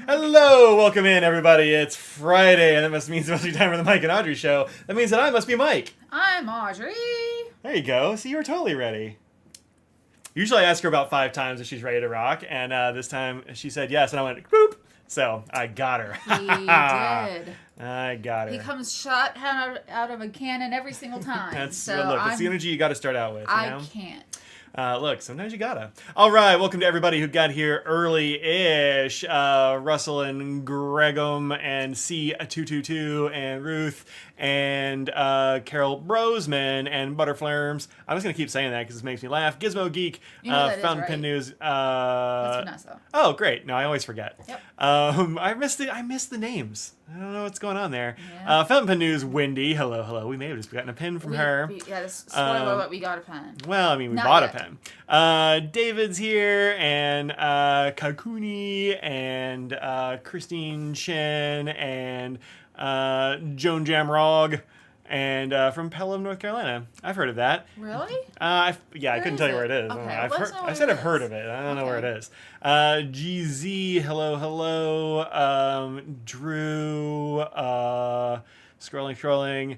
Hello, welcome in, everybody. It's Friday, and that must mean it's supposed to be time for the Mike and Audrey show. That means that I must be Mike. I'm Audrey. There you go. See, you were totally ready. Usually I ask her about 5 times if she's ready to rock, and this time she said yes, and I went, boop. So I got her. He did. I got her. He comes shot out of a cannon every single time. It's the energy you got to start out with. You know? I can't. Look, sometimes you gotta. All right, welcome to everybody who got here early-ish. Russell and Gregum and C222 and Ruth and Carol Brosman and Butterflarms. I'm just gonna keep saying that because this makes me laugh. Gizmo Geek, Fountain Pen News. That's Vanessa. Oh, great! No, I always forget. Yep. I missed the names. I don't know what's going on there. Yeah. Fountain Pen News, Wendy. Hello. We may have just gotten a pen from her. Spoiler alert, we got a pen. Well, I mean, we bought a pen. David's here, and Kakuni, and Christine Chen, and Joan Jamrog, and from Pelham, North Carolina. I've heard of that. Really? I couldn't tell you where it is. Okay, I said I've heard of it. I don't know where it is. GZ, hello. Drew, scrolling.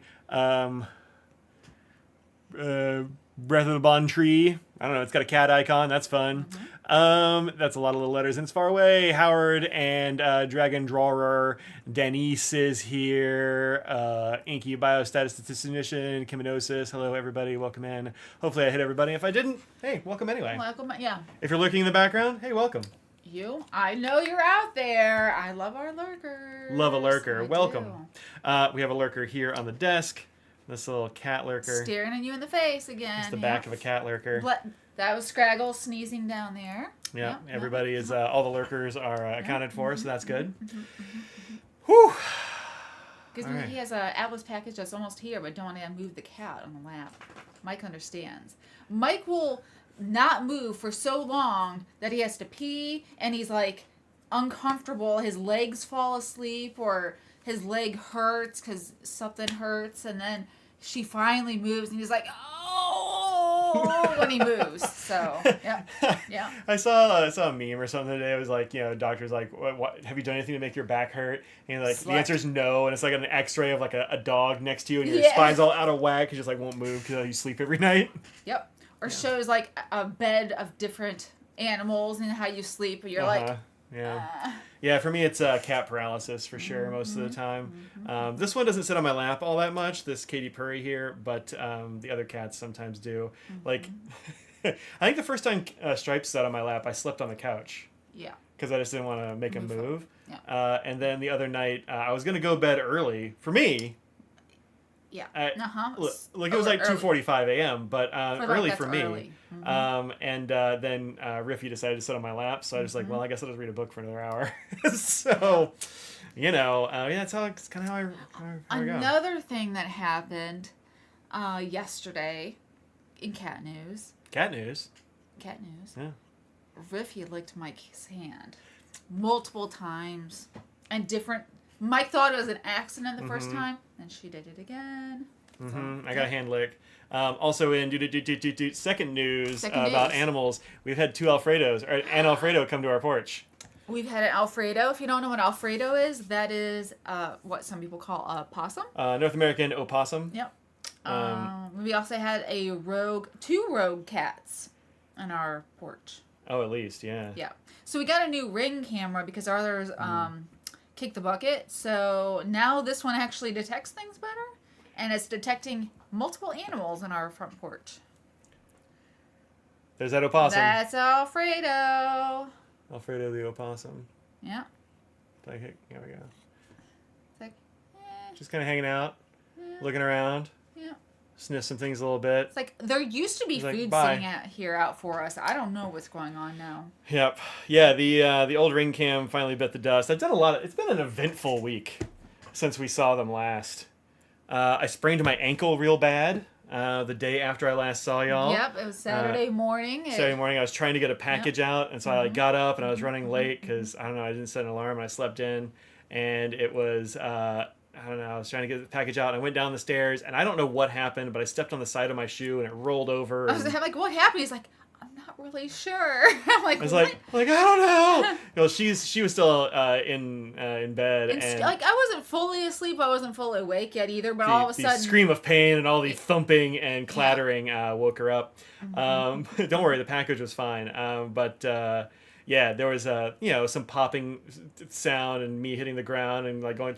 Breath of the Bon Tree. I don't know. It's got a cat icon. That's fun. Mm-hmm. That's a lot of little letters. And it's far away. Howard and Dragon Drawer. Denise is here. Inky Biostatistician. Kiminosis. Hello, everybody. Welcome in. Hopefully I hit everybody. If I didn't, hey, welcome anyway. Welcome, yeah. If you're lurking in the background, hey, welcome. I know you're out there. I love our lurkers. Love a lurker. Welcome. Do. We have a lurker here on the desk. This little cat lurker. Staring at you in the face again. It's the back of a cat lurker. That was Scraggle sneezing down there. Yeah, everybody is, all the lurkers are accounted for, so that's good. Whew. Because he has a Atlas package that's almost here, but don't want to move the cat on the lap. Mike understands. Mike will not move for so long that he has to pee, and he's like uncomfortable. His legs fall asleep, or his leg hurts because something hurts, and then she finally moves, and he's like, oh, when he moves. So, yeah. I saw a meme or something today. It was like, doctor's like, what, have you done anything to make your back hurt? And like, the answer is no, and it's like an X-ray of like a dog next to you, and your spine's all out of whack. You just like won't move because you sleep every night. Yep. Or shows like a bed of different animals and how you sleep, but you're like. Yeah, for me it's cat paralysis for sure most of the time. This one doesn't sit on my lap all that much, this Katy Perry here, but the other cats sometimes do. Like, I think the first time Stripes sat on my lap, I slept on the couch. Yeah. Because I just didn't want to make him move. Yeah. And then the other night, I was going to go to bed early. For me... Yeah. Look, it was like 2:45 a.m., but early for me. Early. And then Riffy decided to sit on my lap, so I was like, well, I guess I'll just read a book for another hour. So, that's it's kind of how I go. Another thing that happened yesterday in cat news. Cat news? Cat news. Yeah. Riffy licked Mike's hand multiple times and different... Mike thought it was an accident the first time, and she did it again. So, I got a hand lick. Also in second news about animals, we've had 2 Alfredos, or an Alfredo come to our porch. We've had an Alfredo. If you don't know what Alfredo is, that is what some people call a possum. North American opossum. Yep. We also had 2 rogue cats on our porch. Oh, at least, yeah. Yeah. So we got a new Ring camera because our others... kick the bucket. So now this one actually detects things better, and it's detecting multiple animals in our front porch. There's that opossum. That's Alfredo. Alfredo the opossum. Yeah. Here we go. It's like, just kind of hanging out, looking around. Yeah. Sniff some things a little bit. It's like there used to be food sitting out for us. I don't know what's going on now. Yep. Yeah, the old Ring cam finally bit the dust. I've done it's been an eventful week since we saw them last. I sprained my ankle real bad the day after I last saw y'all. Yep, it was Saturday morning. Saturday morning, I was trying to get a package out, and so I got up and I was running late because I didn't set an alarm and I slept in, and it was I was trying to get the package out, and I went down the stairs, and I don't know what happened, but I stepped on the side of my shoe, and it rolled over. I was like, what happened? He's like, I'm not not really sure. I'm like, I was what? like, I don't know. You know, she was still in bed, and like, I wasn't fully asleep. I wasn't fully awake yet either. But all of a sudden, the scream of pain and all the thumping and clattering woke her up. Mm-hmm. Don't worry, the package was fine. But yeah, there was some popping sound and me hitting the ground and like going.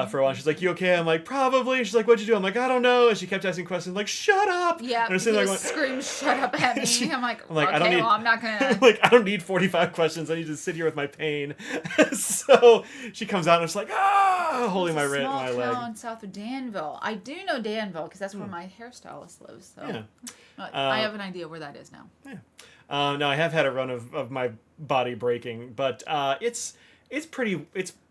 For a while, she's like, "You okay?" I'm like, "Probably." She's like, "What'd you do?" I'm like, "I don't know." And she kept asking questions like, "Shut up!" Yeah, and I'm sitting there going, scream, "Shut up!" at me. I'm like, I'm like, okay, I don't need, well, I'm not gonna. like, I don't need 45 questions. I need to sit here with my pain. So she comes out and it's like, holding my leg. Small town south of Danville. I do know Danville because that's where my hairstylist lives. So Yeah. I have an idea where that is now. Yeah. No, I have had a run of my body breaking, but it's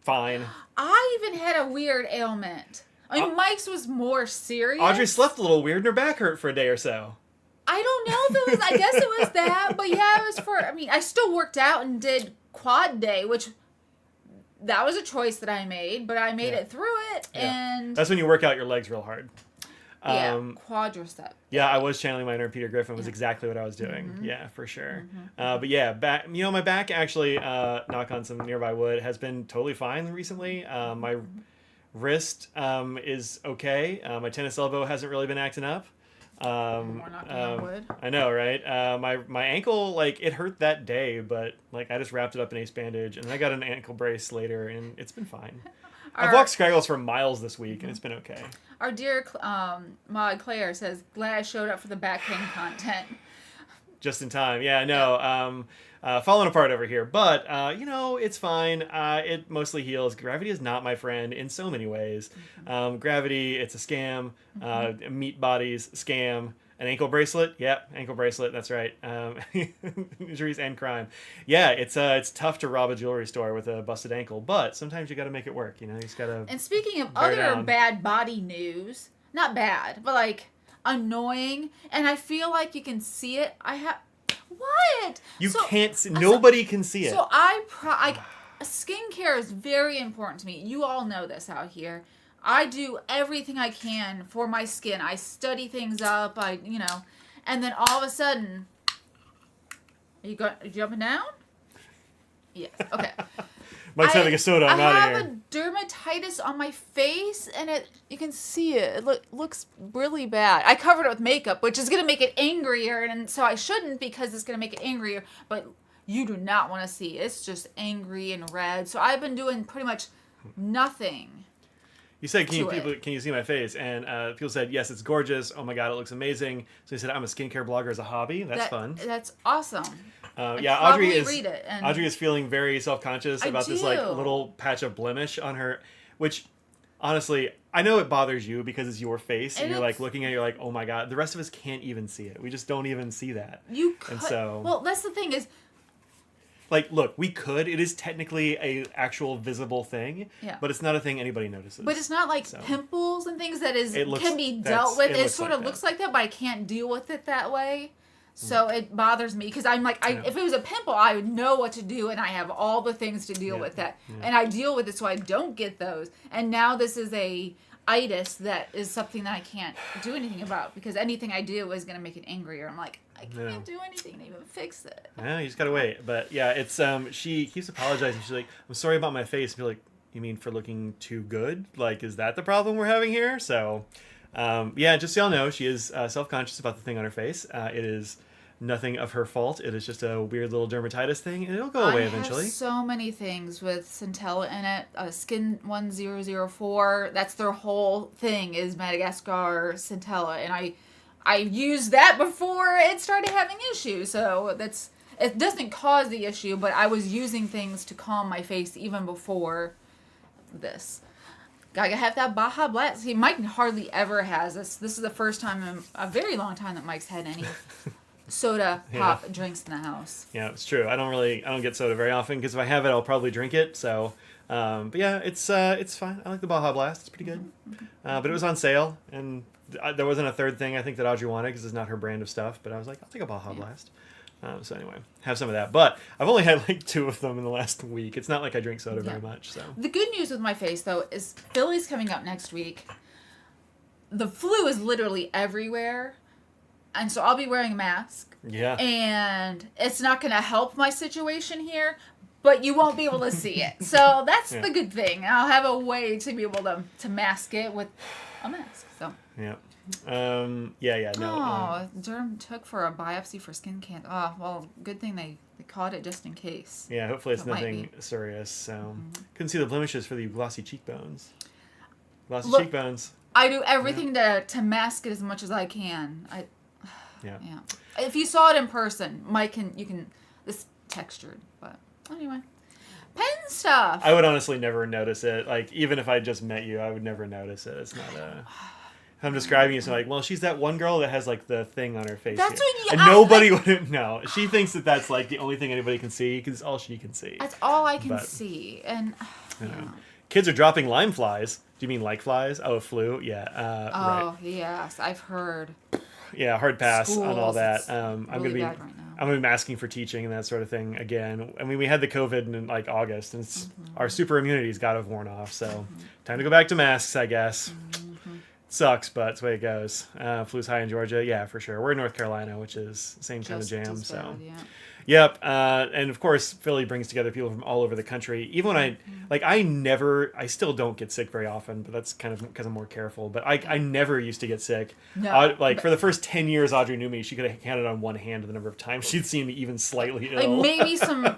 fine. I even had a weird ailment. I mean, Mike's was more serious. Audrey slept a little weird and her back hurt for a day or so. I don't know if it was, I guess it was that, but yeah, it was I still worked out and did quad day, which that was a choice that I made, but I made it through it, and... That's when you work out your legs real hard. Quadricep. Yeah, I was channeling my inner Peter Griffin was exactly what I was doing. Mm-hmm. Yeah, for sure. Mm-hmm. But yeah, back. My back actually, knock on some nearby wood, has been totally fine recently. My wrist is okay. My tennis elbow hasn't really been acting up. More knocking on wood. I know, right? My ankle, like, it hurt that day, but like I just wrapped it up in ace bandage, and I got an ankle brace later, and it's been fine. I've walked Scraggles for miles this week, and it's been okay. Our dear Maud Claire says, "Glad I showed up for the back pain content." Just in time. Yeah, no. Falling apart over here. But, it's fine. It mostly heals. Gravity is not my friend in so many ways. Gravity, it's a scam. Meat bodies, scam. An ankle bracelet? Yep, ankle bracelet. That's right. Injuries and crime. Yeah, it's tough to rob a jewelry store with a busted ankle, but sometimes you got to make it work. You just got to. And speaking of other bad body news, not bad, but like annoying, and I feel like you can see it. What? You can't see. Nobody can see it. So skincare is very important to me. You all know this out here. I do everything I can for my skin. I study things up. And then all of a sudden, are you jumping down? Yes. Okay. Mike's having a soda. I'm out of here. I have a dermatitis on my face, and you can see it. It looks really bad. I covered it with makeup, which is going to make it angrier, and so I shouldn't because it's going to make it angrier. But you do not want to see it. It's just angry and red. So I've been doing pretty much nothing. You said, can you see my face? And people said, yes, it's gorgeous. Oh my God, it looks amazing. So he said, I'm a skincare blogger as a hobby. That's fun. That's awesome. Audrey is feeling very self-conscious about this like little patch of blemish on her, which honestly, I know it bothers you because it's your face and you're like looking at it, you're like, oh my God, the rest of us can't even see it. We just don't even see that. Well, that's the thing is, like, look, we could. It is technically a actual visible thing, but it's not a thing anybody notices. But it's not like pimples and things that can be dealt with. It sort of looks like that, but I can't deal with it that way. So it bothers me because I'm like, if it was a pimple, I would know what to do, and I have all the things to deal with that, and I deal with it so I don't get those. And now this is a itis that is something that I can't do anything about because anything I do is going to make it angrier. I'm like, I can't do anything to even fix it. Yeah, you just gotta wait. But yeah, it's she keeps apologizing. She's like, I'm sorry about my face. And you're like, you mean for looking too good? Like, is that the problem we're having here? So, just so y'all know, she is self-conscious about the thing on her face. It is nothing of her fault. It is just a weird little dermatitis thing, and it'll go away eventually. I have so many things with Centella in it. Skin 1004. That's their whole thing is Madagascar Centella, and I used that before it started having issues. So it doesn't cause the issue, but I was using things to calm my face even before this. Gotta have that Baja Blast. See, Mike hardly ever has this. This is the first time in a very long time that Mike's had any soda pop drinks in the house. Yeah, it's true. I don't get soda very often because if I have it, I'll probably drink it. So, but yeah, it's fine. I like the Baja Blast. It's pretty good. But it was on sale, and there wasn't a third thing I think that Audrey wanted because it's not her brand of stuff. But I was like, I'll take a Baja Blast. So anyway, have some of that. But I've only had like 2 of them in the last week. It's not like I drink soda very much. So the good news with my face though is Philly's coming up next week. The flu is literally everywhere. and so I'll be wearing a mask. Yeah. And it's not going to help my situation here, but you won't be able to see it. So that's the good thing. I'll have a way to be able to mask it with a mask. So. Yeah. No. Derm took for a biopsy for skin cancer. Oh, well, good thing they caught it just in case. Yeah, hopefully it's nothing serious. So couldn't see the blemishes for the glossy cheekbones. Cheekbones. I do everything to mask it as much as I can. Yeah. If you saw it in person, Mike this textured, but anyway. Pen stuff. I would honestly never notice it. Like, even if I just met you, I would never notice it. It's not a... I'm describing you, so like, well, she's that one girl that has like the thing on her face. That's what you... And nobody would know. She thinks that that's like the only thing anybody can see because it's all she can see. That's all I can see. And... Kids are dropping Lyme flies. Do you mean like flies? Oh, flu? Yeah. Right. Yes. I've heard. Yeah, hard pass Schools, on all that. I'm gonna be right now. I'm gonna be masking for teaching and that sort of thing again. I mean, we had the COVID in like August, and our super immunity's got to have worn off. So time to go back to masks, I guess. Sucks, but it's the way it goes. Flu's high in Georgia, yeah, for sure. We're in North Carolina, which is same kind of jam. Bad, so. yeah. Yep, and of course Philly brings together people from all over the country. Even when I still don't get sick very often, but that's kind of because I'm more careful. But I never used to get sick. No, for the first 10 years Audrey knew me, she could have counted on one hand the number of times she'd seen me even slightly ill. Like maybe some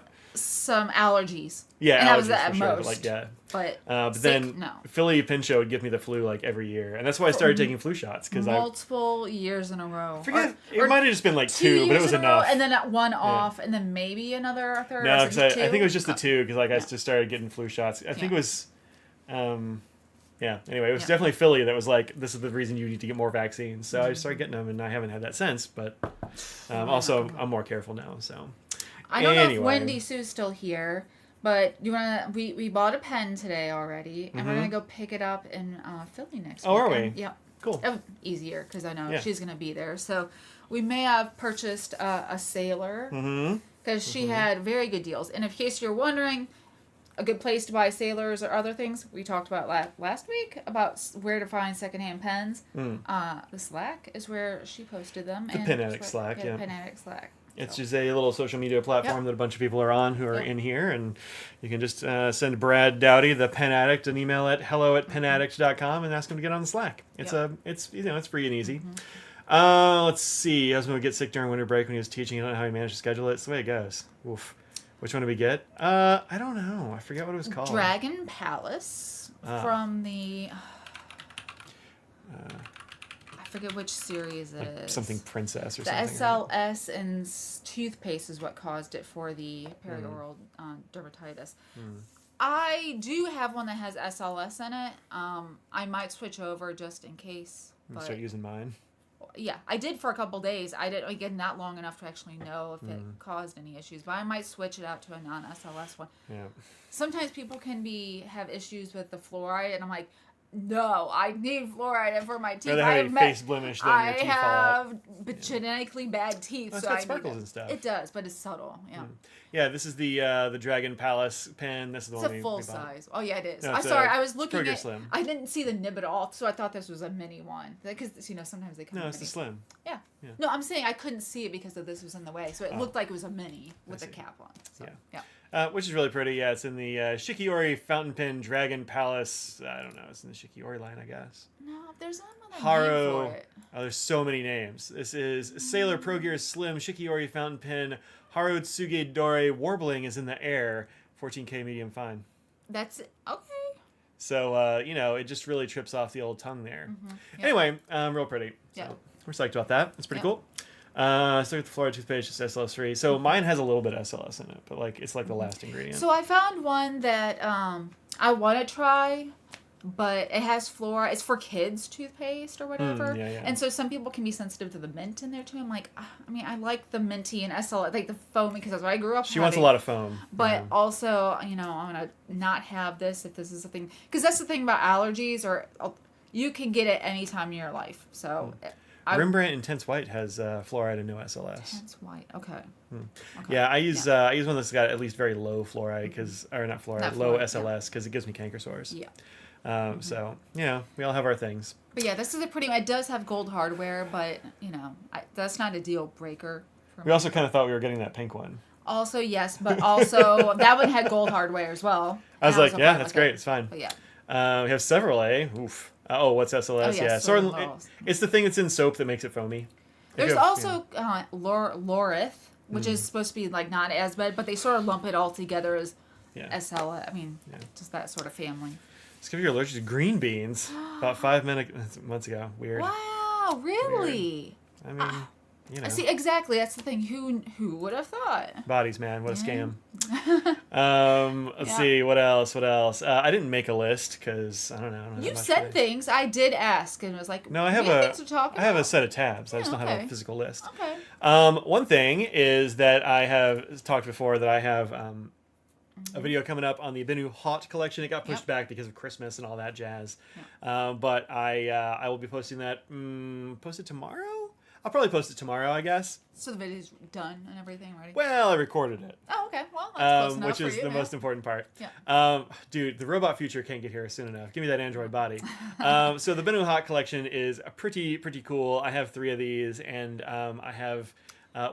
allergies. Yeah, and allergies that was at for sure. most. But sick, then no. Philly Pinchot would give me the flu like every year, and that's why I started taking flu shots because multiple years in a row. It might have just been like two, but it was enough. And then one off, and then maybe another third. No, because I think it was just the two because I just started getting flu shots. I think it was, anyway, it was definitely Philly that was like, this is the reason you need to get more vaccines. So I just started getting them, and I haven't had that since. But also, I'm more careful now. So I don't know if Wendy Sue's still here. But we bought a pen today already, and we're gonna go pick it up in Philly next week. Oh, are we? Yeah. Cool. Easier because I know she's gonna be there. So we may have purchased a sailor because she had very good deals. And in case you're wondering, a good place to buy sailors or other things we talked about last week about where to find secondhand pens. The Slack is where she posted them. The Pen Addict Slack. Yeah. Pen Addict Slack. It's just a little social media platform that a bunch of people are on who are in here, and you can just send Brad Dowdy, the Pen Addict, an email at hello@penaddict.com and ask him to get on the Slack. It's it's free and easy. Let's see. I was going to get sick during winter break when he was teaching. I don't know how he managed to schedule it. It's the way it goes. Oof. Which one did we get? I don't know. I forget what it was called. Dragon Palace from the. I forget which series it is. Something Princess or the something. The SLS and toothpaste is what caused it for the perioral dermatitis. I do have one that has SLS in it. I might switch over just in case. But start using mine. Yeah, I did for a couple days. I didn't get not long enough to actually know if it caused any issues, but I might switch it out to a non-SLS one. Yeah. Sometimes people can have issues with the fluoride, and I'm like, no, I need fluoride for my teeth. I have face blemish, then your teeth fall out. I have genetically bad teeth. It's got sparkles and stuff. It does, but it's subtle. Yeah. Yeah, this is the Dragon Palace pen. This is the one we bought. It's a full size. Oh yeah, it is. No, I'm sorry, I was looking at. Slim. I didn't see the nib at all, so I thought this was a mini one because sometimes they come. No, it's the slim. Yeah. No, I'm saying I couldn't see it because this was in the way, so it looked like it was a mini with a cap on. So, yeah. Which is really pretty. Yeah, it's in the Shikiori Fountain Pen Dragon Palace. I don't know. It's in the Shikiori line, I guess. No, there's another Haro. name for it. Oh, there's so many names. This is Sailor Pro Gear Slim Shikiori Fountain Pen Haro Tsuge Dore Warbling is in the air. 14K medium fine. That's it. Okay. So, it just really trips off the old tongue there. Anyway, real pretty. So we're psyched about that. It's pretty cool. So the fluoride toothpaste is SLS free. So mine has a little bit of SLS in it, but it's like the last ingredient. So I found one that I want to try, but it has fluoride. It's for kids toothpaste or whatever. And so some people can be sensitive to the mint in there too. I'm like, I like the minty and SLS, like the foam, because that's what I grew up. She wants a lot of foam. But also, I'm gonna not have this if this is a thing, because that's the thing about allergies, or you can get it any time in your life. So. Rembrandt Intense White has fluoride and no SLS. Intense White, okay. Yeah, I use one that's got at least very low fluoride, low SLS, because it gives me canker sores. Yeah. So we all have our things. But yeah, this is a pretty. It does have gold hardware, but that's not a deal breaker for me. We also kind of thought we were getting that pink one. Also, yes, but also that one had gold hardware as well. I was like, yeah, that's great. It's fine. But yeah. We have several, eh? Oof. What's SLS? Oh, yeah. So it's the thing that's in soap that makes it foamy. There's also Lorith, which is supposed to be like not as bad, but they sort of lump it all together as SL. I mean, just that sort of family. It's because you're allergic to green beans. About 5 months ago. Weird. Wow, really? Weird. I mean, See, exactly. That's the thing. Who would have thought? Bodies, man. What a scam. Let's see. What else? I didn't make a list because I don't know. You said things. I did ask, and it was like, no, I have a set of tabs. I just don't have a physical list. Okay. One thing is that I have talked before that I have a video coming up on the Bennu Hot collection. It got pushed back because of Christmas and all that jazz. But I will be posting that. Post it tomorrow? I'll probably post it tomorrow, I guess. So the video's done and everything ready? Well, I recorded it. Oh, okay. Well, that's close enough which is the most important part. Yeah. Dude, the robot future can't get here soon enough. Give me that android body. So the Bennu Hot collection is pretty cool. I have 3 of these, and I have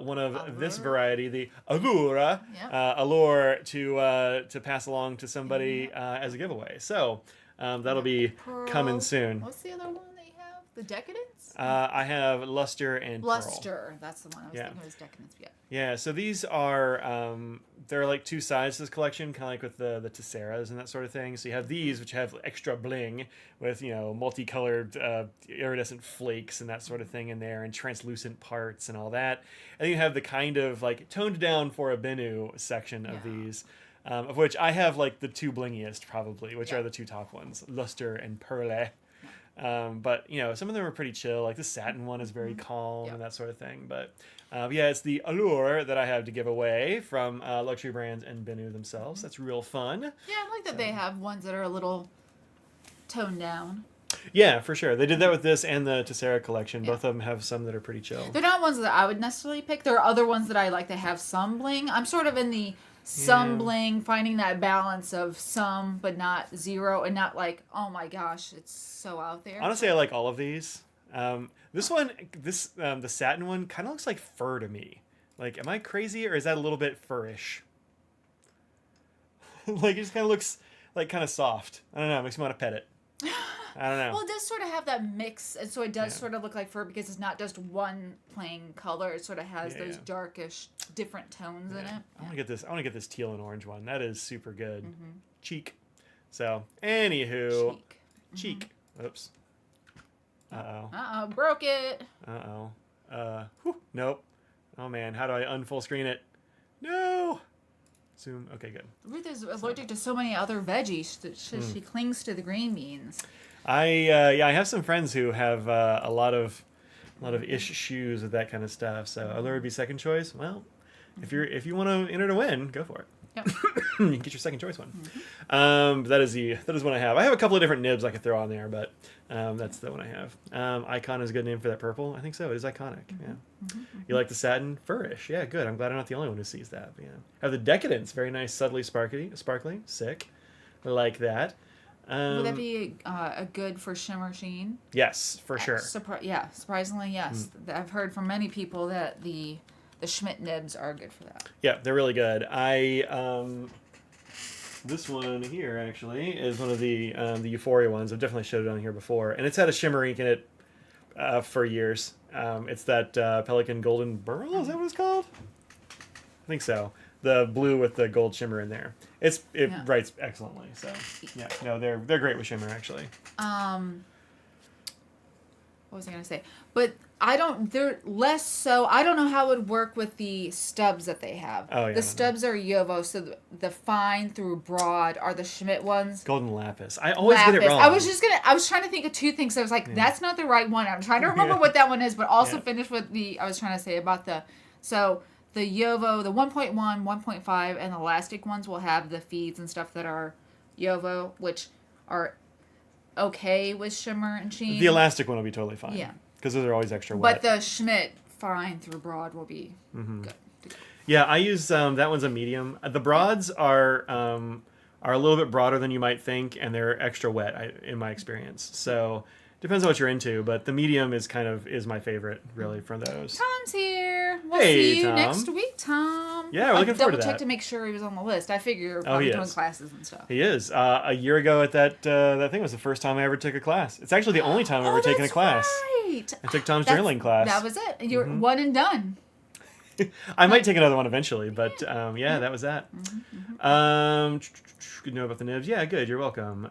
one of this variety, the Allure, Allure to pass along to somebody as a giveaway. So that'll be coming soon. What's the other one that you have? The Decadence? I have Luster and Pearl. Luster, that's the one I was thinking was Decadence. Yeah, so these are, they're like 2 sides to this collection, kind of like with the Tesseras and that sort of thing. So you have these, which have extra bling with, multicolored iridescent flakes and that sort of thing in there, and translucent parts and all that. And then you have the kind of like toned down for a Bennu section of these. Of which I have like the 2 blingiest probably, which are the 2 top ones, Luster and Pearl. But some of them are pretty chill. Like the satin one is very calm and that sort of thing. But it's the Allure that I have to give away from luxury brands and Bennu themselves. That's real fun. Yeah, I like that they have ones that are a little toned down. Yeah, for sure. They did that with this and the Tessera collection. Both of them have some that are pretty chill. They're not ones that I would necessarily pick. There are other ones that I like to have some bling. I'm sort of in the some bling, finding that balance of some but not zero, and not like, oh my gosh, it's so out there. Honestly, I like all of these. This one, the satin one, kind of looks like fur to me. Like, am I crazy, or is that a little bit furrish? Like, it just kind of looks like kind of soft. I don't know. It makes me want to pet it. I don't know. Well, it does sort of have that mix, and so it does sort of look like fur because it's not just one plain color. It sort of has those darkish, different tones in it. I want to get this teal and orange one. That is super good. Cheek. So, anywho, cheek. Oops. Broke it. Nope. Oh man, how do I unfull screen it? No. Zoom. Okay, good. Ruth is allergic to so many other veggies. She clings to the green beans. I have some friends who have a lot of issues with that kind of stuff. So Allure would be second choice. Well, if you want to enter to win, go for it. Yep. You can get your second choice one. That is one I have. I have a couple of different nibs I could throw on there, but that's the one I have. Icon is a good name for that purple. I think so. It is iconic. Yeah. You like the satin? Furish. Yeah, good. I'm glad I'm not the only one who sees that. But, yeah. I have the Decadence. Very nice, subtly sparkly. Sick. I like that. Would that be a good for shimmer sheen? Yes, for sure. Surprisingly, yes. I've heard from many people that the Schmidt nibs are good for that. Yeah, they're really good. This one here actually is one of the Euphoria ones. I've definitely showed it on here before, and it's had a shimmer ink in it for years. It's that Pelican Golden Burl. Is that what it's called? I think so. The blue with the gold shimmer in there. It writes excellently. So yeah, no, they're great with shimmer actually. What was I gonna say? But they're less so. I don't know how it would work with the stubs that they have. Oh, yeah, the stubs are Yovo, so the fine through broad are the Schmidt ones. Golden Lapis. I always get it wrong. I was trying to think of 2 things. I was like, that's not the right one. I'm trying to remember what that one is, but also finish with I was trying to say about the Yovo, the 1.1, 1.5, and the elastic ones will have the feeds and stuff that are Yovo, which are okay with shimmer and sheen. The elastic one will be totally fine. Yeah. Because those are always extra wet. But the Schmidt fine through broad will be good. Yeah, I use that one's a medium. The broads are a little bit broader than you might think, and they're extra wet in my experience. So Depends on what you're into, but the medium is my favorite, really, for those. Tom's here. We'll Hey, see you Tom. next week, Tom. Yeah, we're looking forward to that. I double-checked to make sure he was on the list. I figure you're probably doing classes and stuff. He is. A year ago at that thing was the first time I ever took a class. It's actually the only time I've ever taken a class. Right. I took Tom's journaling class. That was it. You're one and done. I might take another one eventually, but that was that. Good to know about the nibs. Yeah, good. You're welcome.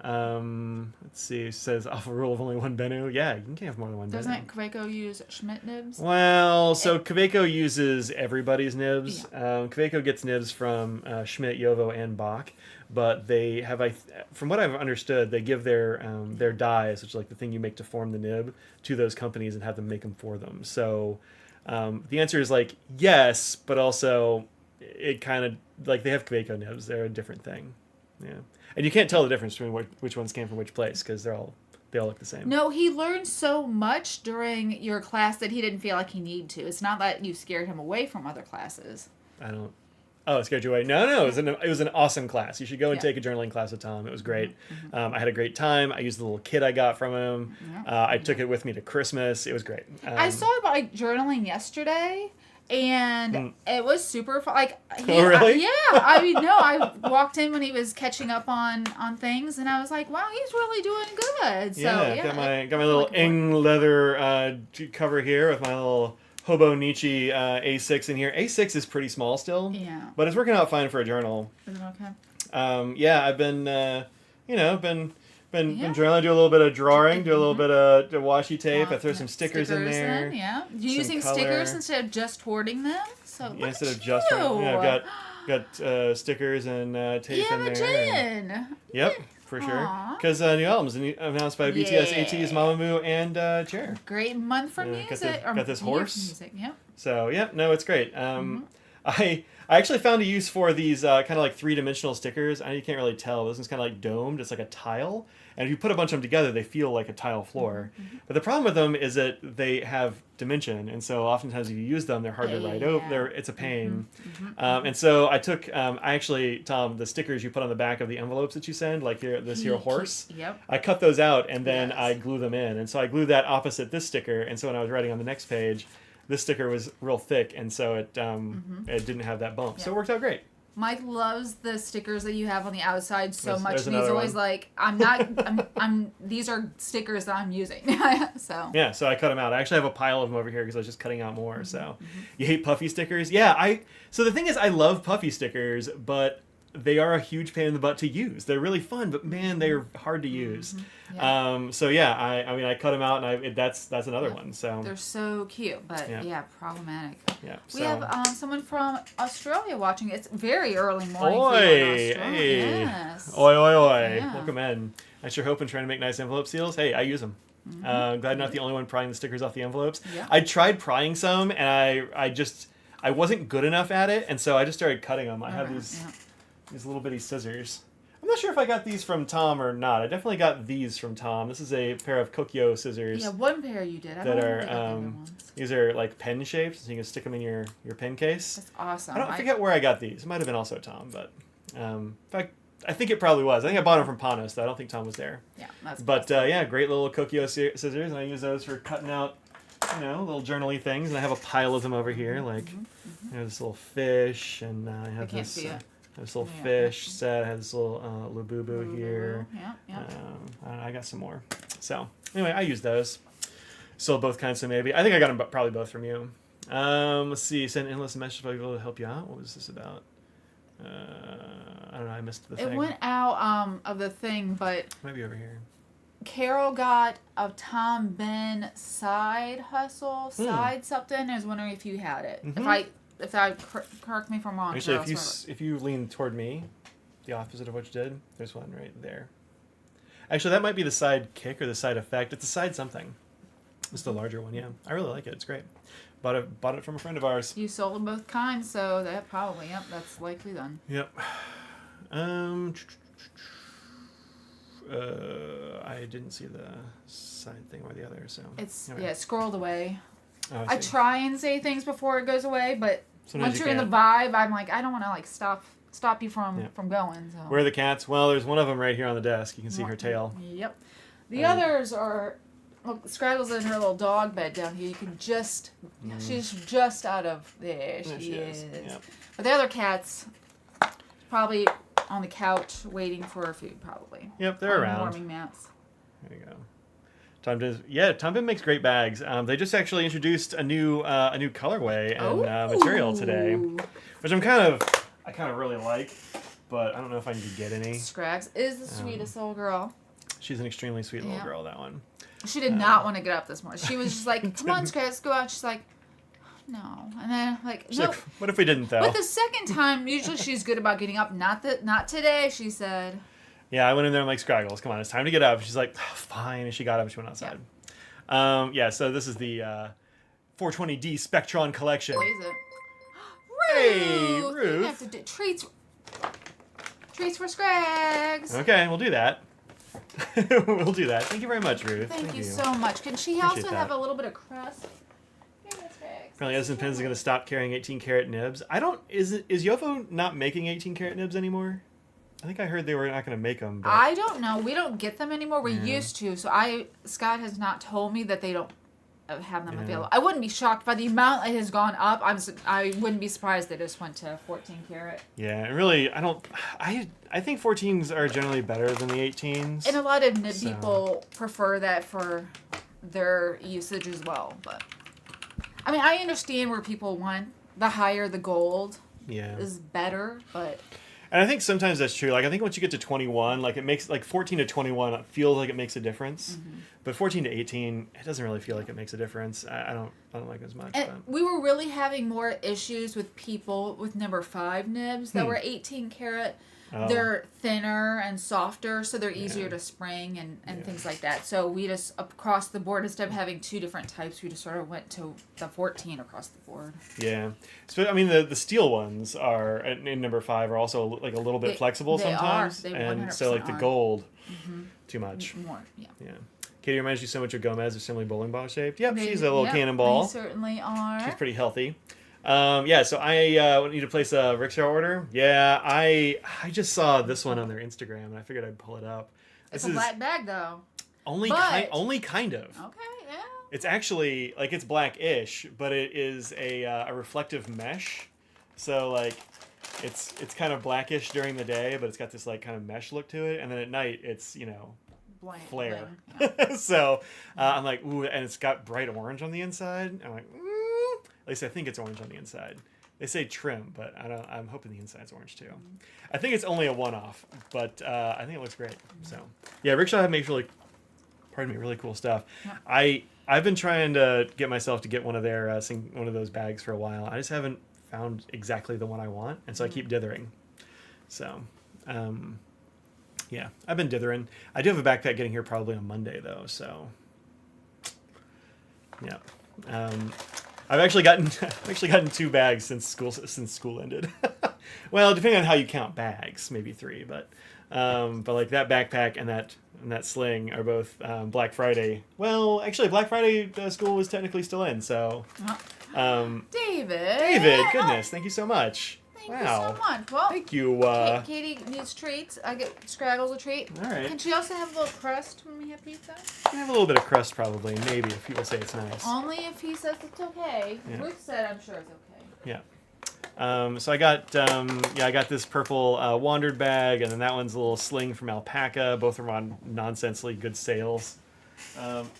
Let's see. It says off a rule of only one Bennu. Yeah, you can't have more than one Bennu. Doesn't Kaweco use Schmidt nibs? Well, so Kaweco uses everybody's nibs. Yeah. Kaweco gets nibs from Schmidt, Yovo, and Bach, but they have, from what I've understood, they give their dyes, which is like the thing you make to form the nib, to those companies and have them make them for them. So the answer is like yes, but also it kind of like they have Kaweco nibs. They're a different thing. Yeah, and you can't tell the difference between which ones came from which place because they all look the same. No, he learned so much during your class that he didn't feel like he needed to. It's not that you scared him away from other classes. Oh, it scared you away? No, it was an awesome class. You should go and take a journaling class with Tom. It was great. I had a great time. I used the little kit I got from him. I took it with me to Christmas. It was great. I saw about journaling yesterday. And it was super fun. Like, oh, really? I walked in when he was catching up on things, and I was like, wow, he's really doing good. So, got my little Ing leather cover here with my little Hobo Nietzsche A6 in here. A6 is pretty small still. Yeah. But it's working out fine for a journal. Is it okay? I've been, been journaling, do a little bit of drawing, do a little bit of washi tape. I throw some stickers in there. Then, yeah. You're using stickers instead of just hoarding them? So instead of just hoarding them. Yeah, I've got stickers and tape in there. Gin. Yep, for sure. Because new albums announced by BTS, ATEEZ, Mamamoo, and Chair. Great month for music. Got this horse. Music. Yep. So, it's great. I actually found a use for these kind of like three-dimensional stickers. You can't really tell. This one's kind of like domed. It's like a tile. And if you put a bunch of them together, they feel like a tile floor. But the problem with them is that they have dimension. And so oftentimes if you use them, they're hard to write over. It's a pain. And so I took, Tom, the stickers you put on the back of the envelopes that you send, like this here horse. Yep. I cut those out and then I glue them in. And so I glued that opposite this sticker. And so when I was writing on the next page, this sticker was real thick, and so it didn't have that bump. So it worked out great. Mike loves the stickers that you have on the outside so much, and he's always like, these are stickers that I'm using. So I cut them out. I actually have a pile of them over here because I was just cutting out more. So you hate puffy stickers? Yeah, so the thing is, I love puffy stickers, but they are a huge pain in the butt to use. They're really fun, but man, they're hard to use. I cut them out, and that's another one. So they're so cute, but problematic. Yeah. We have someone from Australia watching. It's very early morning for you in Australia. Hey. Yes. Oi. Yeah. Welcome in. I sure hope and trying to make nice envelope seals. Hey, I use them. Glad I'm not the only one prying the stickers off the envelopes. Yeah. I tried prying some, and I wasn't good enough at it, and so I just started cutting them. I have these little bitty scissors. I'm not sure if I got these from Tom or not. I definitely got these from Tom. This is a pair of Kokyo scissors. Yeah, one pair you did. I don't know these are like pen shaped, so you can stick them in your pen case. That's awesome. I forget where I got these. It might have been also Tom, but in fact, I think it probably was. I think I bought them from Panos, though. I don't think Tom was there. Yeah, that's But great little Kokyo scissors, and I use those for cutting out, little journaly things. And I have a pile of them over here, like this little fish, and I have this little fish set. I have this little Labubu here. Yeah. I got some more. So anyway, I use those. Sold both kinds, so maybe. I think I got them probably both from you. Let's see. Send endless messages about people to help you out. What was this about? I don't know. I missed the thing. It went out of the thing, but maybe over here. Carol got a Tom Ben side hustle, side something. I was wondering if you had it. If I correct me if I'm wrong. Actually, if you lean toward me, the opposite of what you did, there's one right there. Actually, that might be the side kick or the side effect. It's a side something. It's the larger one, yeah. I really like it. It's great. Bought it from a friend of ours. You sold them both kinds, so that probably, that's likely done. Yep. I didn't see the side thing or the other, so. It's scrolled away. Oh, I try and say things before it goes away, but sometimes once you're in the vibe, I'm like, I don't want to stop you from going. So. Where are the cats? Well, there's one of them right here on the desk. You can see her tail. Yep. The others are Look, Scraggle's in her little dog bed down here. You can just, she's just out of there. She is. Yep. But the other cat's probably on the couch waiting for her food, probably. Yep, they're around. Warming mats. There you go. Tom Pin makes great bags. They just actually introduced a new colorway and material today, which I kind of really like, but I don't know if I need to get any. Scrags is the sweetest little girl. She's an extremely sweet little girl, that one. She did not want to get up this morning. She was just like, come on, Scrags, go out. She's like, no. And then, like, no. Like, what if we didn't, though? But the second time, usually she's good about getting up. Not today, she said. Yeah, I went in there and I'm like, Scraggles, come on, it's time to get up. She's like, oh, fine. And she got up and she went outside. Yeah, so this is the 420D Spectron collection. What is it? Hey, Ruth! Ruth. You have to do treats for Scrags. Okay, we'll do that. We'll do that. Thank you very much, Ruth. Thank you so much. Can she also have a little bit of crust? Apparently, Vanness Pens is going to stop carrying 18 karat nibs. Is Yovo not making 18 karat nibs anymore? I think I heard they were not going to make them. But... I don't know. We don't get them anymore. We used to. So Scott has not told me that they don't have them available. I wouldn't be shocked by the amount that has gone up. I wouldn't be surprised they just went to 14 karat. Yeah, really, I think 14s are generally better than the 18s. And a lot of nib people prefer that for their usage as well. But I mean, I understand where people want the higher the gold is better, but... And I think sometimes that's true. Like, I think once you get to 21, like, it makes, like, 14 to 21, it feels like it makes a difference. Mm-hmm. But 14 to 18, it doesn't really feel like it makes a difference. I don't like it as much. And we were really having more issues with people with number 5 nibs that were 18 karat. Oh. They're thinner and softer, so they're easier to spring and things like that. So we just, across the board, instead of having 2 different types, we just sort of went to the 14 across the board. Yeah. So, I mean, the steel ones are, in number 5, are also, like, a little bit flexible sometimes. They and so, like, the gold, too much. More, yeah. Katie reminds you so much of Gomez, is similarly bowling ball shaped. Yep, she's a little cannonball. They certainly are. She's pretty healthy. So I need to place a rickshaw order. Yeah, I just saw this one on their Instagram, and I figured I'd pull it up. It's a black bag, though. Only kind of. Okay, yeah. It's actually, like, it's black-ish, but it is a reflective mesh. So, like, it's kind of blackish during the day, but it's got this, like, kind of mesh look to it. And then at night, it's, blank, flare. Yeah. So I'm like, ooh, and it's got bright orange on the inside. I'm like, at least I think it's orange on the inside. They say trim, but I'm hoping the inside's orange too. I think it's only a one-off, but I think it looks great. So yeah, Rickshaw makes really cool stuff. Yeah. I've been trying to get myself to get one of their one of those bags for a while. I just haven't found exactly the one I want, and so I keep dithering. So yeah, I've been dithering. I do have a backpack getting here probably on Monday though. So yeah. I've actually gotten 2 bags since school ended. Well, depending on how you count bags, maybe 3, but like that backpack and that sling are both Black Friday. Well, actually, Black Friday school was technically still in, so. David, goodness, thank you so much. Thank you so much. Well, thank you. Katie needs treats. I get Scraggles a treat. All right. Can she also have a little crust when we have pizza? You have a little bit of crust probably, maybe, if people say it's nice. Only if he says it's okay. Yeah. Ruth said I'm sure it's okay. Yeah. So I got this purple Wandered bag, and then that one's a little sling from Alpaca. Both are on nonsensely good sales.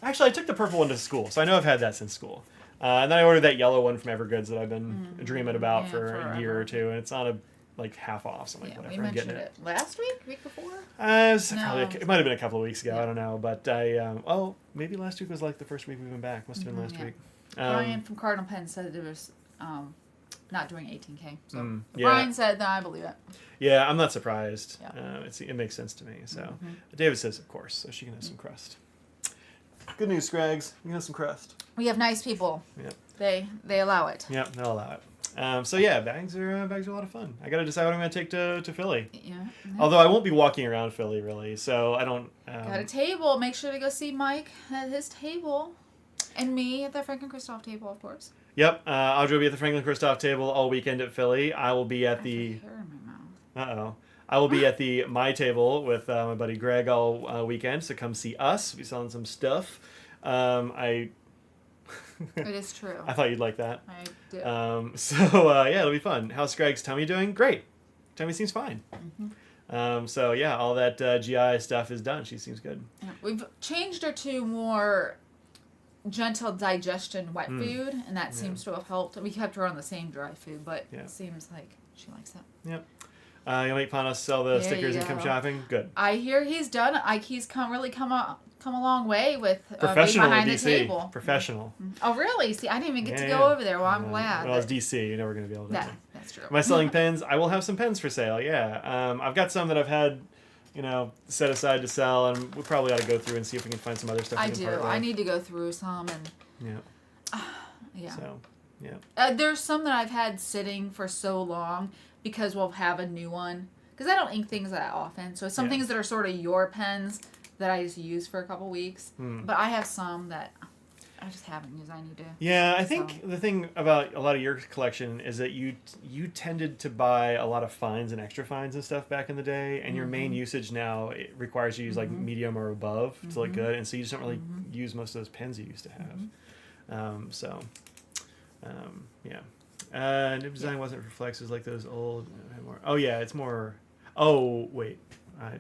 Actually, I took the purple one to school, so I know I've had that since school. And then I ordered that yellow one from Evergoods that I've been dreaming about for a year or two, and it's on half off. So I'm like, whatever, I'm getting it. Last week before? It might have been a couple of weeks ago. I don't know, but maybe last week was like the first week we've been back. Must have been last week. Brian from Cardinal Pen said it was not doing 18K. So Brian said that, I believe it. Yeah, I'm not surprised. Yeah. It makes sense to me. So David says, of course, so she can have some crust. Good news, Scrags. You can have some crust. We have nice people. Yep. They allow it. Yep, they'll allow it. So yeah, bags are a lot of fun. I got to decide what I'm going to take to Philly. Yeah. Although I won't be walking around Philly really, so I don't. Got a table. Make sure to go see Mike at his table, and me at the Franklin Christoph table, of course. Yep, Audrey will be at the Franklin Christoph table all weekend at Philly. I will be at the. I will be at the My Table with my buddy Greg all weekend, so come see us. We'll be selling some stuff. It is true. I thought you'd like that. I do. Yeah, it'll be fun. How's Greg's tummy doing? Great. Tummy seems fine. So yeah, all that GI stuff is done. She seems good. Yeah. We've changed her to more gentle digestion wet food, and that seems to have helped. We kept her on the same dry food, but it seems like she likes that. Yep. You'll make Panos sell the stickers and come shopping? Good. I hear he's done. He's come a long way with Professional behind DC. the table. Professional. Oh, really? See, I didn't even get to go over there. Well, I'm glad. Well, it's DC. You're never going to be able to. That's true. Am I selling pens? I will have some pens for sale, yeah. I've got some that I've had, set aside to sell, and we probably ought to go through and see if we can find some other stuff. I do. I need to go through some and. Yeah. So, yeah. There's some that I've had sitting for so long because we'll have a new one. Because I don't ink things that often. So some things that are sort of your pens that I just use for a couple weeks. But I have some that I just haven't used. I need to. Yeah, I think the thing about a lot of your collection is that you tended to buy a lot of fines and extra fines and stuff back in the day, and your main usage now it requires you to use like medium or above to look good, and so you just don't really use most of those pens you used to have. Nib design wasn't for flexes like those old. Oh yeah, it's more. Oh wait,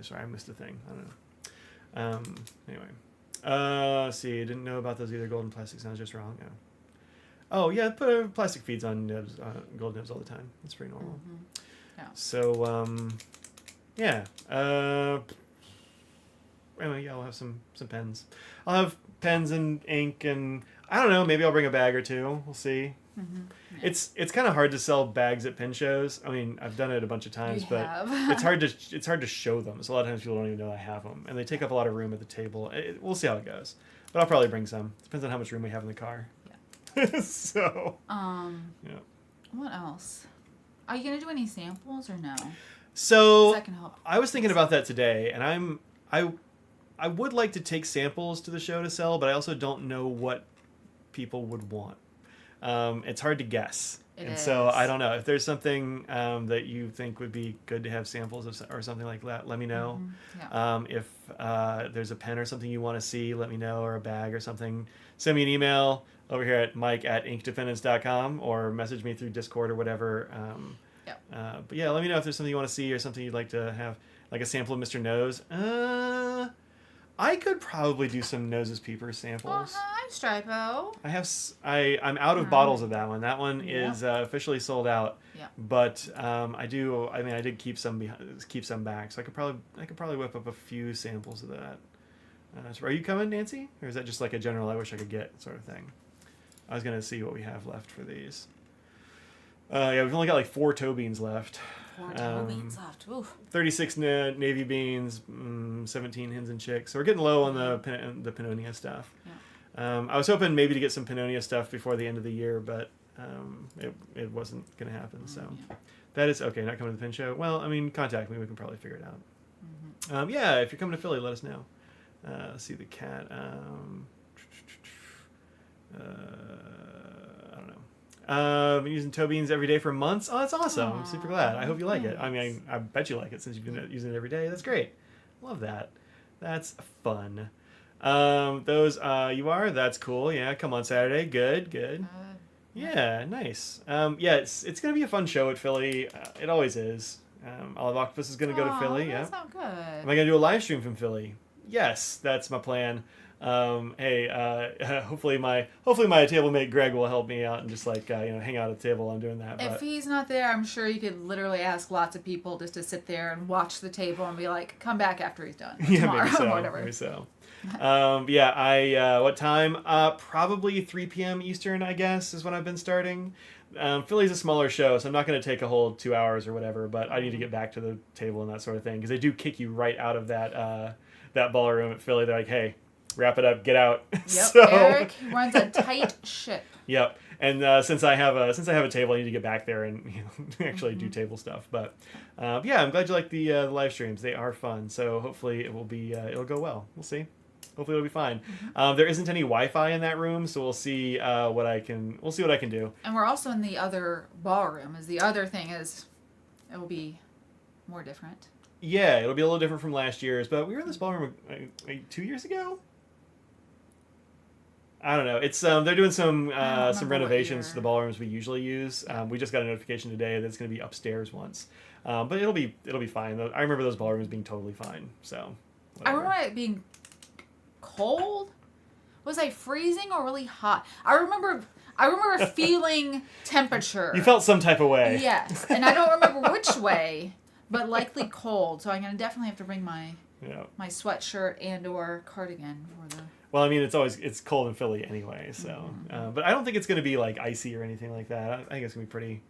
sorry, I missed a thing. I don't know. Anyway. Let's see, I didn't know about those either. Golden plastic sounds just wrong. Yeah. Oh yeah, put plastic feeds on nibs, gold nibs all the time. That's pretty normal. Yeah. So yeah. Anyway, yeah, I'll have some pens. I'll have pens and ink, and I don't know. Maybe I'll bring a bag or two. We'll see. Yeah. It's kind of hard to sell bags at pen shows. I mean, I've done it a bunch of times, but it's hard to show them. So a lot of times people don't even know I have them, and they take up a lot of room at the table. We'll see how it goes, but I'll probably bring some. Depends on how much room we have in the car. Yeah. So. Yeah. What else? Are you gonna do any samples or no? So that can help. I was thinking about that today, and I would like to take samples to the show to sell, but I also don't know what people would want. It's hard to guess. So I don't know if there's something that you think would be good to have samples of or something like that. Let me know. If there's a pen or something you want to see, let me know, or a bag or something. Send me an email over here at mike@inkdependence.com or message me through Discord or whatever. But yeah, let me know if there's something you want to see or something you'd like to have, like a sample of Mr. Nose. I could probably do some Noses Peepers samples. Hi, Stripo. I'm out of bottles of that one. That one is officially sold out. Yeah. But I did keep some back, so I could probably whip up a few samples of that. So are you coming, Nancy? Or is that just like a general I wish I could get sort of thing? I was gonna see what we have left for these. Yeah, we've only got like 4 toe beans left. 4 toe beans left. Oof. 36 navy beans, 17 hens and chicks. So we're getting low on the Pannonia stuff. Yeah. I was hoping maybe to get some Pannonia stuff before the end of the year, but it wasn't going to happen. So that is okay. Not coming to the pin show. Well, I mean, contact me. We can probably figure it out. Yeah, if you're coming to Philly, let us know. Let's see the cat. I don't know. Been using toe beans every day for months. Oh, that's awesome. I'm super glad. I hope you like it. I mean, I bet you like it since you've been using it every day. That's great. Love that. That's fun. Those you are? That's cool. Yeah, come on Saturday. Good. Yeah, nice. Yeah, it's going to be a fun show at Philly. It always is. Olive Octopus is going to go to Philly. That's not good. Am I going to do a live stream from Philly? Yes, that's my plan. Hopefully my table mate Greg will help me out and just hang out at the table while I'm doing that. If he's not there, I'm sure you could literally ask lots of people just to sit there and watch the table and be like, come back after he's done. Tomorrow, maybe so. Whatever. Maybe so. What time? Probably 3 p.m. Eastern, I guess, is when I've been starting. Philly's a smaller show, so I'm not going to take a whole 2 hours or whatever, but I need to get back to the table and that sort of thing, because they do kick you right out of that ballroom at Philly. They're like, hey, wrap it up, get out. Yep. Eric runs a tight ship. Yep. And since I have a table, I need to get back there and actually do table stuff. But I'm glad you like the live streams. They are fun. So hopefully it will be it'll go well. We'll see. Hopefully it'll be fine. There isn't any Wi-Fi in that room, so we'll see what I can do. And we're also in the other ballroom. The other thing is, it will be more different. Yeah, it'll be a little different from last year's. But we were in this ballroom 2 years ago. I don't know. It's they're doing some renovations to the year. ballrooms we usually use. We just got a notification today that it's going to be upstairs once, but it'll be fine. I remember those ballrooms being totally fine. So I whatever. remember it being cold. Was I freezing or really hot? I remember feeling temperature. You felt some type of way. Yes, and I don't remember which way, but likely cold. So I'm gonna definitely have to bring my sweatshirt and or cardigan for the. Well, I mean, it's cold in Philly anyway, so but I don't think it's going to be like icy or anything like that. I think it's going to be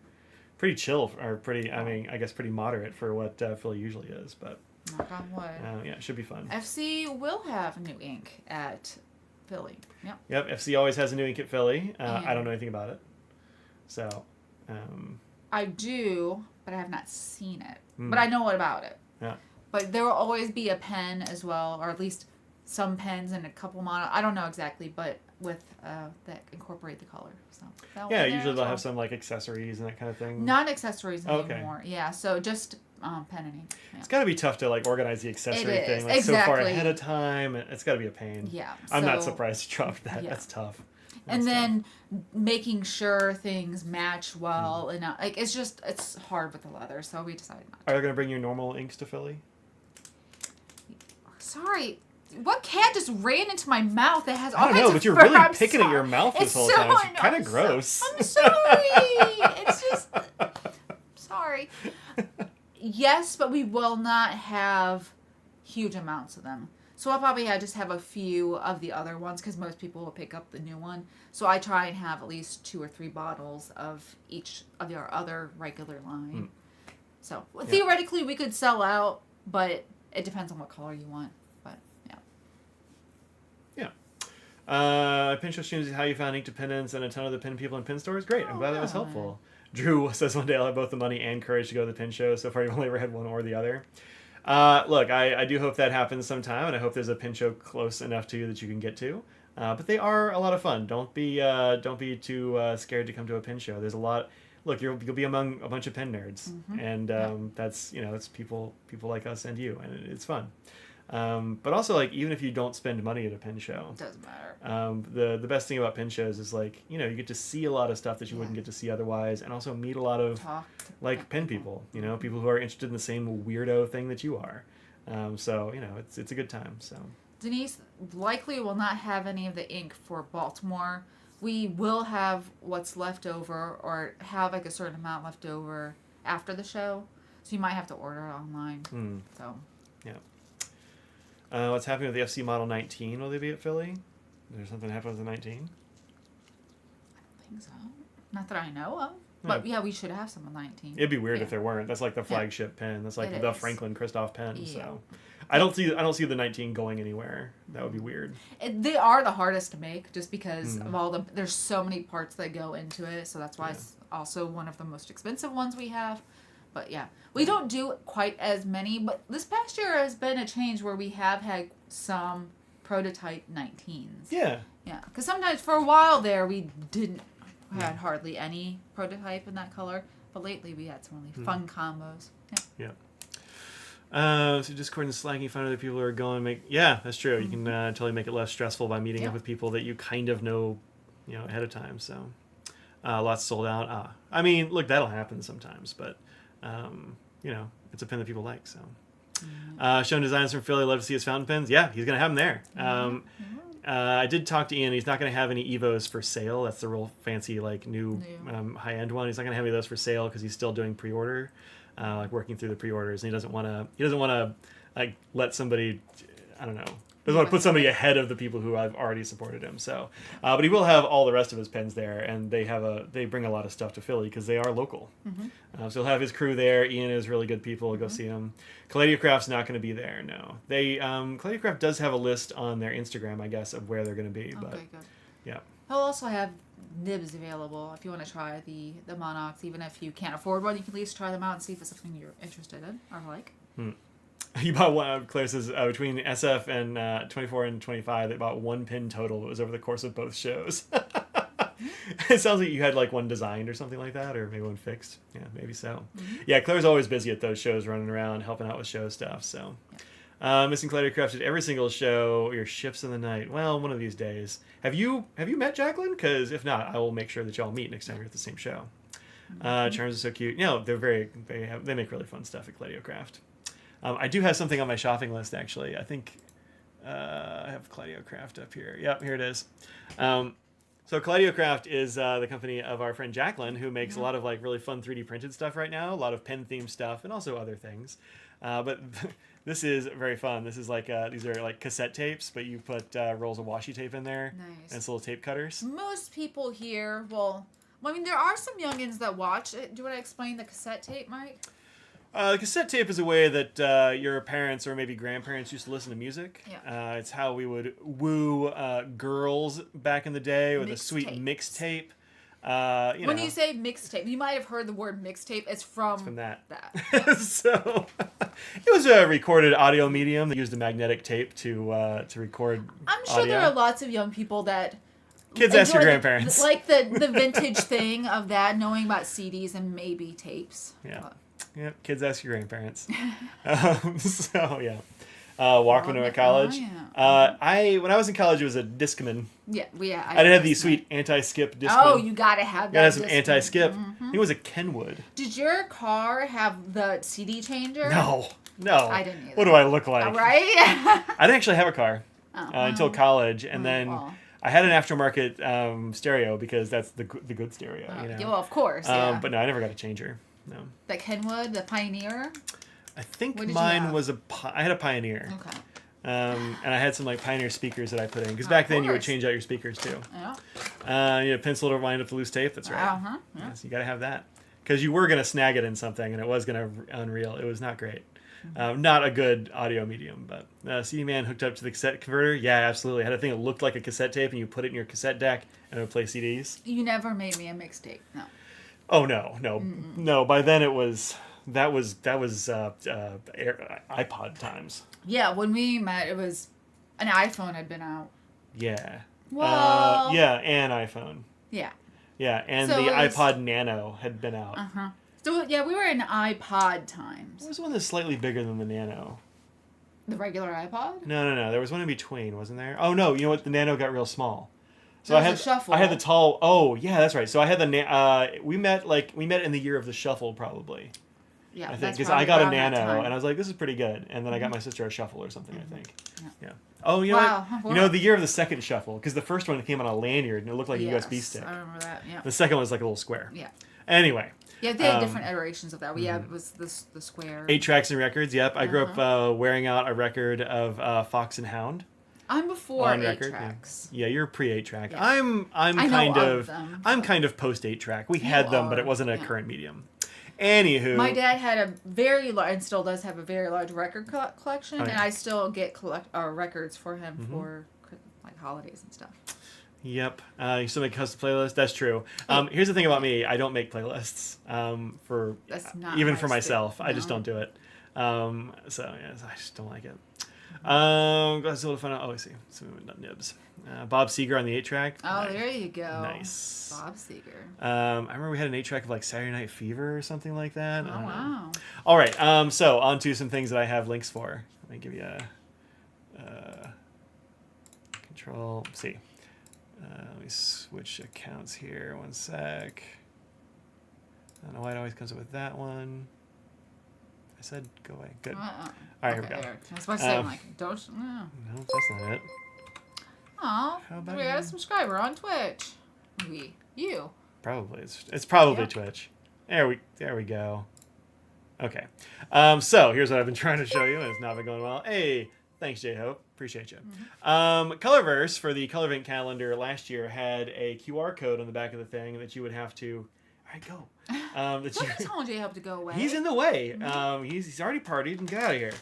pretty chill or pretty. I mean, I guess pretty moderate for what Philly usually is. But Knock on wood. yeah, it should be fun. FC will have new ink at Philly. Yep. Yep. FC always has a new ink at Philly. I don't know anything about it, so. I do, but I have not seen it. But I know about it. Yeah. But there will always be a pen as well, or at least some pens and a couple mono. I don't know exactly, but with that incorporate the color. So yeah, usually they'll have some like accessories and that kind of thing. Not accessories anymore. Yeah, so just pen and ink. Yeah. It's got to be tough to like organize the accessory thing like so far ahead of time. It's got to be a pain. Yeah, I'm not surprised you dropped that. Yeah. That's tough. And then making sure things match well, and like it's hard with the leather, so we decided not to. Are you going to bring your normal inks to Philly? Sorry. What cat just ran into my mouth that has all I don't kinds know, of but you're fur? really I'm picking at your mouth this whole time. It's kind of gross. I'm sorry. It's just... Sorry. Yes, but we will not have huge amounts of them. So I'll probably just have a few of the other ones because most people will pick up the new one. So I try and have at least 2 or 3 bottles of each of our other regular line. So theoretically we could sell out, but it depends on what color you want. But Pin show streams is how you found Inkdependence and a ton of the pin people in pin stores. Great, I'm glad that was helpful. Drew says one day I'll have both the money and courage to go to the pin show. So far you've only ever had one or the other. Look, I do hope that happens sometime, and I hope there's a pin show close enough to you that you can get to. But they are a lot of fun. Don't be too scared to come to a pin show. There's a lot. Look, you'll be among a bunch of pin nerds, and that's it's people like us and you, and it's fun. But also, like, even if you don't spend money at a pin show, doesn't matter. The best thing about pin shows is, like, you get to see a lot of stuff that you wouldn't get to see otherwise, and also meet a lot of like pin people, people who are interested in the same weirdo thing that you are. So it's a good time. So Denise likely will not have any of the ink for Baltimore. We will have what's left over, or have like a certain amount left over after the show, so you might have to order it online. So yeah. What's happening with the FC Model 19? Will they be at Philly? Is there something happening with the 19? I don't think so. Not that I know of. But yeah, we should have some of 19. It'd be weird if there weren't. That's like the flagship pen. That's like the Franklin Christoph pen. Yeah. So I don't see the 19 going anywhere. That would be weird. They are the hardest to make, just because of there's so many parts that go into it. So that's why it's also one of the most expensive ones we have. But yeah, we don't do quite as many. But this past year has been a change where we have had some prototype 19s. Yeah. Yeah, because sometimes for a while there we had hardly any prototype in that color. But lately we had some really fun combos. Yeah. So Discord and Slack, you find other people who are going yeah, that's true. You can totally make it less stressful by meeting up with people that you kind of know, ahead of time. So lots sold out. I mean, look, that'll happen sometimes, but it's a pen that people like. So showing designs from Philly. Love to see his fountain pens. Yeah, he's gonna have them there. I did talk to Ian. He's not going to have any Evos for sale. That's the real fancy, like, new high-end one. He's not going to have any of those for sale because he's still doing pre-order, like working through the pre-orders, and he doesn't want to like let somebody, I don't know, doesn't want to put somebody ahead of the people who have already supported him. So, but he will have all the rest of his pens there, and they bring a lot of stuff to Philly because they are local. So he'll have his crew there. Ian is really good people. Go see him. Caladiocraft's not going to be there. No, they Caladiocraft does have a list on their Instagram, I guess, of where they're going to be. But okay, good. Yeah, he'll also have nibs available if you want to try the Monarchs. Even if you can't afford one, you can at least try them out and see if it's something you're interested in or like. You bought one. Claire says between SF and 24 and 25, they bought one pin total. It was over the course of both shows. It sounds like you had like one designed or something like that, or maybe one fixed. Yeah, maybe so. Yeah, Claire's always busy at those shows, running around helping out with show stuff. So, Missing Kaleidocraft at every single show. Your ships in the night. Well, one of these days. Have you met Jacqueline? Because if not, I will make sure that y'all meet next time you're at the same show. Charms are so cute. They're they make really fun stuff at Kaleidocraft. I do have something on my shopping list, actually. I think I have Kaleidocraft up here. Yep, here it is. So Kaleidocraft is the company of our friend Jacqueline, who makes a lot of like really fun 3D printed stuff right now, a lot of pen themed stuff, and also other things. But this is very fun. This is like these are like cassette tapes, but you put rolls of washi tape in there. Nice. And it's little tape cutters. Most people here, well, I mean, there are some youngins that watch. Do you want to explain the cassette tape, Mike? The cassette tape is a way that your parents or maybe grandparents used to listen to music. Yeah. It's how we would woo girls back in the day with a sweet mixtape. When you say mixtape, you might have heard the word mixtape. It's from that. So it was a recorded audio medium that used a magnetic tape to record. I'm sure there are lots of young people that kids ask your grandparents, like the vintage thing of that, knowing about CDs and maybe tapes. Yeah. Yeah, kids ask your grandparents. Walkman at college. When I was in college, it was a Discman. Yeah, I didn't have the sweet anti-skip Discman. Oh, you gotta have that. Gotta have some anti-skip. I think it was a Kenwood. Did your car have the CD changer? No. I didn't either. What do I look like? Right? I didn't actually have a car until college, and then I had an aftermarket stereo because that's the good stereo. Yeah, well, of course. Yeah. But no, I never got a changer. No. The Kenwood, the Pioneer? I think mine was I had a Pioneer. Okay. And I had some like Pioneer speakers that I put in because back then you would change out your speakers too. Yeah. You had a pencil to wind up the loose tape. That's right. Uh-huh. Yeah. Yes, you got to have that because you were gonna snag it in something and it was gonna unreal. It was not great. Not a good audio medium, but CD Man hooked up to the cassette converter. Yeah, absolutely. I had a thing that looked like a cassette tape and you put it in your cassette deck and it would play CDs. You never made me a mixtape. No. Oh no. By then it was that was iPod times. Yeah, when we met, it was an iPhone had been out. Yeah. Well. An iPhone. Yeah. Yeah, and so the iPod Nano had been out. So yeah, we were in iPod times. There was one that's slightly bigger than the Nano. The regular iPod? No. There was one in between, wasn't there? Oh no, you know what? The Nano got real small. So I had Shuffle. I had the tall. Oh yeah, that's right. So I had the. We met in the year of the Shuffle probably. Yeah, I think because I got a Nano and I was like, this is pretty good, and then I got my sister a Shuffle or something. I think. Yeah. Oh, you know what? You know the year of the second Shuffle because the first one came on a lanyard and it looked like a USB stick. I remember that. Yeah. The second one was like a little square. Yeah. Anyway. Yeah, they had different iterations of that. Yeah, it was the square. 8 tracks and records. Yep, I grew up wearing out a record of Fox and Hound. I'm before 8 tracks. Yeah, you're pre 8 track. Yeah. I'm kind of post 8 track. We had them, but it wasn't a current medium. Anywho, my dad had a very large, and still does have a very large record collection, and I still get records for him for like holidays and stuff. Yep. You still make custom playlists? That's true. Here's the thing about me. I don't make playlists for myself. No. I just don't do it. So yes, I just don't like it. Godzilla to find out. Oh, I see. So we went down nibs. Bob Seger on the 8-track. Oh, there you go. Nice. Bob Seger. I remember we had an 8-track of like Saturday Night Fever or something like that. Oh, wow. All right. So on to some things that I have links for. Let me give you a Control C. Let me switch accounts here. One sec. I don't know why it always comes up with that one. I said go away. Good. All right, here we go. I was about to say, I'm like, don't. No, that's not it. Oh, we got a subscriber on Twitch. You. Probably. It's probably Twitch. There we go. Okay. So here's what I've been trying to show you, and it's not been going well. Hey, thanks, J-Hope. Appreciate you. Colorverse for the Colorvent calendar last year had a QR code on the back of the thing that you would have to. All right, go. Don't tell J-Hope to go away. He's in the way. He's already partied and get out of here.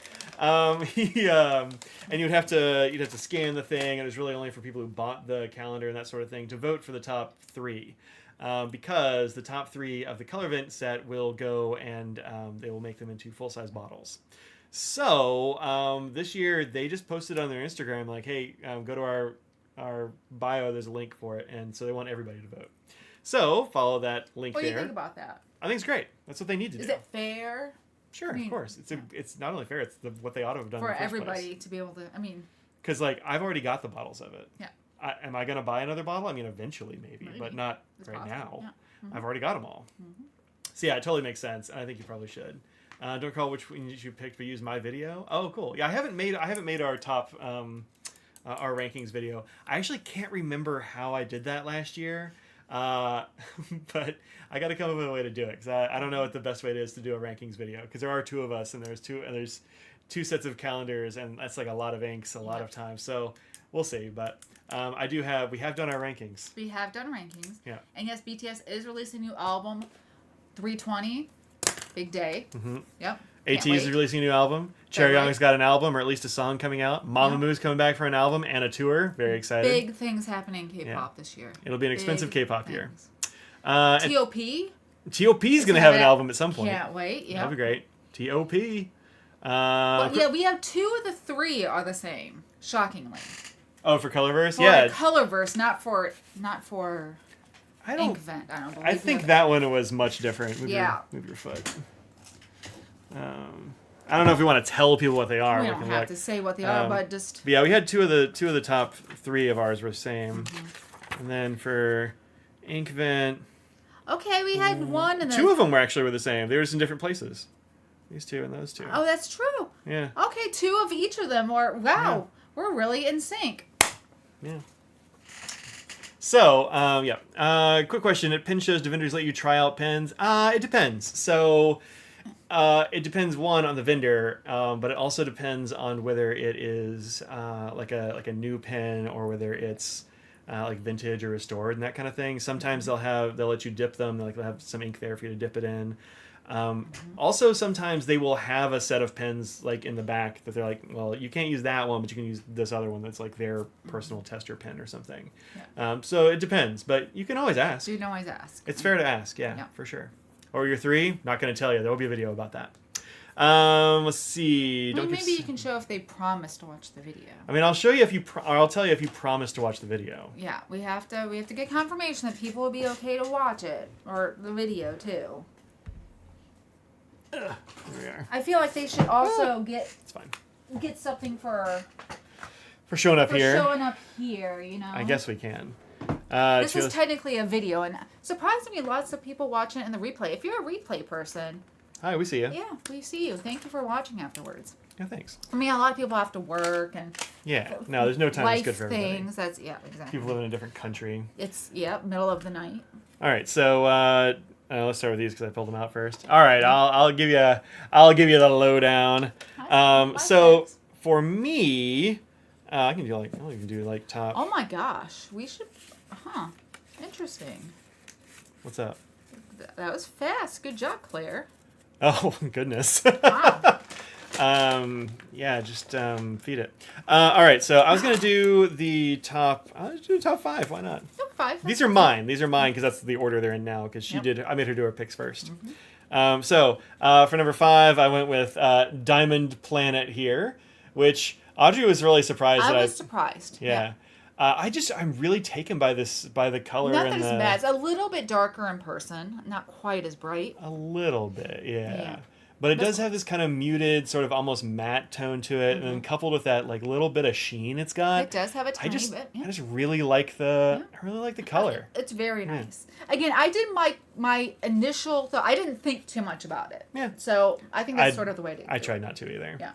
And you'd have to scan the thing, and it was really only for people who bought the calendar and that sort of thing to vote for the top 3. Because the top 3 of the Colorvent set will go and they will make them into full-size bottles. So this year they just posted on their Instagram like, hey, go to our bio, there's a link for it, and so they want everybody to vote. So follow that link there. What do you think about that? I think it's great. That's what they need to do. Is it fair? Sure, of course. It's not only fair, it's what they ought to have done for in the first everybody place. to be able to. I mean, because like I've already got the bottles of it. Yeah. Am I gonna buy another bottle? I mean, eventually maybe. But not It's right possible. now. Yeah. Mm-hmm. I've already got them all. Mm-hmm. So yeah, it totally makes sense, and I think you probably should. Don't recall which one you picked, but use my video. Oh, cool. Yeah, I haven't made our top our rankings video. I actually can't remember how I did that last year. But I got to come up with a way to do it because I don't know what the best way is to do a rankings video because there are two of us and there's two sets of calendars and that's like a lot of inks, a lot of time. So we'll see. But we have done our rankings. We have done rankings. Yeah. And yes, BTS is releasing a new album, 320. Big day. Mm-hmm. Yep. AT is releasing a new album. Cherry Young's got an album, or at least a song coming out. Mamamoo coming back for an album and a tour. Very excited. Big things happening in K-pop this year. It'll be an expensive K-pop year. T.O.P. T.O.P. is going to have an album at some point. Can't wait. Yeah. That'll be great. T.O.P. We have 2 of the 3 are the same. Shockingly. Oh, for Colorverse? Colorverse, not for Inkvent. I think that one was much different. Move your foot. I don't know if we want to tell people what they are. We don't have to say what they are, but just. But yeah, we had two of the top 3 of ours were the same, and then for Inkvent. Okay, we had one and then 2 of them were the same. They were just in different places. These 2 and those 2. Oh, that's true. Yeah. Okay, 2 of each of them were we're really in sync. Yeah. So, quick question. At pen shows, do vendors let you try out pens? It depends. So, it depends, one, on the vendor, but it also depends on whether it is like a new pen or whether it's like vintage or restored and that kind of thing. Sometimes they'll let you dip them. They'll have some ink there for you to dip it in. Also, sometimes they will have a set of pens like in the back that they're like, well, you can't use that one, but you can use this other one that's like their personal tester pen or something. Yeah. So it depends, but you can always ask. You can always ask. It's fair to ask, yeah, for sure. Or your 3, not going to tell you. There will be a video about that. Let's see. Maybe you can show if they promise to watch the video. I mean, I'll show you or I'll tell you if you promise to watch the video. Yeah, we have to get confirmation that people will be okay to watch it or the video too. There we are. I feel like they should also it's fine. Get something for showing up here. Showing up here, you know. I guess we can. This is technically a video, and surprisingly, lots of people watching it in the replay. If you're a replay person, hi, we see you. Yeah, we see you. Thank you for watching afterwards. Yeah, thanks. I mean, a lot of people have to work and no, there's no time that's good for everybody. Things. That's exactly. People live in a different country. It's middle of the night. All right, so let's start with these because I pulled them out first. All right, I'll give you the lowdown. So for me, I can do like top. Oh my gosh, we should. Interesting. What's up? That was fast. Good job, Claire. Oh goodness. Wow. Just feed it. All right, so I was gonna do the top. I'll just do the top 5. Why not? Top 5. These are mine because that's the order they're in now. Because I made her do her picks first. Mm-hmm. For number 5, I went with Diamond Planet here, which Audrey was really surprised. I was surprised. Yeah. I'm really taken by the color. Not that it's bad. It's a little bit darker in person. Not quite as bright. A little bit, yeah. But it does have this kind of muted, sort of almost matte tone to it, and then coupled with that like little bit of sheen it's got. It does have a tiny bit. Yeah. I just really like the color. It's very nice. Again, I did my initial thought. I didn't think too much about it. Yeah. So I think that's sort of the way to do it. I tried not to either. Yeah.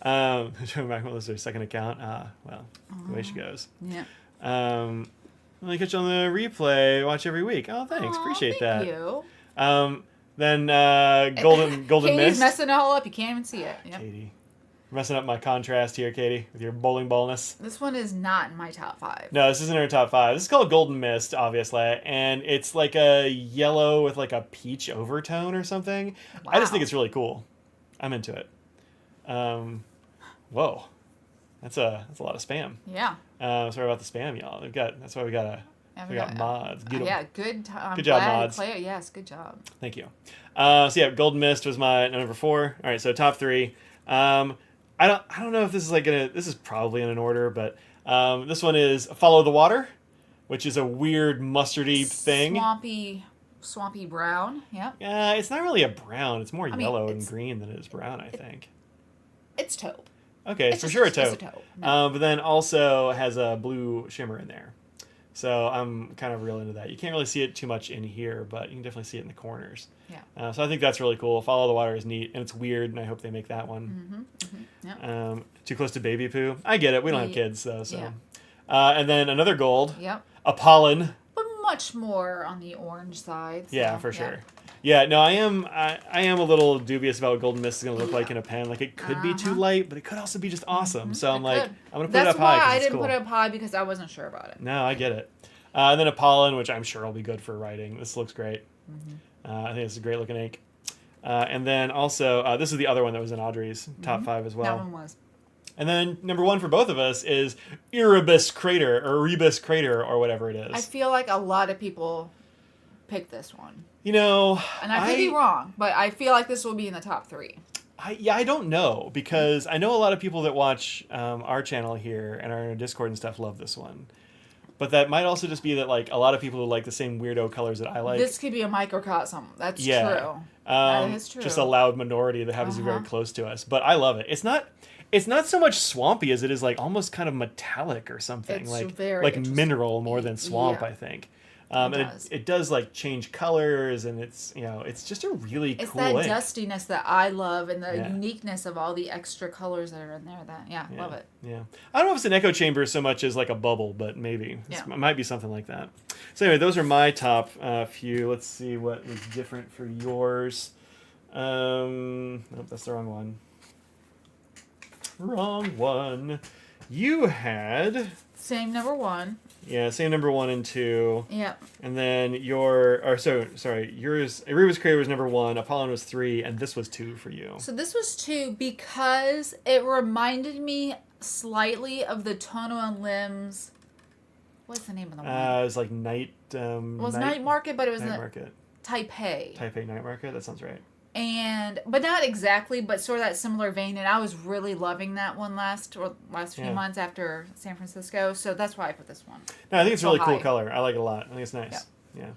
Back what was her second account? The way she goes. Yeah. Let me catch you on the replay. Watch every week. Oh, thanks. Appreciate that. Thank you. Then Golden Katie's Mist. Messing it all up. You can't even see it. Yep. Katie, messing up my contrast here, Katie, with your bowling ballness. This one is not in my top 5. No, this isn't her top 5. This is called Golden Mist, obviously, and it's like a yellow with like a peach overtone or something. Wow. I just think it's really cool. I'm into it. Whoa, that's a lot of spam. Yeah. Sorry about the spam, y'all. That's why we got mods. Good job, mods. Claire, yes, good job. Thank you. Golden Mist was my number 4. All right, so top 3. I don't know if this is this is probably in an order, but this one is Follow the Water, which is a weird mustardy thing. Swampy swampy brown. Yeah. Yeah, it's not really a brown. It's more yellow and it's- green than it is brown, I think. It's taupe. Okay, It's for just- sure a it's just taupe. a taupe. No. But then also has a blue shimmer in there. So I'm kind of real into that. You can't really see it too much in here, but you can definitely see it in the corners. Yeah. So I think that's really cool. Follow the Water is neat, and it's weird, and I hope they make that one. Yeah. Too close to baby poo. I get it. We don't have Yeah. kids, though. So. Yeah. And then another gold. Yep. Apollon. But much more on the orange side. So, Yeah, for sure. Yeah, no, I am a little dubious about what Golden Mist is going to look like in a pen. Like, it could be too light, but it could also be just awesome. So I'm like, I'm going to put it up high. That's why I it's didn't cool. put it up high, because I wasn't sure about it. No, I get it. And then Apollon, which I'm sure will be good for writing. This looks great. I think it's a great looking ink. And then also, this is the other one that was in Audrey's top 5 as well. That one was. And then number 1 for both of us is Erebus Crater, or Rebus Crater, or whatever it is. I feel like a lot of people picked this one. You know, And I could be wrong, but I feel like this will be in the top 3. I don't know, because I know a lot of people that watch our channel here and are in our Discord and stuff love this one. But that might also just be that, like, a lot of people who like the same weirdo colors that I like. This could be a microcosm. That's true. That is true. Just a loud minority that happens to be very close to us. But I love it. It's not so much swampy as it is, like, almost kind of metallic or something. It's like very mineral more than swamp, Yeah. I think. It And does. it does, like, change colors, and it's just a really It's cool that ink. dustiness that I love, and the Yeah. uniqueness of all the extra colors that are in there. Love it. Yeah. I don't know if it's an echo chamber so much as like a bubble, but maybe. It might be something like that. So anyway, those are my top few. Let's see what was different for yours. Nope, that's the wrong one. Wrong one. You had... Same number 1. Yeah, same number 1 and 2. Yep. And then yours, Erebus Crater was number 1, Apollon was 3, and this was 2 for you. So this was 2 because it reminded me slightly of the Tono and Limbs. What's the name of the one? It was like Night... It was Night Market, but it was Night the Market. Taipei. Taipei Night Market? That sounds right. But not exactly, but sort of that similar vein. And I was really loving that one last few months after San Francisco. So that's why I put this one. No, I think it's a really cool high. color. I like it a lot. I think it's nice. Yeah.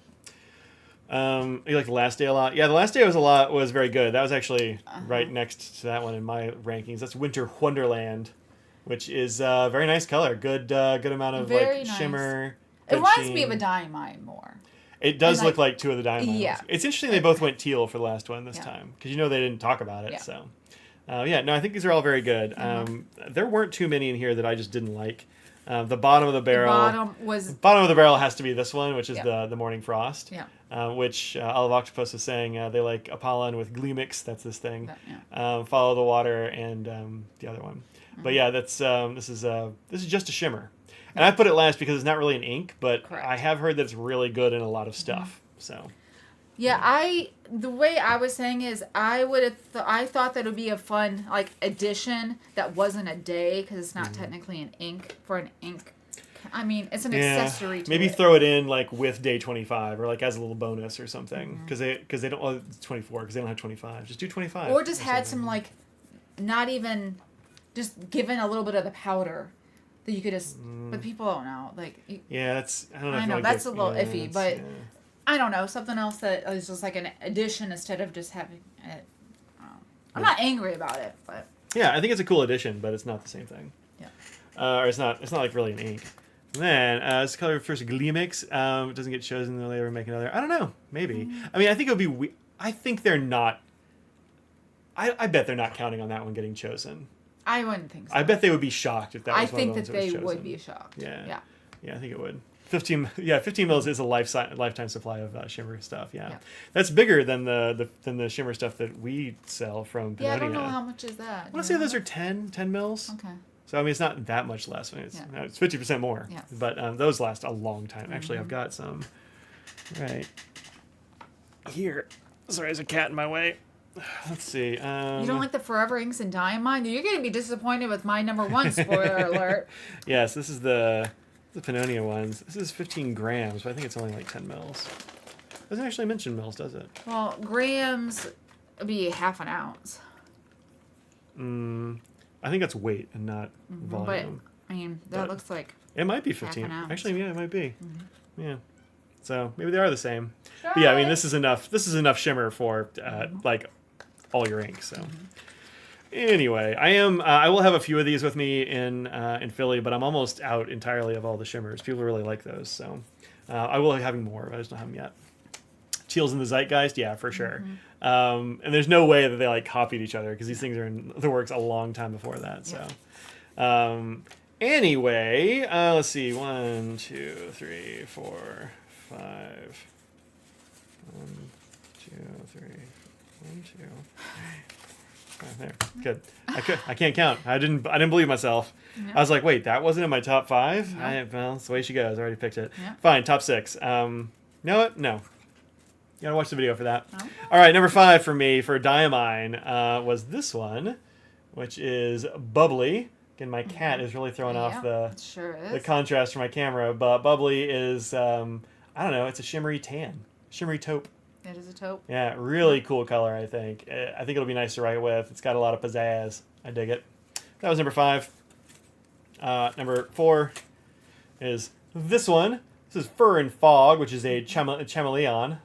You like The Last Day a lot? Yeah, The Last Day was very good. That was actually right next to that one in my rankings. That's Winter Wonderland, which is a very nice color. Good amount of Very like nice. shimmer. It reminds sheen. me of a Diamine more. It does and look like 2 of the Diamond Yeah. ones. It's interesting they both went teal for the last one this time, because they didn't talk about it. Yeah. So, I think these are all very good. There weren't too many in here that I just didn't like. The bottom of the barrel. Bottom of the barrel has to be this one, which is the Morning Frost. Yeah. Which Olive Octopus was saying they like Apollon with Gleamix. That's this thing. Follow the Water and the other one. But yeah, that's this is just a shimmer. And I put it last because it's not really an ink, but Correct. I have heard that it's really good in a lot of stuff. So. Yeah, the way I was saying is I thought that it would be a fun like addition that wasn't a day, because it's not technically an ink for an ink. I mean, it's an accessory to maybe it. throw it in like with day 25 or like as a little bonus or something, because they don't. Oh, it's 24 because they don't have 25. Just do 25. Or just had some like, not even, just given a little bit of the powder that you could just. But people don't know. Like. Yeah, that's. I don't know. I if know like that's a little iffy, but yeah. I don't know, something else that is just like an addition instead of just having it. I'm not angry about it, but. Yeah, I think it's a cool addition, but it's not the same thing. Yeah. Or it's not like really an ink. And then this color first Gleamix. It doesn't get chosen, they'll ever make another. I don't know. Maybe. I mean, I think it would be. I think they're not. I bet they're not counting on that one getting chosen. I wouldn't think so. I bet they would be shocked if that was I one of think the ones that was they chosen. would be shocked. Yeah. Yeah, I think it would. 15 mils is a lifetime supply of shimmer stuff. Yeah. That's bigger than the shimmer stuff that we sell from Pannonia. Yeah, I don't know how much is that. I want to say those are 10 mils. Okay. So I mean, it's not that much less. I mean, it's 50% more. Yeah. But those last a long time. Actually, I've got some right here. Sorry, there's a cat in my way. Let's see. You don't like the Forever Inks and Diamine? You're going to be disappointed with my number 1, spoiler alert. Yes, this is the Pannonia ones. This is 15 grams, but I think it's only like 10 mils. Doesn't actually mention mils, does it? Well, grams would be half an ounce. I think that's weight and not volume. But, I mean, that looks like... It might be half 15. an ounce. Actually, yeah, it might be. Yeah. So maybe they are the same. But yeah, I mean, this is enough shimmer for like all your ink. So anyway, I will have a few of these with me in Philly, but I'm almost out entirely of all the shimmers. People really like those, so I will be having more. I just don't have them yet. Teal's in the zeitgeist, yeah, for sure. And there's no way that they like copied each other because these things are in the works a long time before that. So anyway, let's see, 1, 2, 3, 4, 5. 1, 2, 3, 1, 2. There, good. I can't count. I didn't believe myself. Yeah. I was like, wait, that wasn't in my top 5. Yeah. Well, that's the way she goes. I already picked it. Yeah. Fine, top 6. No. You gotta watch the video for that. Oh. All right, number 5 for me for Diamine was this one, which is Bubbly. Again, my cat is really throwing off the contrast for my camera, but Bubbly is I don't know. It's a shimmery tan, shimmery taupe. It is a taupe. Yeah, really cool color, I think. I think it'll be nice to write with. It's got a lot of pizzazz. I dig it. That was number 5. Number 4 is this one. This is Fur and Fog, which is a chameleon.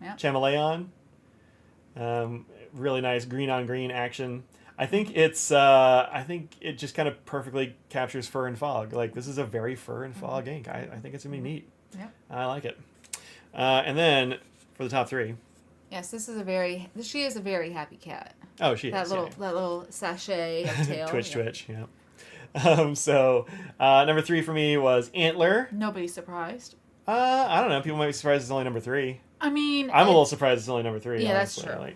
Yeah. Chameleon. Really nice green on green action. I think it's. I think it just kind of perfectly captures fur and fog. Like this is a very fur and fog ink. I think it's gonna be neat. Yeah. I like it. And then for the top 3. Yes, she is a very happy cat. Oh, she is. That little sachet of tail. Twitch, yeah. So number 3 for me was Antler. Nobody's surprised. I don't know. People might be surprised it's only number 3. I mean, I'm a little surprised it's only number 3. Yeah, honestly. that's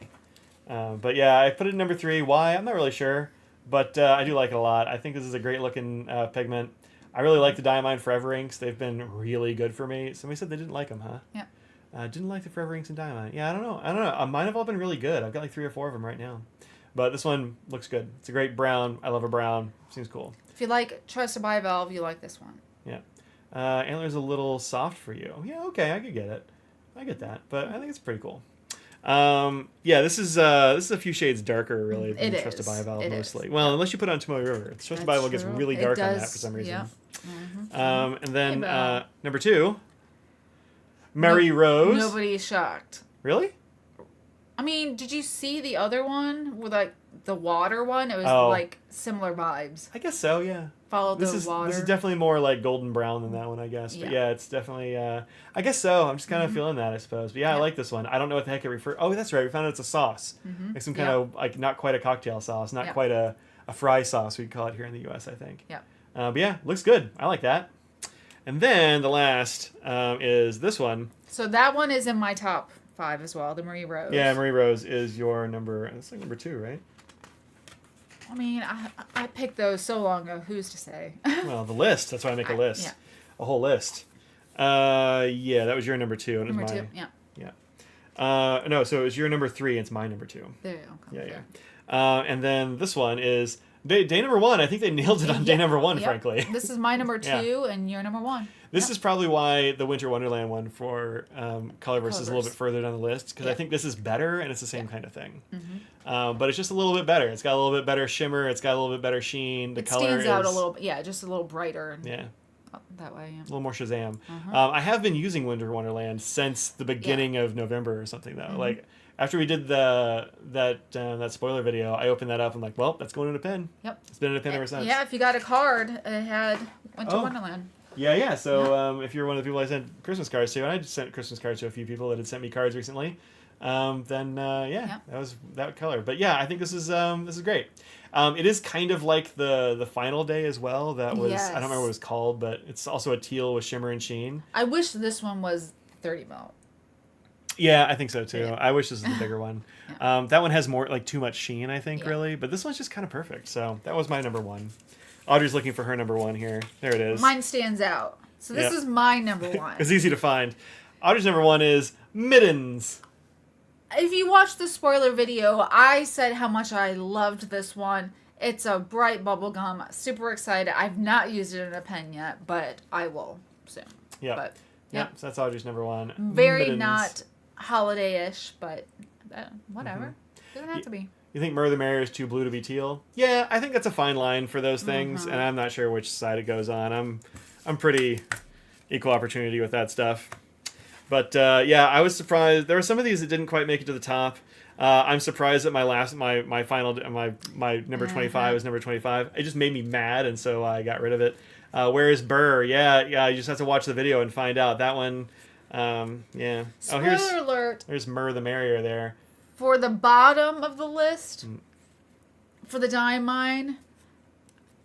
true. But yeah, I put it in number 3. Why? I'm not really sure, but I do like it a lot. I think this is a great looking pigment. I really like the Diamine Forever inks. They've been really good for me. Somebody said they didn't like them, huh? Yeah. Didn't like the Forever inks and Diamine. Yeah, I don't know. Mine have all been really good. I've got like 3 or 4 of them right now. But this one looks good. It's a great brown. I love a brown. Seems cool. If you like Trusted Bivalve, you like this one. Yeah. Antler's a little soft for you. Yeah, okay, I could get it. I get that. But I think it's pretty cool. Yeah, this is a few shades darker, really, than Trusted Bivalve mostly. Well, unless you put it on Tomoe River. Trusted Bivalve gets really dark on that for some reason. Yeah. And then number 2, Mary Rose. Nobody's shocked. Really? I mean, did you see the other one with like the water one? It was like similar vibes. I guess so, yeah. Follow the water. This is definitely more like golden brown than that one, I guess. But yeah, it's definitely. I guess so. I'm just kind of feeling that, I suppose. But yeah, I like this one. I don't know what the heck it refers. Oh, that's right. We found out it's a sauce. Like some kind of like not quite a cocktail sauce, not quite a fry sauce. We'd call it here in the U.S. I think. Yeah. But yeah, looks good. I like that. And then the last is this one. So that one is in my top 5 as well. The Marie Rose. Yeah, Marie Rose is your number. It's like number 2, right? I mean, I picked those so long ago. Who's to say? Well, the list. That's why I make a list. Yeah. A whole list. Yeah, that was your number 2. And number it was 2, yeah. Yeah. No, so it was your number 3, and it's my number 2. There you go. Yeah. And then this one is day number 1. I think they nailed it on day number 1, frankly. This is my number 2, and your number 1. This is probably why the Winter Wonderland one for Colorverse is a little bit further down the list, because I think this is better, and it's the same kind of thing. But it's just a little bit better. It's got a little bit better shimmer. It's got a little bit better sheen. The color stands out a little bit. Yeah, just a little brighter. Yeah. That way, a little more Shazam. I have been using Winter Wonderland since the beginning of November or something, though. Like, after we did that spoiler video, I opened that up. I'm like, well, that's going in a pen. Yep. It's been in a pen ever since. Yeah, if you got a card, it had Winter Wonderland. Yeah. So if you're one of the people I sent Christmas cards to, and I just sent Christmas cards to a few people that had sent me cards recently, then that was that color. But yeah, I think this is great. It is kind of like the final day as well. That was I don't remember what it was called, but it's also a teal with shimmer and sheen. I wish this one was 30 ml. Yeah, I think so too. Yeah. I wish this was the bigger one. That one has more like too much sheen, I think, really. But this one's just kind of perfect. So that was my number 1. Audrey's looking for her number 1 here. There it is. Mine stands out. So this is my number 1. It's easy to find. Audrey's number 1 is Mittens. If you watched the spoiler video, I said how much I loved this one. It's a bright bubblegum. Super excited. I've not used it in a pen yet, but I will soon. Yeah. But so that's Audrey's number 1. Very Mittens. Not holiday-ish, but whatever. Doesn't have to be. You think Myrrh the Merrier is too blue to be teal? Yeah, I think that's a fine line for those things, and I'm not sure which side it goes on. I'm pretty equal opportunity with that stuff. But yeah, I was surprised. There were some of these that didn't quite make it to the top. I'm surprised that my final my number 25 was number 25. It just made me mad, and so I got rid of it. Whereas Burr, yeah, you just have to watch the video and find out that one. Yeah. Spoiler alert. There's Myrrh the Merrier there. For the bottom of the list, for the Dime Mine,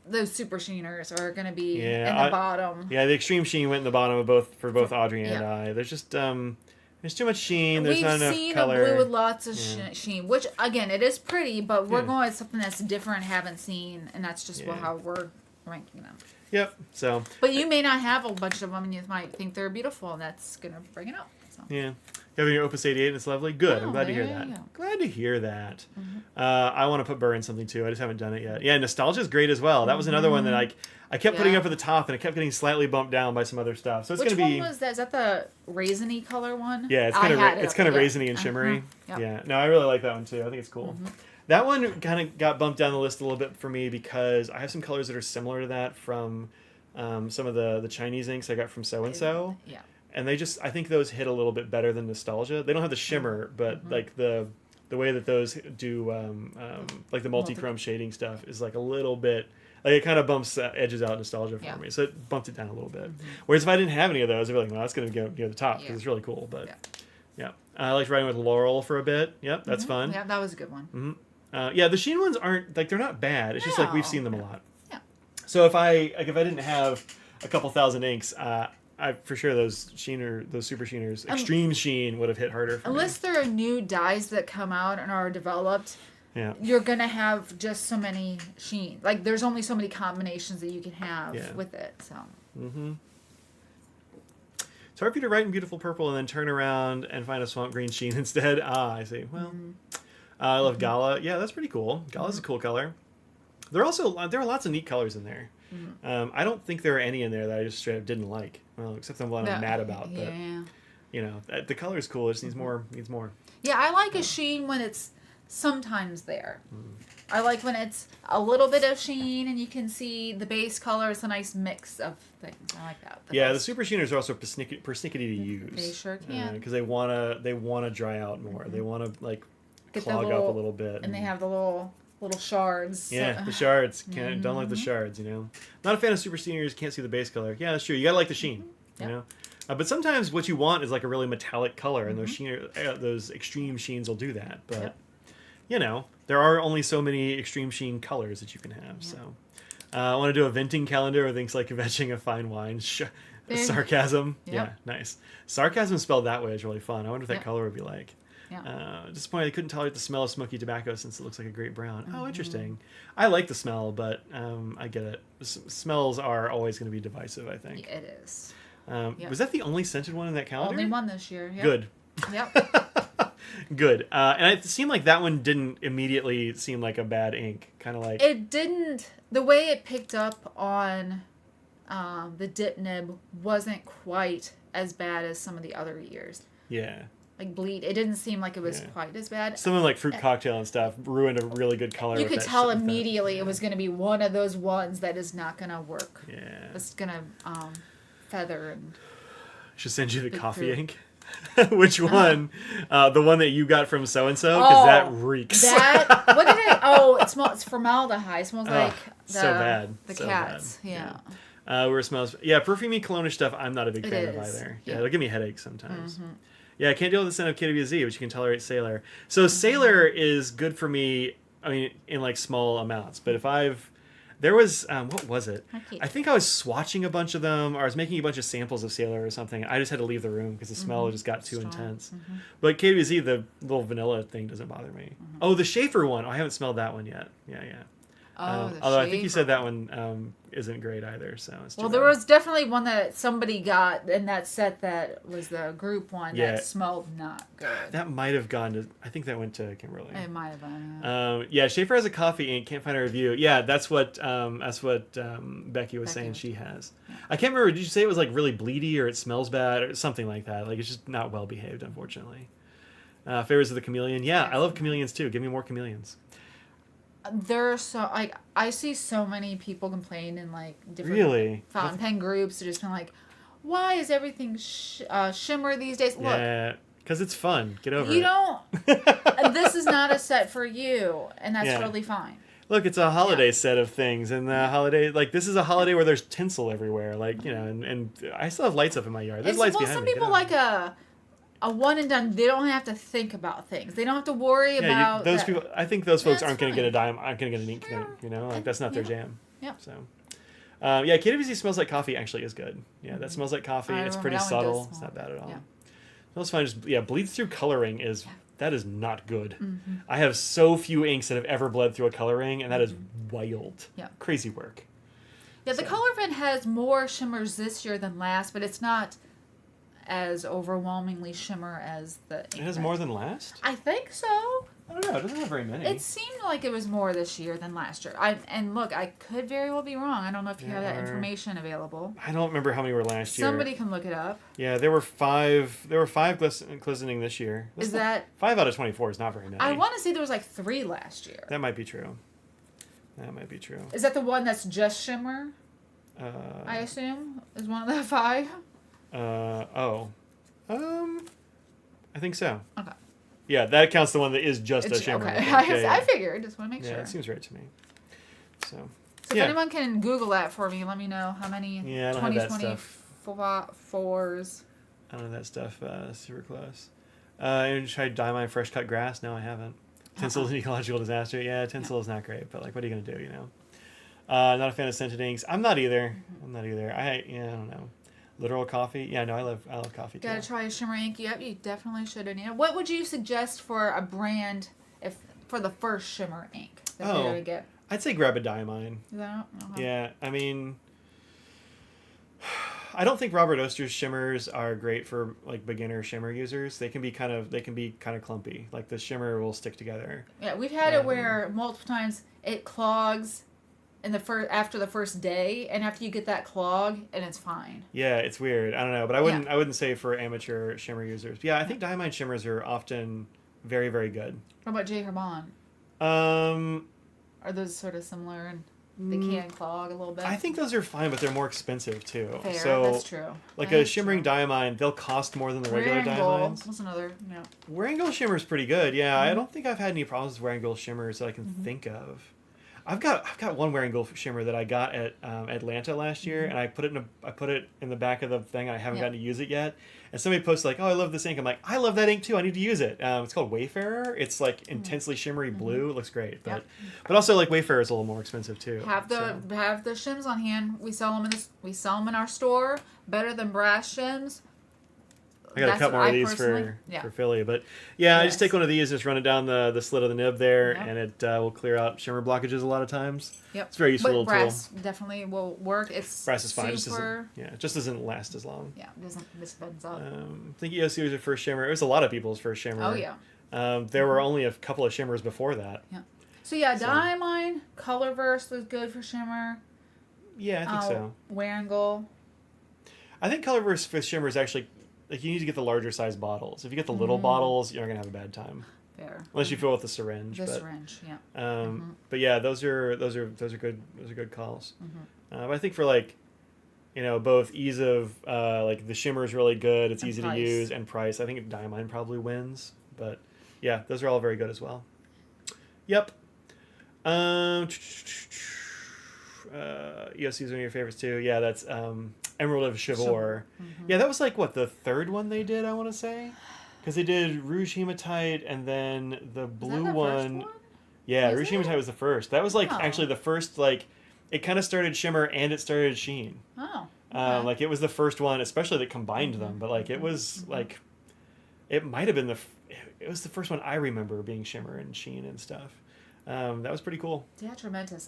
those super sheeners are going to be in the bottom. Yeah, the extreme sheen went in the bottom of both Audrey and I. There's just there's too much sheen. There's not enough color. We've seen a blue with lots of sheen, which again it is pretty, but we're going with something that's different, haven't seen, and that's just how we're ranking them. Yep. So. But you may not have a bunch of them, and you might think they're beautiful, and that's gonna bring it up. So. Yeah. You have your Opus 88, and it's lovely. Good. I'm glad to hear that. Glad to hear that. I want to put Burr in something too. I just haven't done it yet. Yeah, Nostalgia is great as well. That was another one that I kept putting up at the top, and it kept getting slightly bumped down by some other stuff. So it's going to be. Which one was that? Is that the raisiny color one? Yeah, it's kind of raisiny and shimmery. Yep. Yeah. No, I really like that one too. I think it's cool. That one kind of got bumped down the list a little bit for me because I have some colors that are similar to that from some of the Chinese inks I got from so and so. Yeah. And I think those hit a little bit better than Nostalgia. They don't have the shimmer, but like the way that those do, like the multi-chrome shading stuff is like a little bit, like it kind of bumps edges out Nostalgia for me. So it bumped it down a little bit. Whereas if I didn't have any of those, I'd be like, well, that's going to go near the top because it's really cool. But yeah. I liked writing with Laurel for a bit. Yep, that's fun. Yeah, that was a good one. Yeah, the sheen ones aren't, like, they're not bad. It's just like we've seen them a lot. Yeah. So if I didn't have a couple thousand inks, for sure those super sheeners, extreme sheen would have hit harder for unless me. there are new dyes that come out and are developed. Yeah. You're going to have just so many sheen. Like, there's only so many combinations that you can have with it, so. It's hard for you to write in beautiful purple and then turn around and find a swamp green sheen instead. I see. Well, I love Gala. Yeah, that's pretty cool. Gala's a cool color. There are lots of neat colors in there. I don't think there are any in there that I just straight up didn't like. Well, except the one I'm mad about. But, you know, the color is cool. It just needs more. Yeah, I like a sheen when it's sometimes there. I like when it's a little bit of sheen and you can see the base color. It's a nice mix of things. I like that. The super sheeners are also persnickety to use. They sure can. Because they wanna dry out more. They wanna like clog up a little bit. And they have the little shards. Yeah, the shards. Don't like the shards, you know. Not a fan of super sheeners, can't see the base color. Yeah, that's true. You gotta like the sheen, you know. But sometimes what you want is like a really metallic color, and those extreme sheens will do that. But you know, there are only so many extreme sheen colors that you can have. So I want to do a venting calendar with things like vetching of fine wine. Sarcasm. Yeah, nice. Sarcasm spelled that way is really fun. I wonder what that color would be like. Disappointed they couldn't tolerate the smell of smoky tobacco since it looks like a great brown. Oh, interesting. I like the smell, but I get it. Smells are always going to be divisive, I think. Yeah, it is. Was that the only scented one in that calendar? Only one this year. Yep. Good. Yep. Good. And it seemed like that one didn't immediately seem like a bad ink. Kind of like... It didn't... The way it picked up on the dip nib wasn't quite as bad as some of the other years. Yeah. Like bleed. It didn't seem like it was quite as bad. Something like fruit cocktail and stuff ruined a really good color. You could tell immediately it was going to be one of those ones that is not going to work. Yeah. It's going to feather and... Should send you the coffee ink. Which one? The one that you got from so-and-so? Because that reeks. What did it... Oh, it's formaldehyde. It smells like so bad. The so cats. Bad. Yeah. Where it smells... Yeah, perfumey cologne stuff I'm not a big fan of either. Yeah, it'll give me headaches sometimes. Yeah, I can't deal with the scent of KWZ, but you can tolerate Sailor. So Sailor is good for me, I mean, in like small amounts. But if there was, what was it? I think I was swatching a bunch of them, or I was making a bunch of samples of Sailor or something. I just had to leave the room because the smell just got too intense. But KWZ, the little vanilla thing doesn't bother me. Oh, the Schaefer one. Oh, I haven't smelled that one yet. Yeah. Although I think you said that one isn't great either. So it's there was definitely one that somebody got in that set that was the group one that smelled not good. That might have gone to. I think that went to Kimberly. It might have been. Schaefer has a coffee ink. Can't find a review. Yeah, that's what Becky was saying she has. Yeah. I can't remember. Did you say it was like really bleedy or it smells bad or something like that? Like it's just not well behaved, unfortunately. Favors of the Chameleon. Yeah, I love chameleons too. Give me more chameleons. There's so I see so many people complain in like different fountain pen groups. They're just been like, why is everything shimmer these days? Look, Yeah, because it's fun. Get over you it. don't. This is not a set for you, and that's Yeah. totally fine. Look, it's a holiday set of things, and the holiday, like, this is a holiday where there's tinsel everywhere, like, you know, and I still have lights up in my yard. There's lights behind some me. people like a one and done. They don't have to think about things. They don't have to worry about those that. people. I think those folks That's aren't going to fine. get a dime. Aren't going to get an ink thing, you know, like that's not their jam. Yeah. So, yeah, KWC smells like coffee. Actually, is good. Yeah, that smells like coffee. I It's remember pretty that one does subtle. It's smell not bad at all. Yeah. Smells fine. Just bleeds through coloring is. That is not good. I have so few inks that have ever bled through a coloring, and that is wild. Yeah. Crazy work. Yeah, the Color Pen has more shimmers this year than last, but it's not as overwhelmingly shimmer as the ink It has pen. more than last? I think so. I don't know. It doesn't have very many. It seemed like it was more this year than last year. And look, I could very well be wrong. I don't know if you have that information available. I don't remember how many were last year. Somebody can look it up. Yeah, there were five. There were five glistening this year. Is that 5 out of 24 is not very many. I want to say there was like 3 last year. That might be true. That might be true. Is that the one that's just shimmer? I assume is one of the 5. I think so. Okay. Yeah, that counts the one that is just a shimmer. Okay. I think. I figured. Just want to make Yeah, sure. it seems right to me. So. So if anyone can Google that for me, let me know how many Yeah, I don't have that stuff. 2024s. I don't know that stuff super close. And try to dye my fresh cut grass? No, I haven't. Tinsel is an ecological disaster. Yeah, tinsel is not great, but like, what are you gonna do? You know. Not a fan of scented inks. I'm not either. I'm not either. I don't know. Literal coffee. Yeah, no, I love coffee too. Gotta try a shimmer ink. Yep, you definitely should. And what would you suggest for a brand for the first shimmer ink that they're gonna get? I'd say grab a Diamine. Is that? Yeah, I mean, I don't think Robert Oster's shimmers are great for like beginner shimmer users. They can be kind of clumpy. Like the shimmer will stick together. Yeah, we've had it where multiple times it clogs in after the first day, and after you get that clog, and it's fine. Yeah, it's weird. I don't know, but I wouldn't say for amateur shimmer users. But yeah, I think Diamine shimmers are often very, very good. What about J. Herbon? Are those sort of similar and they can clog a little bit? I think those are fine, but they're more expensive too. Fair, so, that's true. Like a shimmering Diamine, they'll cost more than the regular Diamines. What's another? Yeah. Wearingeul shimmer's pretty good. Yeah, I don't think I've had any problems with Wearingeul shimmers that I can think of. I've got one Wearingeul shimmer that I got at Atlanta last year, and I put it in the back of the thing. I haven't gotten to use it yet. And somebody posted like, "Oh, I love this ink." I'm like, "I love that ink too. I need to use it." It's called Wayfarer. It's like intensely shimmery blue. It looks great, but also like Wayfarer is a little more expensive too. Have the shims on hand. We sell them in our store. Better than brass shims. I got a couple more of these for Philly, but I just take one of these and just run it down the slit of the nib there, and it will clear out shimmer blockages a lot of times. Yep, it's a very useful little brass definitely will work. Brass is fine. It just doesn't last as long. Yeah, it doesn't. This bends up. I think EOC was your first shimmer. It was a lot of people's first shimmer. Oh yeah. There were only a couple of shimmers before that. Yeah. So Diamine, Colorverse was good for shimmer. Yeah, I think so. Wearingeul. I think Colorverse for shimmer is actually. Like, you need to get the larger size bottles. If you get the little bottles, you're not gonna have a bad time. Fair. Unless you fill with the syringe. Syringe, yeah. But yeah, those are good. Those are good calls. But I think for like, both ease of like the shimmer is really good. It's easy to use, and price. I think Diamine probably wins. But yeah, those are all very good as well. Yep. EOC is one of your favorites too. Yeah, that's Emerald of Chivor. Yeah, that was like what, the third one they did, I want to say, because they did Rouge Hematite and then the blue one. Yeah, Rouge Hematite was the first. That was like actually the first, like, it kind of started shimmer and it started sheen. Oh. Like it was the first one, especially that combined them. But like it was like, it might have been it was the first one I remember being shimmer and sheen and stuff. That was pretty cool. Diatramentus.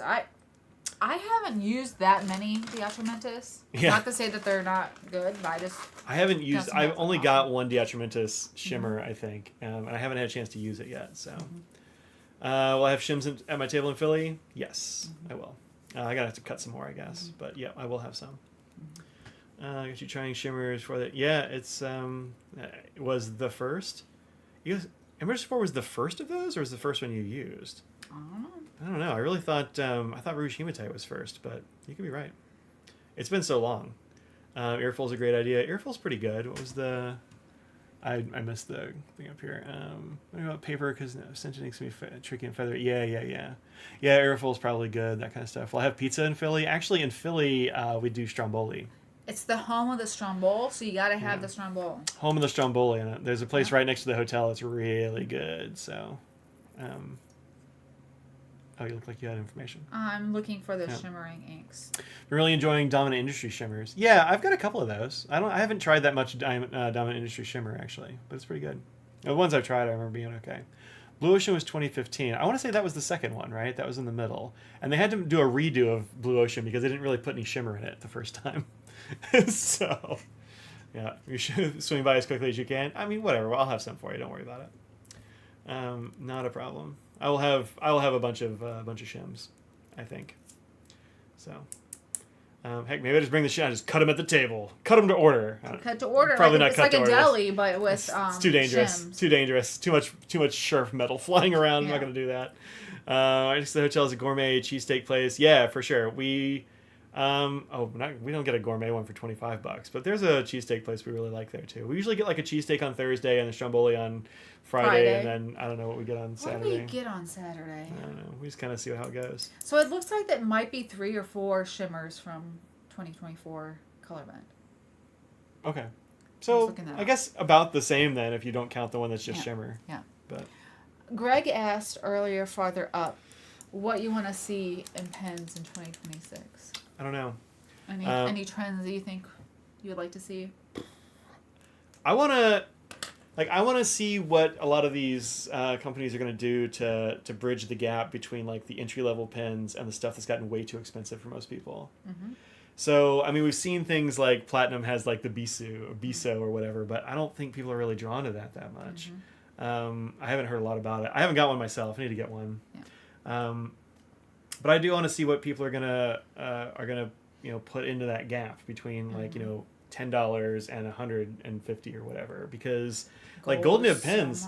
I haven't used that many Diatramentus. Yeah. Not to say that they're not good, but I've only got one Diatramentus shimmer, I think, and I haven't had a chance to use it yet. So, will I have shims at my table in Philly? Yes, I will. I gotta have to cut some more, I guess, but yeah, I will have some. I got you trying shimmers for that. Yeah, it was the first. Emerald 4 was the first of those, or was the first one you used? I don't know. I really thought Rouge Hematite was first, but you could be right. It's been so long. Earful's a great idea. Earful's pretty good. What was the... I missed the thing up here. What about paper? Because cinching makes me tricky and feathery. Yeah, Earful's probably good, that kind of stuff. We'll have pizza in Philly. Actually, in Philly, we do Stromboli. It's the home of the Stromboli, so you got to have the Stromboli. Home of the Stromboli. And there's a place right next to the hotel that's really good. So, oh, you look like you had information. I'm looking for the shimmering inks. I'm really enjoying Dominant Industry shimmers. Yeah, I've got a couple of those. I haven't tried that much Dominant Industry shimmer actually, but it's pretty good. The ones I've tried, I remember being okay. Blue Ocean was 2015. I want to say that was the second one, right? That was in the middle, and they had to do a redo of Blue Ocean because they didn't really put any shimmer in it the first time. So, yeah, you should swing by as quickly as you can. I mean, whatever. I'll have some for you. Don't worry about it. Not a problem. I will have a bunch of shims, I think. So, heck, maybe I just bring the shim, just cut them at the table, cut them to order. Cut to order. Probably like, not cut to order. It's like a deli, but with it's too dangerous. shims. Too dangerous. Too much sharp metal flying around. I'm not gonna do that. Next to the hotel is a gourmet cheesesteak place. Yeah, for sure. We we don't get a gourmet one for $25, but there's a cheesesteak place we really like there too. We usually get like a cheesesteak on Thursday and a Stromboli on Friday, and then I don't know what we get on Saturday. What do we get on Saturday? I don't know. We just kind of see how it goes. So it looks like that might be 3 or 4 shimmers from 2024 Color Blend. Okay. So I guess about the same then if you don't count the one that's just shimmer. Yeah. But Greg asked earlier farther up what you want to see in pens in 2026. I don't know. Any trends that you think you would like to see? I want to see what a lot of these companies are going to do to bridge the gap between like the entry level pens and the stuff that's gotten way too expensive for most people. Mm-hmm. So I mean, we've seen things like Platinum has like the Biso or whatever, but I don't think people are really drawn to that much. Mm-hmm. I haven't heard a lot about it. I haven't got one myself. I need to get one. Yeah. But I do want to see what people are gonna put into that gap between like $10 and $150 or whatever, because like gold nib pens,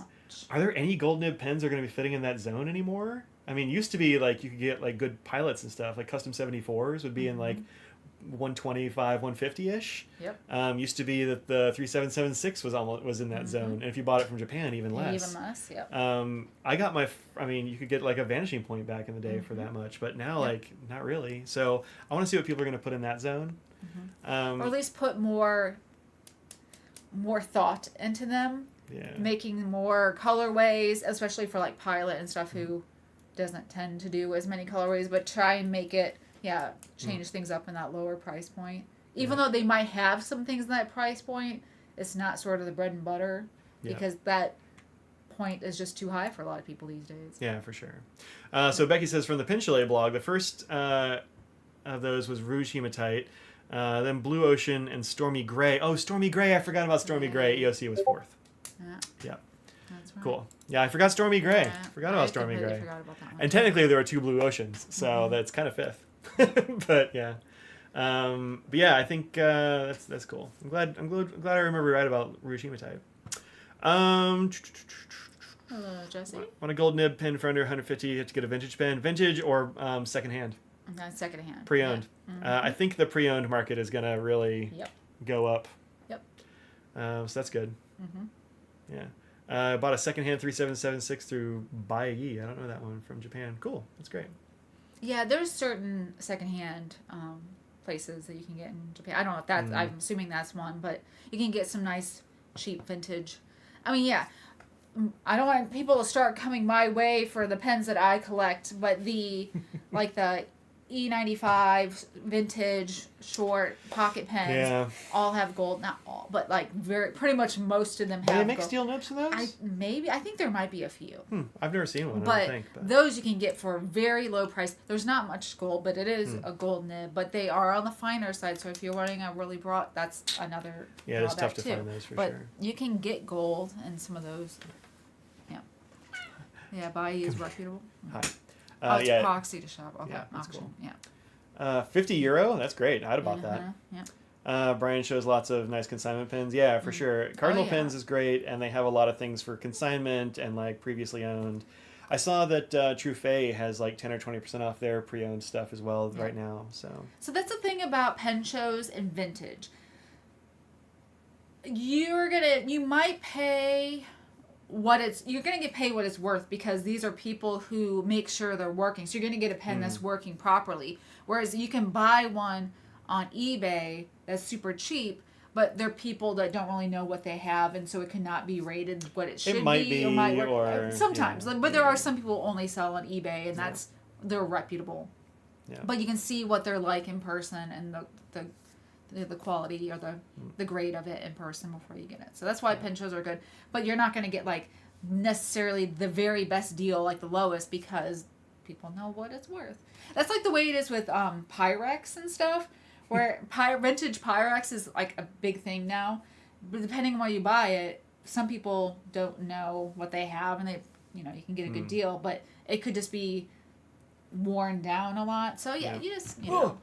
are there any gold nib pens that are going to be fitting in that zone anymore? I mean, used to be like you could get like good pilots and stuff, like custom 74s would be in like 125, 150-ish. Yep. Used to be that the 3776 was in that zone, and if you bought it from Japan, even less. Even less, yep. I got you could get like a Vanishing Point back in the day for that much, but now like not really. So I want to see what people are going to put in that zone. Or at least put more thought into them. Yeah. Making more colorways, especially for like Pilot and stuff who doesn't tend to do as many colorways, but try and make it change things up in that lower price point. Even though they might have some things in that price point, it's not sort of the bread and butter because that point is just too high for a lot of people these days. Yeah, for sure. So Becky says from the Pen Chalet blog, the first of those was Rouge Hematite, then Blue Ocean and Stormy Gray. Oh, Stormy Gray! I forgot about Stormy Gray. EOC was 4th. Yeah. That's right. Cool. Yeah, I forgot Stormy Gray. Forgot about Stormy Gray. Forgot about that one. And technically there were 2 Blue Oceans, so that's kind of 5th. But yeah. But yeah, I think that's cool. I'm glad I remember right about Rouge Hematite. Hello, Jesse. Want a gold nib pen for under $150? You have to get a vintage pen, vintage or secondhand. Secondhand. Pre-owned. Yeah. I think the pre-owned market is gonna really go up. Yep. So that's good. Yeah. I bought a secondhand 3776 through Baiyi. I don't know that one from Japan. Cool. That's great. Yeah, there's certain secondhand places that you can get in Japan. I don't know if that's, I'm assuming that's one, but you can get some nice, cheap vintage. I mean, yeah, I don't want people to start coming my way for the pens that I collect, but like the E95 vintage short pocket pens all have gold. Not all, but like pretty much most of them have gold. Do they make steel nibs in those? I think there might be a few. I've never seen one, but I don't think. But those you can get for a very low price. There's not much gold, but it is a gold nib. But they are on the finer side, so if you're running a really broad, that's another it's tough to too. find those for but sure. You can get gold in some of those. Yeah, Baiyi is reputable. Hi. It's proxy to shop. Okay, that's auction. cool. Yeah. €50? That's great. I'd have bought that. Yeah. Brian shows lots of nice consignment pens. Yeah, for sure. Cardinal Pens is great, and they have a lot of things for consignment and like previously owned. I saw that True Fay has like 10 or 20% off their pre-owned stuff as well right now. So that's the thing about pen shows and vintage. you might pay you're gonna get paid what it's worth, because these are people who make sure they're working. So you're gonna get a pen that's working properly. Whereas you can buy one on eBay that's super cheap, but they're people that don't really know what they have, and so it cannot be rated what it should be. Or might work. Or sometimes, but there are some people who only sell on eBay, and they're reputable. Yeah. But you can see what they're like in person, and the quality or the grade of it in person before you get it. So that's why pen shows are good. But you're not going to get like necessarily the very best deal, like the lowest, because people know what it's worth. That's like the way it is with Pyrex and stuff, where vintage Pyrex is like a big thing now. But depending on where you buy it, some people don't know what they have, and you can get a good deal, but it could just be worn down a lot. So you just know.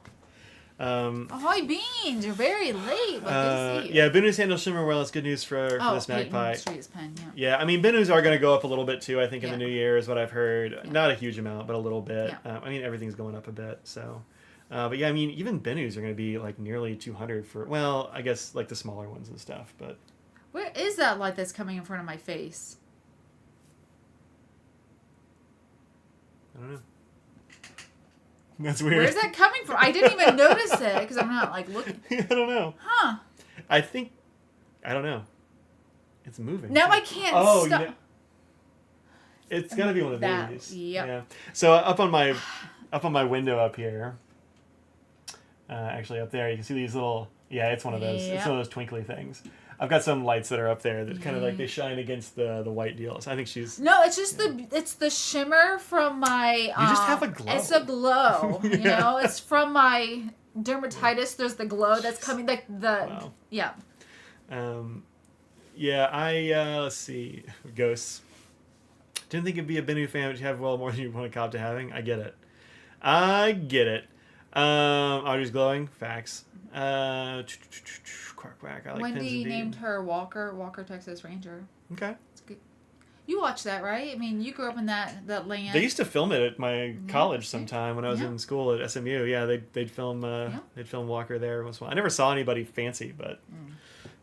Ahoy beans! You're very late. But good to see you. Yeah, Bennu's handle shimmer well. It's good news for this magpie. Pen, yeah, I mean Bennu's are going to go up a little bit too. I think in the new year is what I've heard. Yeah. Not a huge amount, but a little bit. Yeah. I mean everything's going up a bit. So, but yeah, I mean even Bennu's are going to be like nearly 200 for. Well, I guess like the smaller ones and stuff. But where is that light that's coming in front of my face? I don't know. That's weird. Where's that coming from? I didn't even notice it because I'm not like looking. I don't know. Huh. I don't know. It's moving. Now I can't stop. It's gotta be one of these. Yep. Yeah. So up on my window up here, actually up there, you can see these little. Yeah, it's one of those. Yep. It's one of those twinkly things. I've got some lights that are up there that kind of like they shine against the white deals. I think she's. No, it's just it's the shimmer from my. You just have a glow. It's a glow. You know, it's from my dermatitis. There's the glow that's coming. Like wow. Yeah. Let's see. Ghosts. Didn't think it'd be a Bennu fan, but you have well more than you want to cop to having. I get it. Audrey's glowing. Facts. Quack quack. I like Wendy named her Walker Texas Ranger. Okay. It's good. You watched that, right? I mean, you grew up in that land. They used to film it at my college sometime when I was in school at SMU. Yeah, they'd film Walker there once in a while. I never saw anybody fancy, but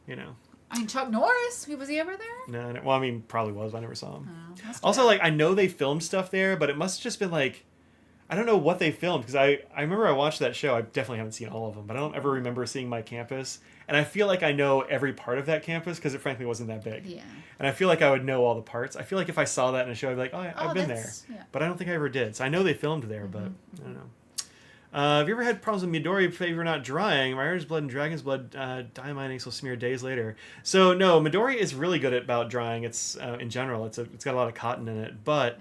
I mean, Chuck Norris. Was he ever there? No. Well, I mean, probably was. But I never saw him. Oh, also, like I know they filmed stuff there, but it must have just been like. I don't know what they filmed because I remember I watched that show. I definitely haven't seen all of them, but I don't ever remember seeing my campus. And I feel like I know every part of that campus because it frankly wasn't that big. Yeah. And I feel like I would know all the parts. I feel like if I saw that in a show, I'd be like, I've been there. Yeah. But I don't think I ever did. So I know they filmed there, but I don't know. Have you ever had problems with Midori paper not drying? Rider's blood and Dragon's blood diamine inks will smear days later. So no, Midori is really good about drying. It's in general, it's got a lot of cotton in it, but.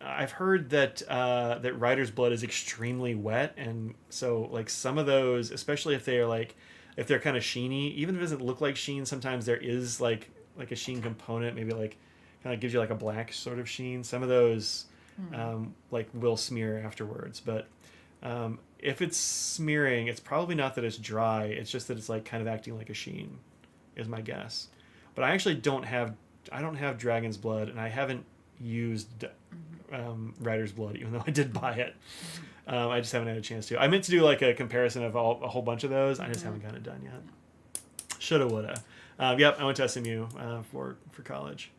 I've heard that that Rider's blood is extremely wet, and so like some of those, especially if they're kind of sheeny, even if it doesn't look like sheen, sometimes there is like a sheen component, maybe like kind of gives you like a black sort of sheen. Some of those like will smear afterwards, but if it's smearing, it's probably not that it's dry. It's just that it's like kind of acting like a sheen, is my guess. But I actually don't have Dragon's blood, and I haven't used. Rider's blood, even though I did buy it. I just haven't had a chance to. I meant to do like a comparison of a whole bunch of those. I just haven't gotten it done yet. Shoulda, woulda. Yep, I went to SMU for college.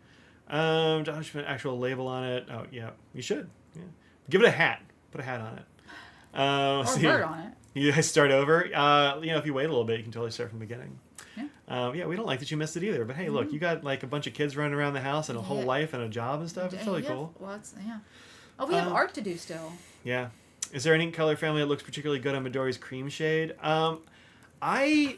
Josh put an actual label on it. Oh, yeah, you should. Yeah. Give it a hat. Put a hat on it. Or a bird on it. You guys start over. If you wait a little bit, you can totally start from the beginning. Yeah. We don't like that you missed it either. But hey, look, you got like a bunch of kids running around the house and a whole life and a job and stuff. It's really cool. Lots, Oh, we have art to do still. Yeah. Is there any color family that looks particularly good on Midori's cream shade? I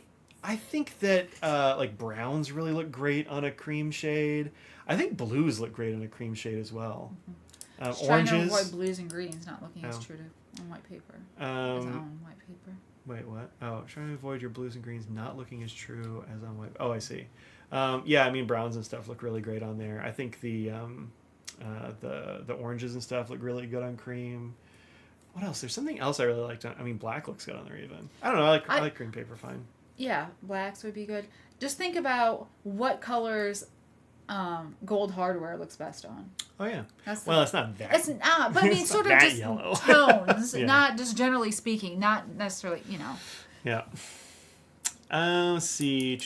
think that like browns really look great on a cream shade. I think blues look great on a cream shade as well. Oranges. Trying to avoid blues and greens not looking as true on white paper. On white paper. Wait, what? Oh, trying to avoid your blues and greens not looking as true as on white. Oh, I see. I mean browns and stuff look really great on there. I think the oranges and stuff look really good on cream. What else? There's something else I really liked. I mean, black looks good on there even. I don't know. I like cream paper fine. Yeah, blacks would be good. Just think about what colors gold hardware looks best on. Oh yeah. It's not that. It's not, but I mean, sort of just yellow. Tones, not just generally speaking, not necessarily, Yeah. Let's see.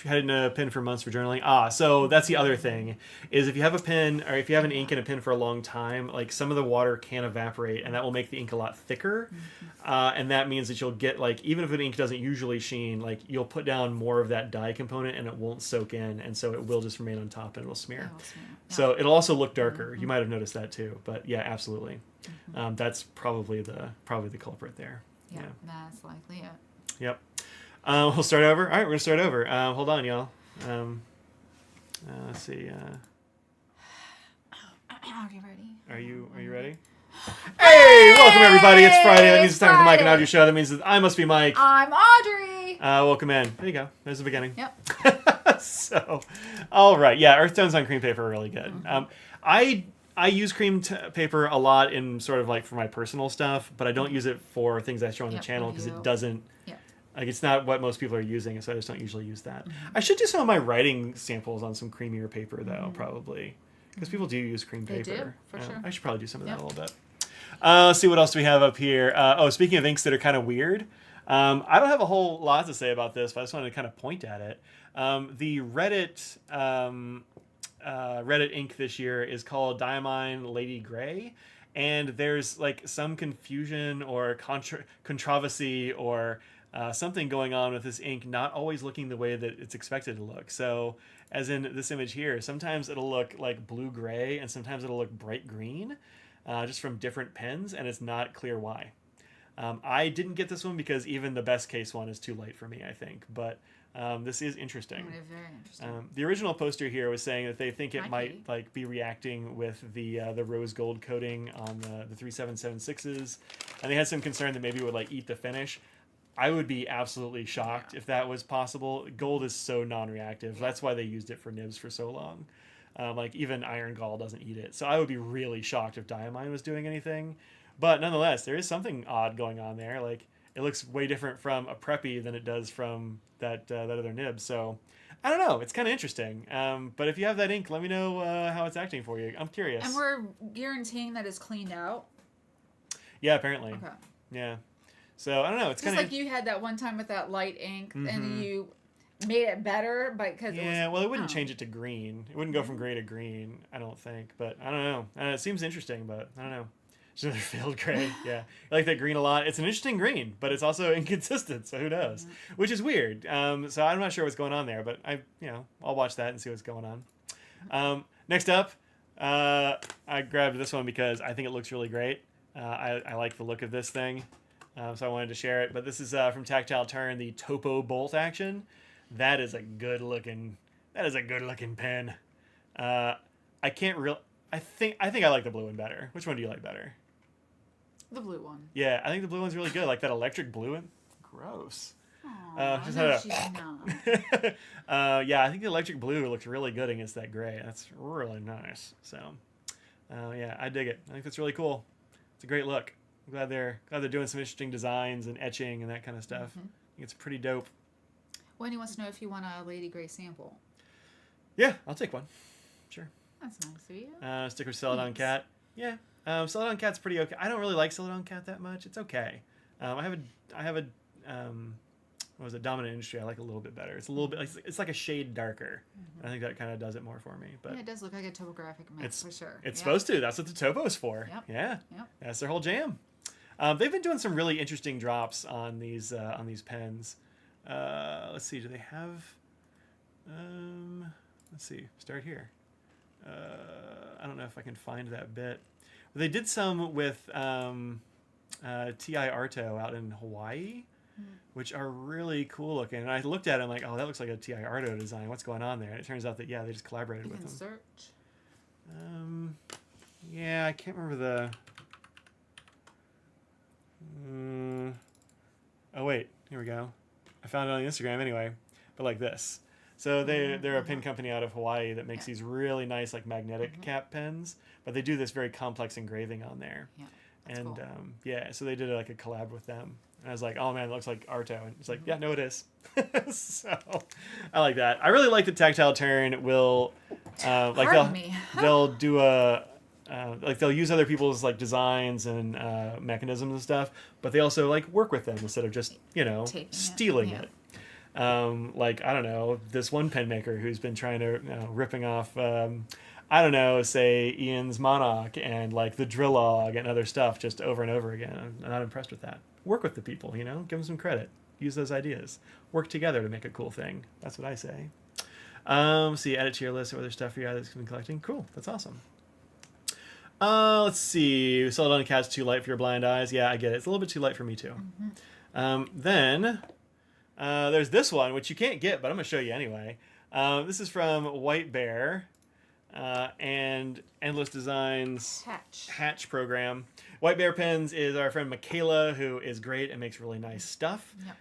Had a pen for months for journaling. So that's the other thing, is if you have a pen or if you have an ink and a pen for a long time, like some of the water can evaporate, and that will make the ink a lot thicker. And that means that you'll get, like, even if an ink doesn't usually sheen, like you'll put down more of that dye component and it won't soak in, and so it will just remain on top and it'll smear. So it'll also look darker. You might have noticed that too, but yeah, absolutely. That's probably the culprit there. Yeah, that's likely it. Yep. We'll start over. All right, we're gonna start over. Hold on, y'all. Let's see. Are you ready? Are you ready? Hey, welcome everybody. It's Friday. That means it's time for the Mike and Audrey show. That means that I must be Mike. I'm Audrey. Welcome in. There you go. There's the beginning. Yep. So, all right. Yeah, earth tones on cream paper are really good. I use cream paper a lot in sort of like for my personal stuff, but I don't use it for things I show on the channel because it doesn't. Like, it's not what most people are using, so I just don't usually use that. I should do some of my writing samples on some creamier paper, though, probably. Because people do use cream paper. They do, for sure. I should probably do some of that a little bit. Let's see what else do we have up here. Speaking of inks that are kind of weird, I don't have a whole lot to say about this, but I just wanted to kind of point at it. The Reddit ink this year is called Diamine Lady Grey. And there's, like, some confusion or controversy or... something going on with this ink not always looking the way that it's expected to look. So, as in this image here, sometimes it'll look like blue-gray, and sometimes it'll look bright green, just from different pens, and it's not clear why. I didn't get this one because even the best case one is too light for me, I think. But this is interesting. Very interesting. The original poster here was saying that they think it might like be reacting with the rose gold coating on the 3776s, and they had some concern that maybe it would like eat the finish. I would be absolutely shocked if that was possible. Gold is so non-reactive. That's why they used it for nibs for so long. Like, even iron gall doesn't eat it. So I would be really shocked if Diamine was doing anything. But nonetheless, there is something odd going on there. Like, it looks way different from a Preppy than it does from that other nib. So, I don't know. It's kind of interesting. But if you have that ink, let me know how it's acting for you. I'm curious. And we're guaranteeing that it's cleaned out? Yeah, apparently. Okay. Yeah. So, I don't know. It's kind of... like you had that one time with that light ink, and you made it better because it wouldn't change it to green. It wouldn't go from gray to green, I don't think. But, I don't know. It seems interesting, but I don't know. It's another failed gray. Yeah. I like that green a lot. It's an interesting green, but it's also inconsistent, so who knows? Which is weird. So, I'm not sure what's going on there, but I'll watch that and see what's going on. Next up, I grabbed this one because I think it looks really great. I like the look of this thing. So I wanted to share it, but this is from Tactile Turn, the Topo Bolt Action. That is a good looking pen. I think I like the blue one better. Which one do you like better? The blue one. Yeah, I think the blue one's really good. Like that electric blue one. Gross. Aww, she's not. Yeah, I think the electric blue looks really good against that gray. That's really nice. So, yeah, I dig it. I think that's really cool. It's a great look. I'm glad they're doing some interesting designs and etching and that kind of stuff. I think it's pretty dope. Wendy wants to know if you want a Lady Grey sample. Yeah, I'll take one. Sure. That's nice of you. Stick with Celadon Cat. Yeah, Celadon Cat's pretty okay. I don't really like Celadon Cat that much. It's okay. I have a what was it, Dominant Industry. I like a little bit better. It's a little bit it's like a shade darker. I think that kind of does it more for me. But yeah, it does look like a topographic map for sure. It's supposed to. That's what the topo's for. Yep. Yeah. Yep. That's their whole jam. They've been doing some really interesting drops on these pens. Let's see. Do they have? Let's see. Start here. I don't know if I can find that bit. But they did some with T.I. Arto out in Hawaii, which are really cool looking. And I looked at it and I'm like, oh, that looks like a T.I. Arto design. What's going on there? And it turns out that they just collaborated with them. Search. Yeah, I can't remember the. Oh wait, here we go. I found it on Instagram anyway, but like this. So they're a pen company out of Hawaii that makes these really nice like magnetic cap pens, but they do this very complex engraving on there. Yeah, that's cool. So they did like a collab with them. And I was like, oh man, it looks like Arto. And it's like, yeah, no, it is. So I like that. I really like the Tactile Turn will they'll do a they'll use other people's like designs and mechanisms and stuff, but they also like work with them instead of just stealing it. Like, I don't know, this one pen maker who's been trying to, ripping off, I don't know, say Ian's Monarch and like the Drillog and other stuff just over and over again. I'm not impressed with that. Work with the people, give them some credit. Use those ideas. Work together to make a cool thing. That's what I say. See, add it to your list of other stuff you guys been collecting. Cool, that's awesome. Let's see. Celadon Cat's too light for your blind eyes. Yeah, I get it. It's a little bit too light for me too. Then there's this one, which you can't get, but I'm going to show you anyway. This is from White Bear and Endless Designs Hatch program. White Bear Pens is our friend Michaela, who is great and makes really nice stuff. Yep.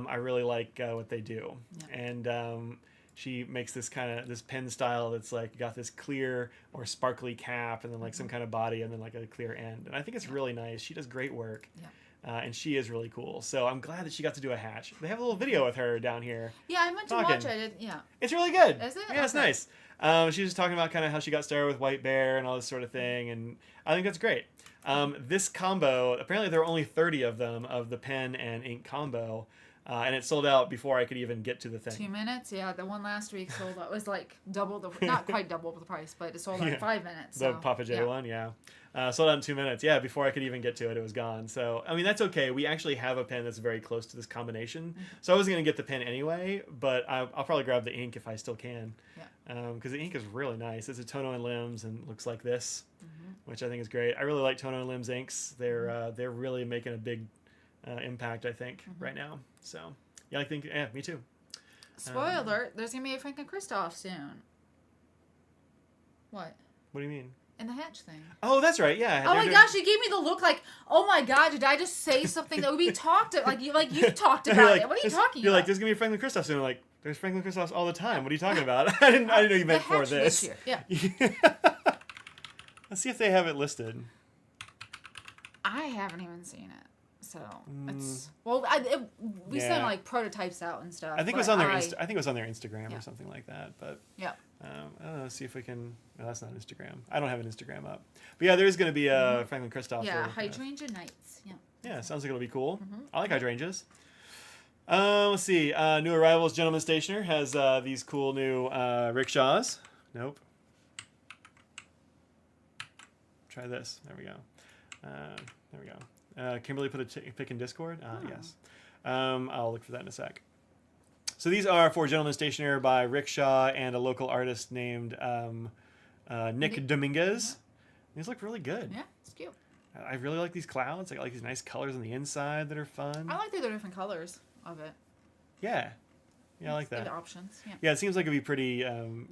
I really like what they do. Yep. And she makes this pen style that's like got this clear or sparkly cap and then like some kind of body and then like a clear end. And I think it's really nice. She does great work. Yep. And she is really cool. So I'm glad that she got to do a hatch. They have a little video with her down here. Yeah, I meant to watch it. Yeah. It's really good. Is it? Yeah, it's nice. She was talking about kind of how she got started with White Bear and all this sort of thing. And I think that's great. This combo, apparently there were only 30 of them, of the pen and ink combo. And it sold out before I could even get to the thing. 2 minutes? Yeah, the one last week sold out. It was like double the, not quite double the price, but it sold out in 5 minutes. So, the Papa J one, yeah. Sold out in 2 minutes. Yeah, before I could even get to it, it was gone. So, I mean, that's okay. We actually have a pen that's very close to this combination. So I was going to get the pen anyway, but I'll probably grab the ink if I still can. Yeah. Because the ink is really nice. It's a Tono and Lims and looks like this, which I think is great. I really like Tono and Lims inks. They're really making a big impact, I think, right now. So, yeah, I think, yeah, me too. Spoiler alert, there's going to be a Franklin Christoph soon. What? What do you mean? In the hatch thing. Oh, that's right. Yeah. Oh my gosh, you gave me the look like, oh my god, did I just say something that we talked like you talked about it? What are you talking about? You're like, there's gonna be a Franklin Christoph soon. I'm like, there's Franklin Christophs all the time. What are you talking about? I didn't know you meant for this. Year. Yeah. Let's see if they have it listed. I haven't even seen it. So it's we sent like prototypes out and stuff. I think it was on their I think it was on their Instagram or something like that. But yeah, I don't know. See if we can. No, that's not Instagram. I don't have an Instagram up. But yeah, there's going to be a Franklin Christoph. Yeah, Hydrangea Nights. Yeah. Yeah, sounds like it'll be cool. I like hydrangeas. Let's see. New arrivals. Gentleman Stationer has these cool new rickshaws. Nope. Try this. There we go. There we go. Kimberly put a pick in Discord. Yes. I'll look for that in a sec. So these are for Gentleman Stationer by Rickshaw and a local artist named Nick Dominguez. These look really good. Yeah, it's cute. I really like these clouds. I got like these nice colors on the inside that are fun. I like the different colors of it. Yeah. Yeah, I like that. Good options. Yeah. Yeah, it seems like it'd be pretty,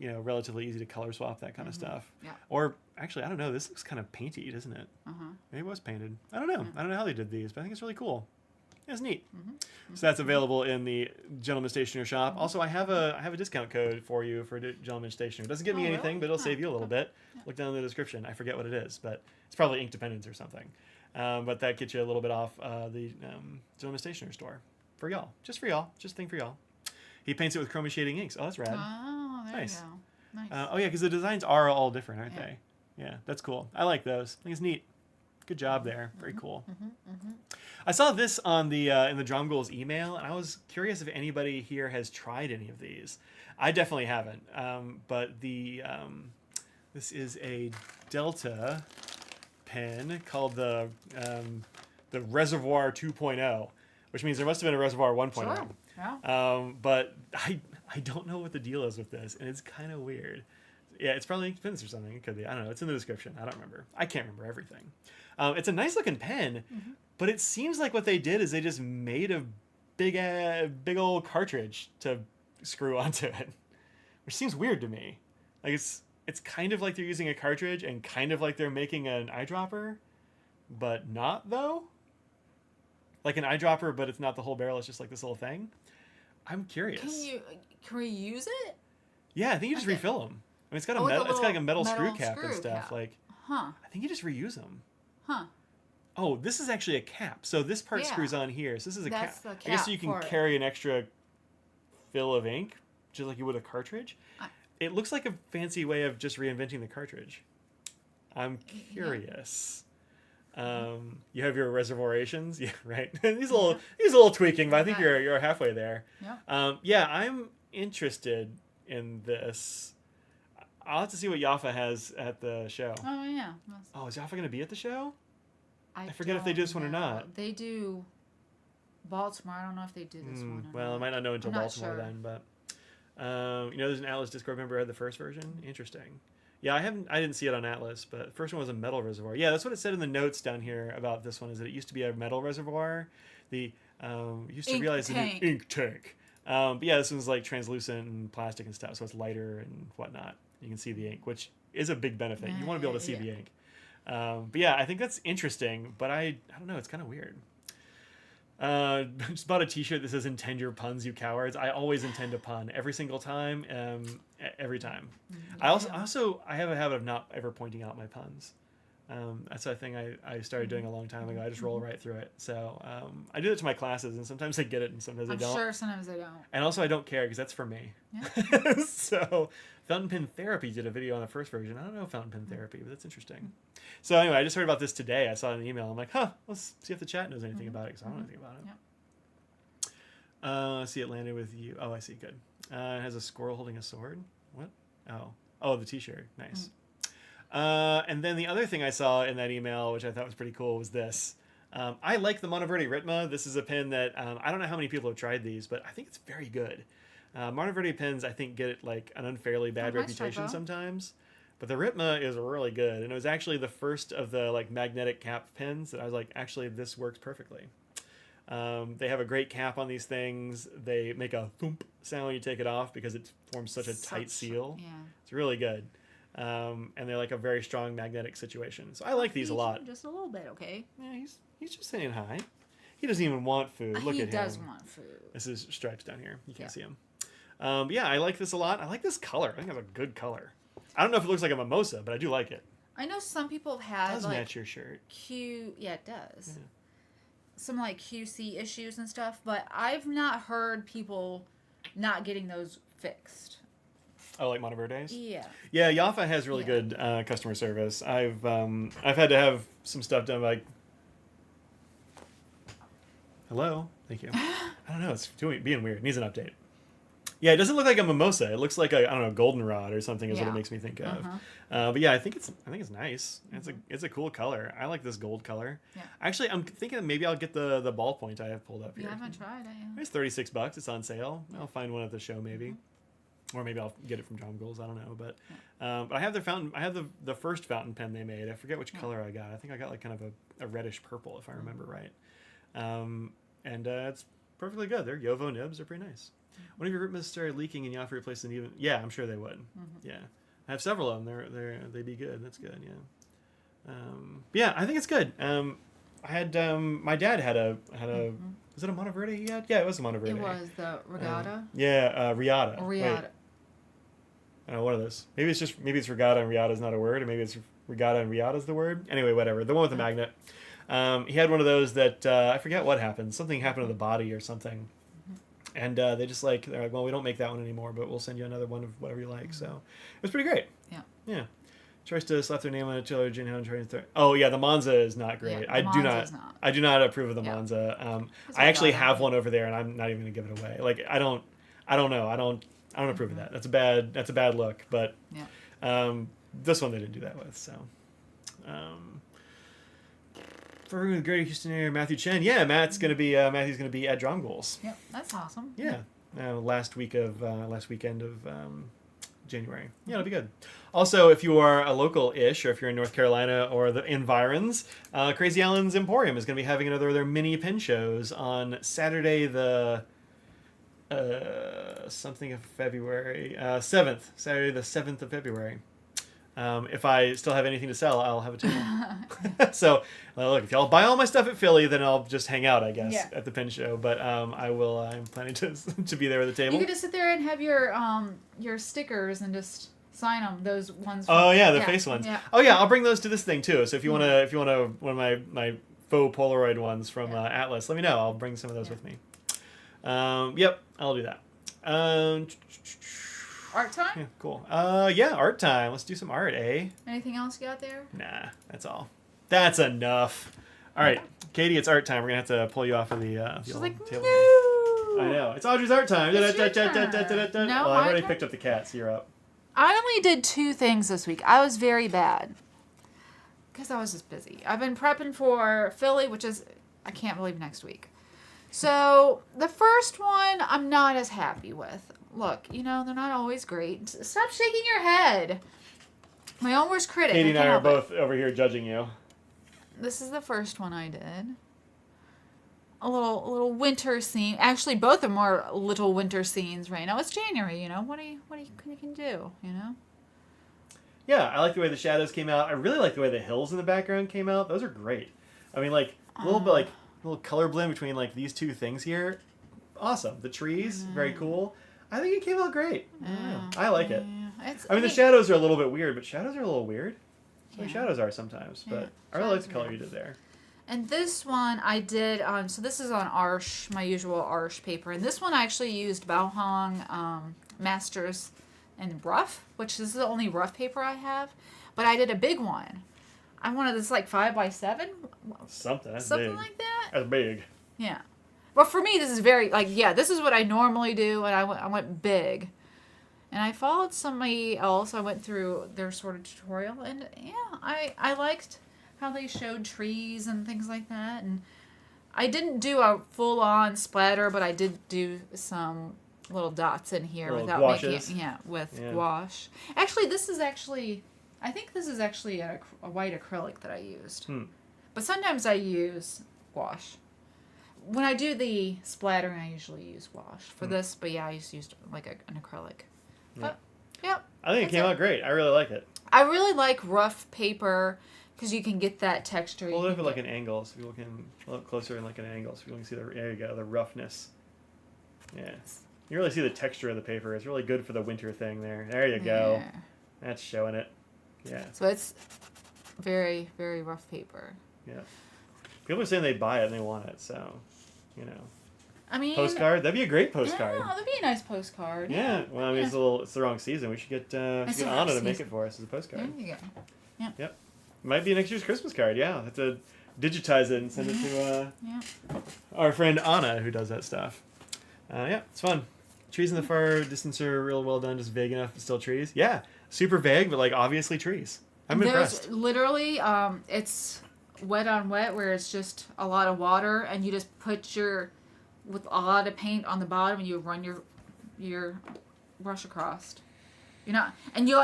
relatively easy to color swap, that kind of stuff. Yeah. Or actually, I don't know. This looks kind of painted, doesn't it? Maybe it was painted. I don't know. I don't know how they did these, but I think it's really cool. It's neat. So that's available in the Gentleman Stationer shop. Also, I have a discount code for you for Gentleman Stationer. It doesn't give me anything, really? but it'll save you a little bit. Look down in the description. I forget what it is, but it's probably Inkdependence or something. But that gets you a little bit off the Gentleman Stationer store for y'all. Just for y'all. Just a thing for y'all. He paints it with chroma shading inks. Oh, that's rad. Oh, there you go. Nice. Oh yeah, because the designs are all different, aren't they? Yeah, that's cool. I like those. I think it's neat. Good job there. Very cool. I saw this on the in the Drum Ghouls email, and I was curious if anybody here has tried any of these. I definitely haven't. But the this is a Delta pen called the Reservoir 2.0, which means there must have been a Reservoir 1.0. Sure. Yeah. But I don't know what the deal is with this, and it's kind of weird. Yeah, it's probably Inkdependence or something. It could be. I don't know. It's in the description. I don't remember. I can't remember everything. It's a nice looking pen, but it seems like what they did is they just made a big old cartridge to screw onto it, which seems weird to me. Like it's kind of like they're using a cartridge and kind of like they're making an eyedropper, but not though. Like an eyedropper, but it's not the whole barrel. It's just like this little thing. I'm curious. Can we use it? Yeah, I think you just refill them. I mean, it's got a metal. It's got like a metal screw cap and stuff. Cap. Like, I think you just reuse them. Huh. Oh, this is actually a cap. So this part screws on here. So this is a cap. The cap. I guess so you can carry an extra fill of ink, just like you would a cartridge. It looks like a fancy way of just reinventing the cartridge. I'm curious. You have your reservorations, yeah, right. He's a little tweaking, but I think you're halfway there. Yeah, I'm interested in this. I'll have to see what Jaffa has at the show. Oh yeah. Oh, is Jaffa going to be at the show? I forget if they do this one or not. They do Baltimore. I don't know if they do this one. Well, I might not know until Baltimore then, but there's an Atlas Discord member who had the first version. Interesting. Yeah, I didn't see it on Atlas, but the first one was a metal reservoir. Yeah, that's what it said in the notes down here about this one. Is that it used to be a metal reservoir. The used to realize it's an ink tank. But yeah, this one's like translucent and plastic and stuff, so it's lighter and whatnot. You can see the ink, which is a big benefit. You want to be able to see the ink. But yeah, I think that's interesting, but I don't know, it's kind of weird. Just bought a t-shirt that says "Intend your puns, you cowards." I always intend a pun every single time, every time. I also have a habit of not ever pointing out my puns. That's a thing I started doing a long time ago. I just roll right through it. So I do it to my classes, and sometimes I get it and sometimes I don't. I'm sure sometimes I don't. And also I don't care because that's for me. Yeah. So Fountain Pen Therapy did a video on the first version. I don't know Fountain Pen Therapy, but that's interesting. So anyway, I just heard about this today. I saw it in an email. I'm like, let's see if the chat knows anything about it, because I don't know anything about it. Yeah. See, it landed with you. Oh, I see. Good. It has a squirrel holding a sword. What? Oh, the t-shirt. Nice. And then the other thing I saw in that email, which I thought was pretty cool, was this. I like the Monteverdi Ritma. This is a pen that I don't know how many people have tried these, but I think it's very good. Monteverdi pens, I think, get like an unfairly bad reputation sometimes, but the Ritma is really good, and it was actually the first of the like magnetic cap pens that I was like, actually, this works perfectly. They have a great cap on these things. They make a thump sound when you take it off because it forms such a tight seal. Yeah. It's really good. And they're like a very strong magnetic situation. So I like these a lot. Just a little bit, okay? Yeah, he's just saying hi. He doesn't even want food. Look at him. He does want food. This is Stripes down here. You can't see him. Yeah, I like this a lot. I like this color. I think it's a good color. I don't know if it looks like a mimosa, but I do like it. I know some people have had it does match your shirt. Yeah, it does. Yeah. Some like QC issues and stuff, but I've not heard people not getting those fixed. Oh, like Monteverdes? Yeah. Yeah, Jaffa has really good customer service. I've had to have some stuff done by. Hello, thank you. I don't know, it's being weird. It needs an update. Yeah, it doesn't look like a mimosa. It looks like a goldenrod or something is what it makes me think of. But yeah, I think it's nice. It's a cool color. I like this gold color. Yeah. Actually, I'm thinking maybe I'll get the ballpoint I have pulled up here. You haven't tried it. It's $36. It's on sale. Yeah. I'll find one at the show maybe. Or maybe I'll get it from John Goals. I don't know, but I have their fountain. I have the first fountain pen they made. I forget which color I got. I think I got like kind of a reddish purple, if I remember right. And it's perfectly good. Their Yovo nibs are pretty nice. One of your Ritmas started leaking, and you have to replace them. Even I'm sure they would. Yeah, I have several of them. They'd be good. That's good. Yeah. Yeah, I think it's good. I had my dad had a. Was it a Monteverdi he had? Yeah, it was a Monteverdi. It was the Regatta. Riata. Or Riata. One of those. Maybe it's Regatta and Riata is not a word, or maybe it's Regatta and Riata is the word. Anyway, whatever. The one with the magnet. He had one of those that I forget what happened. Something happened to the body or something. And they're like, well, we don't make that one anymore, but we'll send you another one of whatever you like. So it was pretty great. Yeah. Yeah. Tries to slap their name on a chiller, gin hound, trying to oh yeah, the Monza is not great. Yeah, I do not approve of the Monza. I actually have one over there, and I'm not even gonna give it away. Like I don't know. I don't approve of that. That's a bad look. But this one they didn't do that with. So. For the Greater Houston area, Matthew Chen. Yeah, Matthew's gonna be at Drum Goals. Yep, that's awesome. Yeah, last weekend of January. Yeah, it'll be good. Also, if you are a local-ish, or if you're in North Carolina or the environs, Crazy Allen's Emporium is gonna be having another of their mini pen shows on Saturday the something of February 7th. Saturday the 7th of February. If I still have anything to sell, I'll have a table. So, look, if y'all buy all my stuff at Philly, then I'll just hang out, I guess, at the pen show. But I will. I'm planning to be there with the table. You could just sit there and have your stickers and just sign them. Those ones. The face ones. Yeah. Oh yeah, I'll bring those to this thing too. So if you wanna one of my faux Polaroid ones from Atlas, let me know. I'll bring some of those with me. Yep, I'll do that. Art time? Yeah, cool. Art time. Let's do some art, eh? Anything else you got there? Nah, that's all. That's enough. All right, Katie, it's art time. We're going to have to pull you off of the She's old like, table. no. I know. It's Audrey's art time. It's your turn. No, Well, I've already turn? picked up the cat, so you're up. I only did 2 things this week. I was very bad. Because I was just busy. I've been prepping for Philly, which is, I can't believe, next week. So, the first one, I'm not as happy with. Look, they're not always great. Stop shaking your head. My own worst critic. Katie and I are both over here judging you. This is the first one I did. A little winter scene. Actually, both of them are little winter scenes right now. It's January, What you can do, Yeah, I like the way the shadows came out. I really like the way the hills in the background came out. Those are great. I mean, like, a little bit, like, a little color blend between, like, these two things here. Awesome. The trees, very cool. I think it came out great. I like it. I mean, the shadows are a little bit weird, but shadows are a little weird. Like shadows are sometimes, but I really like the color you did there. And this one I did on, so this is on Arsh, my usual Arsh paper. And this one I actually used Bao Masters and rough, which is the only rough paper I have. But I did a big one. I wanted this like 5x7. Something big. Like that. That's big. Yeah. But for me, this is very, this is what I normally do, and I went big. And I followed somebody else. I went through their sort of tutorial, and I liked how they showed trees and things like that. And I didn't do a full-on splatter, but I did do some little dots in here without gouaches. making gouache. Actually, I think this is actually a white acrylic that I used. But sometimes I use gouache. When I do the splattering, I usually use gouache. For this, but I used like an acrylic. But, I think it came out great. I really like it. I really like rough paper because you can get that texture. Well, look at like an angle, so people can look closer in like an angle, so people can see there you go, the roughness. Yeah. You really see the texture of the paper. It's really good for the winter thing there. There you go. Yeah. That's showing it. Yeah. So it's very, very rough paper. Yeah. People are saying they buy it and they want it, so, I mean, postcard? That'd be a great postcard. Yeah, that'd be a nice postcard. Yeah. Well, I mean, it's the wrong season. We should get Anna to make it for us as a postcard. There you go. Yeah. Yep. Might be next year's Christmas card. Yeah. Have to digitize it and send it to our friend Anna, who does that stuff. Yeah, it's fun. Trees in the far distance are real well done, just vague enough, but still trees. Yeah, super vague, but like obviously trees. I'm impressed. Literally, it's wet on wet, where it's just a lot of water, and you just put with a lot of paint on the bottom, and you run your brush across. And you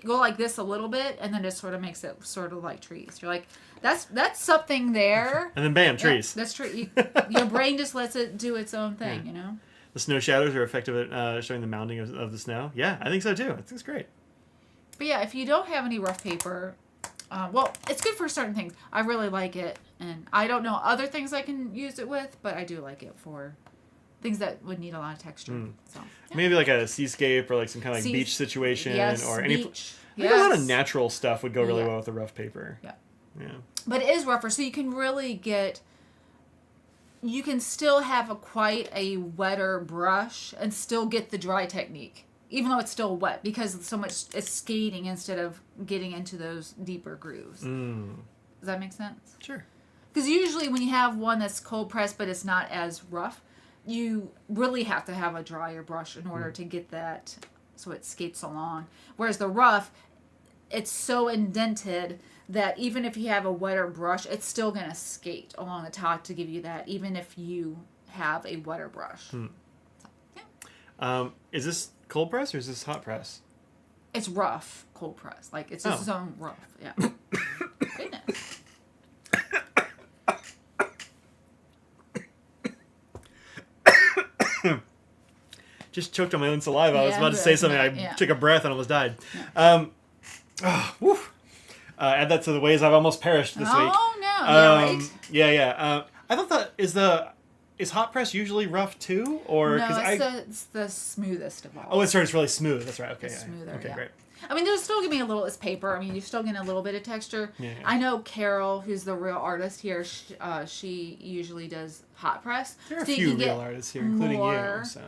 go like this a little bit, and then it sort of makes it sort of like trees. You're like, that's something there. And then bam, trees. That's true. Your brain just lets it do its own thing, The snow shadows are effective at showing the mounding of the snow. Yeah, I think so too. I think it's great. But yeah, if you don't have any rough paper, it's good for certain things. I really like it, and I don't know other things I can use it with, but I do like it for things that would need a lot of texture. So maybe like a seascape or like some kind of like beach situation or any. Beach. I think a lot of natural stuff would go really well with the rough paper. Yeah. Yeah. But it is rougher, so you can really you can still have quite a wetter brush and still get the dry technique, even though it's still wet, because so much it's skating instead of getting into those deeper grooves. Does that make sense? Sure. Because usually when you have one that's cold pressed but it's not as rough, you really have to have a drier brush in order to get that so it skates along. Whereas the rough, it's so indented that even if you have a wetter brush, it's still going to skate along the top to give you that, even if you have a wetter brush. So, yeah. Is this cold press or is this hot press? It's rough, cold press. Like, it's its own rough. Yeah. Goodness. Just choked on my own saliva. I was about to say something. I took a breath and almost died. Yeah. Add that to the ways I've almost perished this week. Oh, no. Right? Yeah. I thought that is hot press usually rough too, or no, it's the smoothest of all. Oh, it's really smooth. That's right. Okay, it's smoother. Okay, great. I mean, there's still giving a little. It's paper. I mean, you're still getting a little bit of texture. Yeah. I know Carol, who's the real artist here. She usually does hot press. There are a few real artists here, including you. So.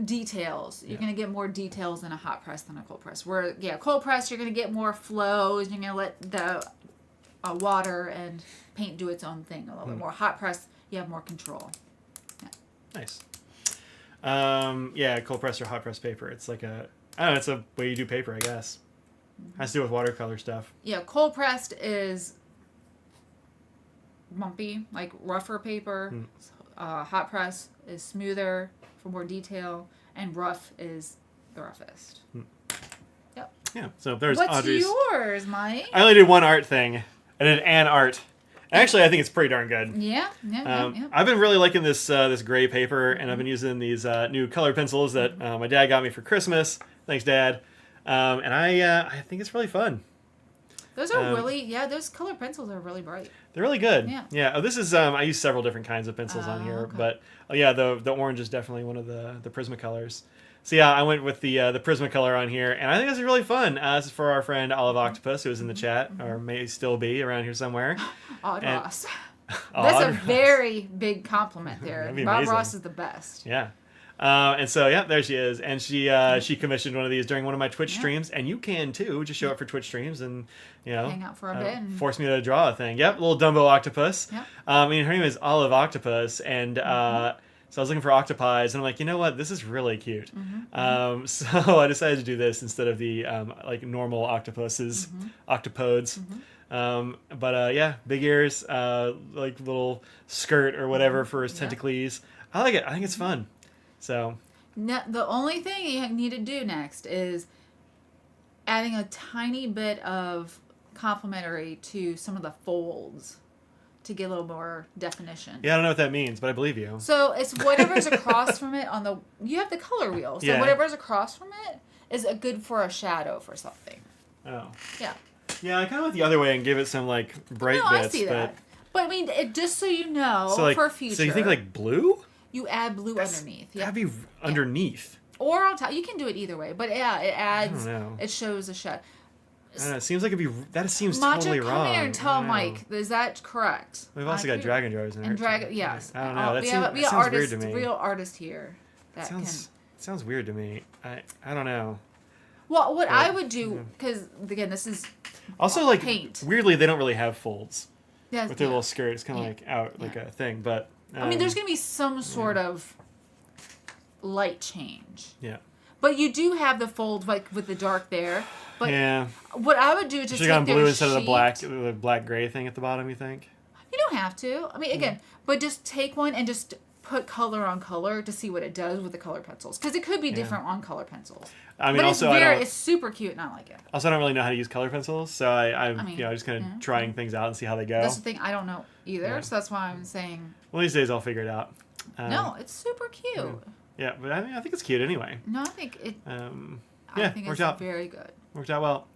Details. You're going to get more details in a hot press than a cold press. Where, cold press, you're going to get more flows. You're going to let the water and paint do its own thing a little bit more. Hot press, you have more control. Yeah. Nice. Yeah, cold press or hot press paper. It's like I don't know, it's a way you do paper, I guess. Has to do with watercolor stuff. Yeah, cold pressed is bumpy, like rougher paper. Hot press is smoother for more detail, and rough is the roughest. Yep. Yeah, so there's What's Audrey's. yours, Mike? I only did one art thing. I did an art. Actually, I think it's pretty darn good. Yeah. I've been really liking this this gray paper, and I've been using these new colored pencils that my dad got me for Christmas. Thanks, Dad. And I think it's really fun. Those are those colored pencils are really bright. They're really good. Yeah. Oh, this is I use several different kinds of pencils on here, okay. but the orange is definitely one of the Prismacolors. So yeah, I went with the Prismacolor on here, and I think this is really fun. This is for our friend Olive Octopus, who is in the chat, or may still be around here somewhere. Odd And- Ross. Odd That's a Ross. very big compliment there. That'd be Bob amazing. Ross is the best. Yeah. And so, yeah, there she is. And she commissioned one of these during one of my Twitch streams. And you can, too. Just show up for Twitch streams and, Hang out for a bit. And... force me to draw a thing. Yep, little Dumbo octopus. Yep. Her name is Olive Octopus. And so I was looking for octopi. And I'm like, you know what? This is really cute. So I decided to do this instead of the normal octopuses, octopodes. But big ears, like little skirt or whatever for his tentacles. I like it. I think it's fun. So now, the only thing you need to do next is adding a tiny bit of complementary to some of the folds to get a little more definition. yeah, I don't know what that means, but I believe you. So it's whatever's across from it you have the color wheel. So whatever's across from it is good for a shadow for something. Oh. Yeah. Yeah, I kind of went the other way and give it some bright bits. I see that. But I mean, just so you know, for future. So you think blue? You add blue underneath. Yeah. That'd be underneath. Or on top. You can do it either way. But yeah, it adds. I don't know. It shows a shot. I don't know, it seems like that seems Matcha, totally wrong. come here and tell Mike. Is that correct? We've also got dragon jars in there. And dragon, yes. I don't know. That we have sounds weird to me. real artist here. That sounds weird to me. I don't know. Well, what I would do, because again, this is also paint. Weirdly, they don't really have folds Yes, with their little skirt. It's kind of out a thing, but. I mean, there's gonna be some sort of light change. Yeah. But you do have the fold with the dark there. But yeah. What I would do is just should have gone blue instead of the black gray thing at the bottom. You think? You don't have to. I mean, again, but just take one and just put color on color to see what it does with the color pencils, because it could be different on color pencils. I mean, but also it's super cute and I like it. Also, I don't really know how to use color pencils, so I'm just kind of trying things out and see how they go. That's the thing, I don't know either, so that's why I'm saying. One of these days I'll figure it out. No, it's super cute. Yeah, but I think it's cute anyway. No, I think it. I think worked it's out. very good. Worked out well.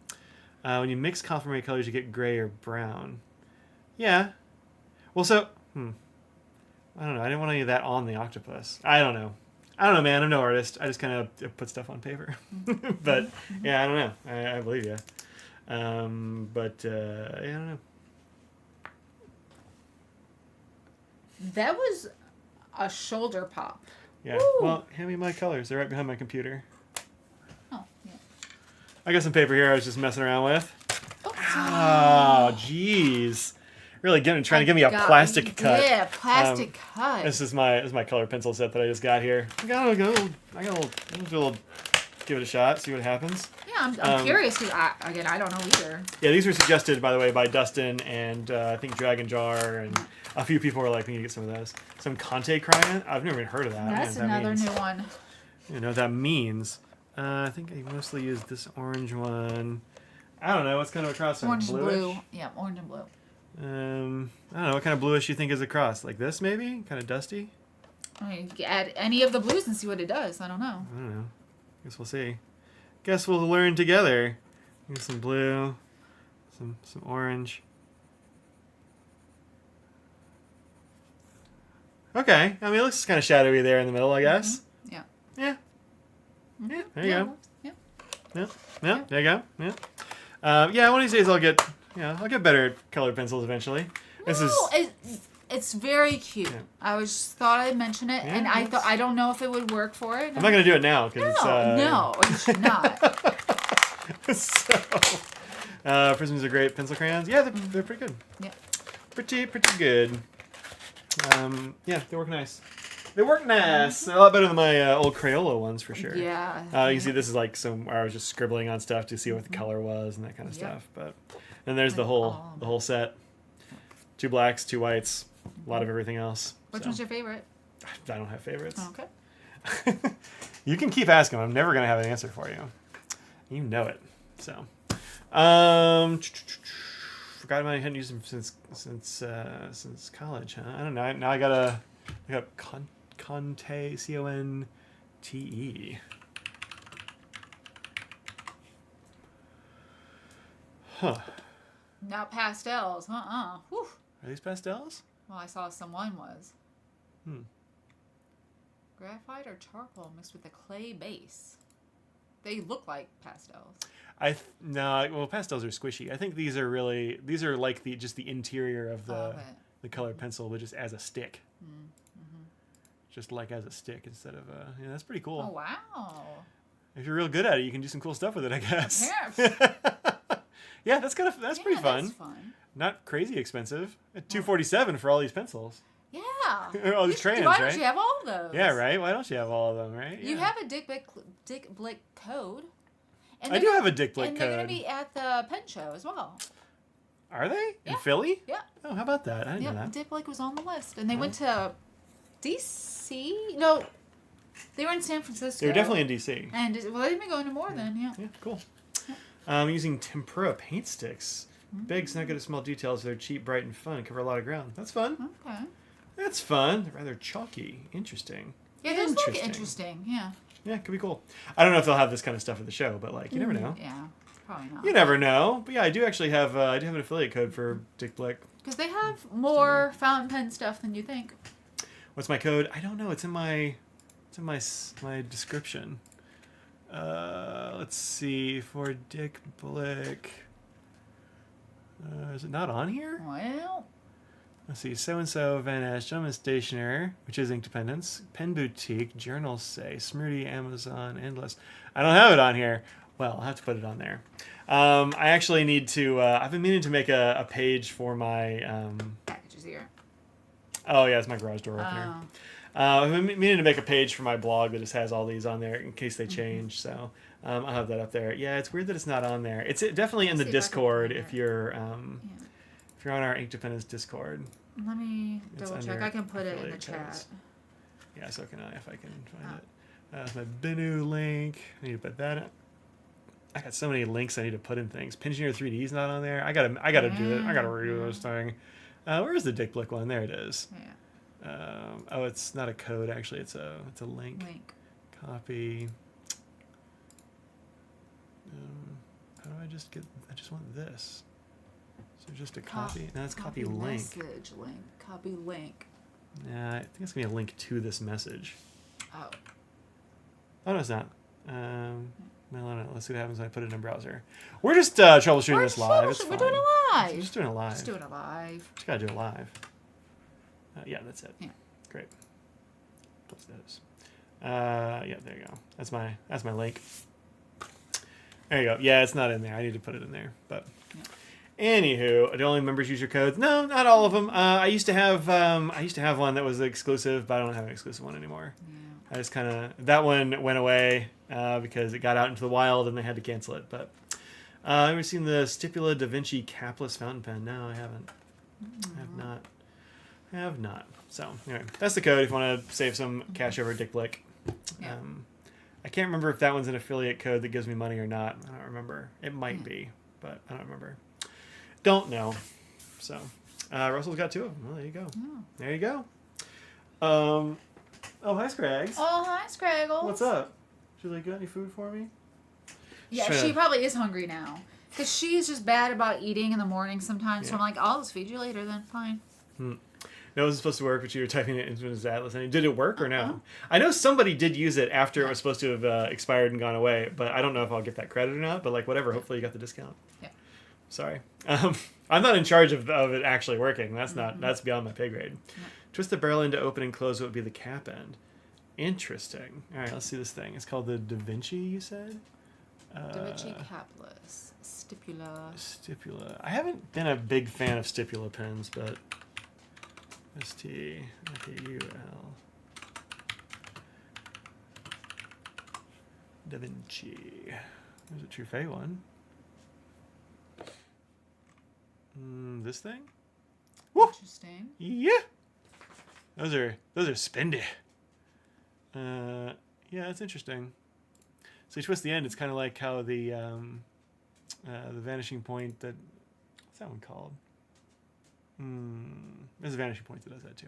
When you mix complementary colors, you get gray or brown. Yeah. Well, so I don't know. I didn't want any of that on the octopus. I don't know, man. I'm no artist. I just kind of put stuff on paper. But yeah, I don't know. I believe you. Yeah, I don't know. That was a shoulder pop. Yeah. Woo! Well, hand me my colors. They're right behind my computer. Oh, yeah. I got some paper here I was just messing around with. Oh, jeez. Really trying to give me a plastic cut. Yeah, plastic cut. This is my color pencil set that I just got here. I got a little, give it a shot, see what happens. Yeah, I'm curious because I don't know either. Yeah, these were suggested, by the way, by Dustin and I think Dragon Jar, and a few people were like, we need to get some of those. Some Conte crayon? I've never even heard of that. That's another new one. You know what that means. I think I mostly used this orange one. I don't know, what's kind of across? Orange and bluish? blue. Yeah, orange and blue. I don't know, what kind of bluish you think is across? Like this, maybe? Kind of dusty? I mean, you can add any of the blues and see what it does. I don't know. I don't know. Guess we'll see. Guess we'll learn together. Here's some blue, some orange. Okay, I mean, it looks kind of shadowy there in the middle, I guess. Mm-hmm. Yeah. Yeah. Mm-hmm. Yeah, there you go. Yeah. Yeah, there you go. Yeah. Yeah, one of these days I'll get better at colored pencils eventually. It's very cute. Yeah. I just thought I'd mention it, and I don't know if it would work for it. I'm not gonna do it now because no, you should not. Prisms are great. Pencil crayons, yeah, they're pretty good. Yeah. Pretty good. Yeah, they work nice. They work nice. They're a lot better than my old Crayola ones for sure. Yeah. You can see this is like where I was just scribbling on stuff to see what the color was and that kind of stuff. But and there's the whole set. 2 blacks, 2 whites, a lot of everything else. Which one's your favorite? I don't have favorites. Oh, okay. You can keep asking. I'm never gonna have an answer for you. You know it. So, forgot I hadn't used them since college. Huh? I don't know. Now I got Conte, Conte. Huh. Now pastels. Whew. Are these pastels? Well, I saw someone was. Graphite or charcoal mixed with a clay base. They look like pastels. No. Well, pastels are squishy. I think these are like just the interior of the colored pencil, but just as a stick. Just like as a stick instead of a. Yeah, that's pretty cool. Oh wow! If you're real good at it, you can do some cool stuff with it, I guess. Yeah. Yeah, that's pretty fun. That's fun. Not crazy expensive. $247 for all these pencils. Yeah. All these crayons, Why right? don't you have all of those? Yeah, right. Why don't you have all of them, right? You have a Dick Blick code. And I do have a Dick Blick and code. they're going to be at the pen show as well. Are they? Yeah. In Philly? Yeah. Oh, how about that? I didn't know that. Dick Blick was on the list. And they went to D.C.? No, they were in San Francisco. They were definitely in D.C. And, well, they've been going to more then, yeah. Yeah, cool. I'm using tempera paint sticks. Big, not good at small details. They're cheap, bright, and fun. Cover a lot of ground. That's fun. Okay. That's fun. They're rather chalky. Interesting. Yeah, those look interesting. Yeah. Yeah, could be cool. I don't know if they'll have this kind of stuff at the show, but like, you never know. Yeah, probably not. You never know. But yeah, I do actually have an affiliate code for Dick Blick. Because they have more fountain pen stuff than you think. What's my code? I don't know. It's in my description. Let's see, for Dick Blick. Is it not on here? Well, let's see. So-and-so, Vanness, Gentleman Stationer, which is Inkdependence, Pen Boutique, Journal Say, Smurdy, Amazon, Endless. I don't have it on here. Well, I'll have to put it on there. I actually need to, I've been meaning to make a page for my... packages here. Oh, yeah, it's my garage door opener. I've been meaning to make a page for my blog that just has all these on there in case they change. So I'll have that up there. Yeah, it's weird that it's not on there. It's definitely in the Discord if you're on our Inkdependence Discord. Let me double check. I can put it in the chat. Yeah, so can I if I can find it. That's my Binu link. I need to put that in. I got so many links I need to put in things. Pingineer 3D is not on there. I gotta do it. I gotta redo those things. Where's the Dick Blick one? There it is. Yeah. Oh, it's not a code actually. It's a link. Copy. How do I just get? I just want this. So just a copy. No, it's copy link. Message link. Copy link. Yeah, I think it's gonna be a link to this message. Oh. Oh no, it's not. No. Let's see what happens when I put it in a browser. We're just troubleshooting this live. It's fine. We're doing it live. Just doing it live. Just doing it live. Just gotta do it live. Yeah, that's it. Yeah. Great. Close those. Yeah, there you go. That's my link. There you go. Yeah, it's not in there. I need to put it in there. But anywho, do only members use your codes? No, not all of them. I used to have one that was exclusive, but I don't have an exclusive one anymore. Yeah. I just kind of that one went away because it got out into the wild and they had to cancel it. But ever seen the Stipula Da Vinci capless fountain pen? No, I haven't. I have not. So anyway, that's the code if you want to save some cash over Dick Blick. Yeah. I can't remember if that one's an affiliate code that gives me money or not. I don't remember. It might be, but I don't remember. Don't know. So Russell's got 2 of them. Well, there you go. Oh. There you go. Oh, hi, Scrags. Oh, hi, Scraggle. What's up? Julie, got any food for me? Yeah, she probably is hungry now. Because she's just bad about eating in the morning sometimes. Yeah. So I'm like, I'll just feed you later then. Fine. No, it wasn't supposed to work, but you were typing it into his atlas. Did it work or no? I know somebody did use it after it was supposed to have expired and gone away, but I don't know if I'll get that credit or not. But like, whatever. Hopefully you got the discount. Yeah. Sorry. I'm not in charge of it actually working. That's beyond my pay grade. Yeah. Twist the barrel end to open and close what would be the cap end. Interesting. All right, let's see this thing. It's called the Da Vinci, you said? Da Vinci capless. Stipula. Stipula. I haven't been a big fan of stipula pens, but STFUL. Da Vinci. There's a Truffet one. This thing? Woo! Interesting. Yeah. Those are spendy. Yeah, that's interesting. So you twist the end. It's kind of like how the vanishing point that, what's that one called? There's a vanishing point that does that too.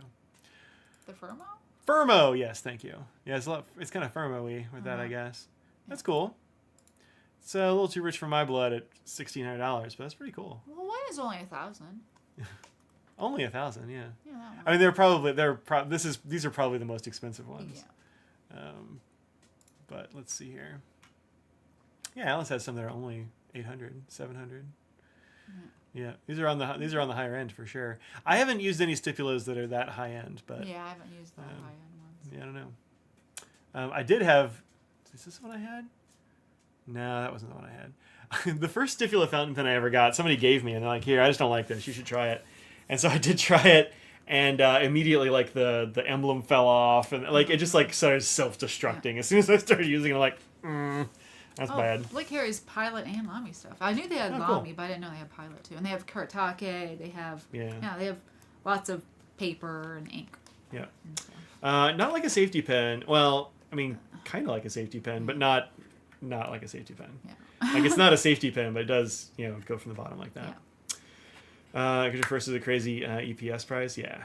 The Firmo? Firmo, yes, thank you. Yeah, it's kind of Firmo-y with that, I guess. That's cool. It's a little too rich for my blood at $1,600, but that's pretty cool. Well, one is only 1,000. Only 1,000, yeah. Yeah, that one. I mean, these are probably the most expensive ones. Yeah. But let's see here. Yeah, Alice has some that are only 800, 700. Yeah, these are on the higher end for sure. I haven't used any stipulas that are that high end, but yeah, I haven't used the high end ones. yeah, I don't know. I did have. Is this the one I had? No, that wasn't the one I had. The first stipula fountain pen I ever got, somebody gave me, and they're like, "Here, I just don't like this. You should try it." And so I did try it, and immediately like the emblem fell off, and like it just like started self-destructing. As soon as I started using it, I'm like, that's bad. Blake carries Pilot and Lamy stuff. I knew they had Lamy, cool. but I didn't know they had Pilot too. And they have Kuretake. They have they have lots of paper and ink. Yeah. Not like a safety pen. Well, I mean, kind of like a safety pen, but not like a safety pen. Yeah. Like it's not a safety pen, but it does go from the bottom like that. Yeah. Because first is a crazy EPS price. Yeah.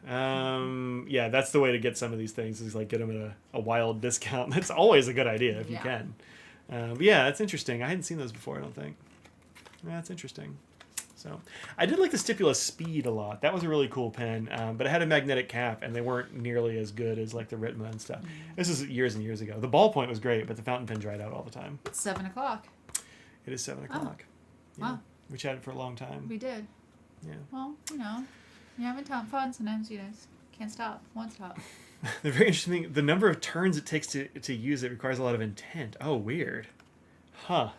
Yeah, that's the way to get some of these things is like get them at a wild discount. That's always a good idea if you can. But yeah, that's interesting. I hadn't seen those before, I don't think. Yeah, that's interesting. So I did like the Stipula Speed a lot. That was a really cool pen, but it had a magnetic cap, and they weren't nearly as good as like the Ritma and stuff. This is years and years ago. The ballpoint was great, but the fountain pen dried out all the time. It's 7 o'clock. It is 7 o'clock. Yeah. Wow. We chatted for a long time. We did. Yeah. Well, you're having fun. Sometimes you guys can't stop. Won't stop. The very interesting thing, the number of turns it takes to use it requires a lot of intent. Oh, weird. Huh.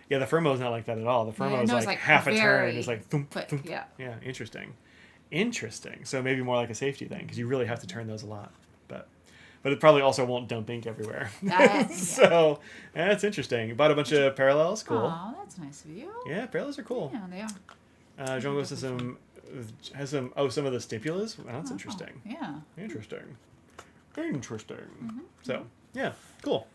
Yeah, the Firmo's not like that at all. The Firmo is like half a turn. It's like thump, quick. thump. Yeah. Yeah, interesting. So maybe more like a safety thing because you really have to turn those a lot. But it probably also won't dump ink everywhere. So that's interesting. You bought a bunch of parallels. Cool. Oh, that's nice of you. Yeah, parallels are cool. Yeah, they are. John goes to some of the stipulas. Well, that's interesting. Yeah. Interesting. So yeah, cool.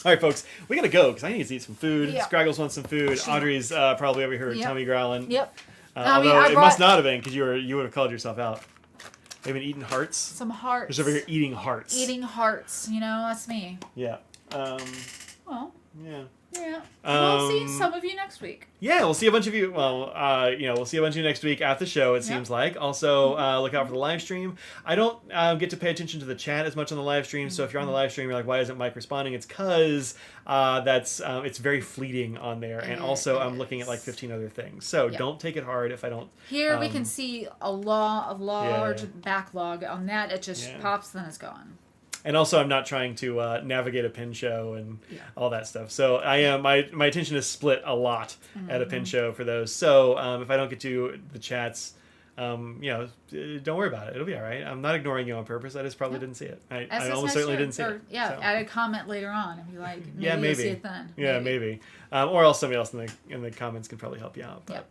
All right, folks, we gotta go because I need to eat some food. Yeah. Scraggles wants some food. Audrey's probably over here, tummy growling. Yep. Although it must not have been because you would have called yourself out. They've been eating hearts. Some hearts. Just over here eating hearts. Eating hearts. That's me. Yeah. Well. Yeah. Yeah. We'll see some of you next week. Yeah, we'll see a bunch of you. Well, we'll see a bunch of you next week at the show. It seems like. Also, look out for the live stream. I don't get to pay attention to the chat as much on the live stream. So if you're on the live stream, you're like, why isn't Mike responding? It's because it's very fleeting on there, and also I'm looking at like 15 other things. So don't take it hard if I don't. Here we can see a large backlog on that. It just pops, then it's gone. And also, I'm not trying to navigate a pin show and all that stuff. So I am my attention is split a lot at a pin show for those. So if I don't get to the chats, don't worry about it. It'll be all right. I'm not ignoring you on purpose. I just probably didn't see it. I almost certainly didn't see it. Yeah, so. add a comment later on if you like. Maybe. You'll see it then. Yeah, maybe. Or else somebody else in the comments can probably help you out. But. Yep.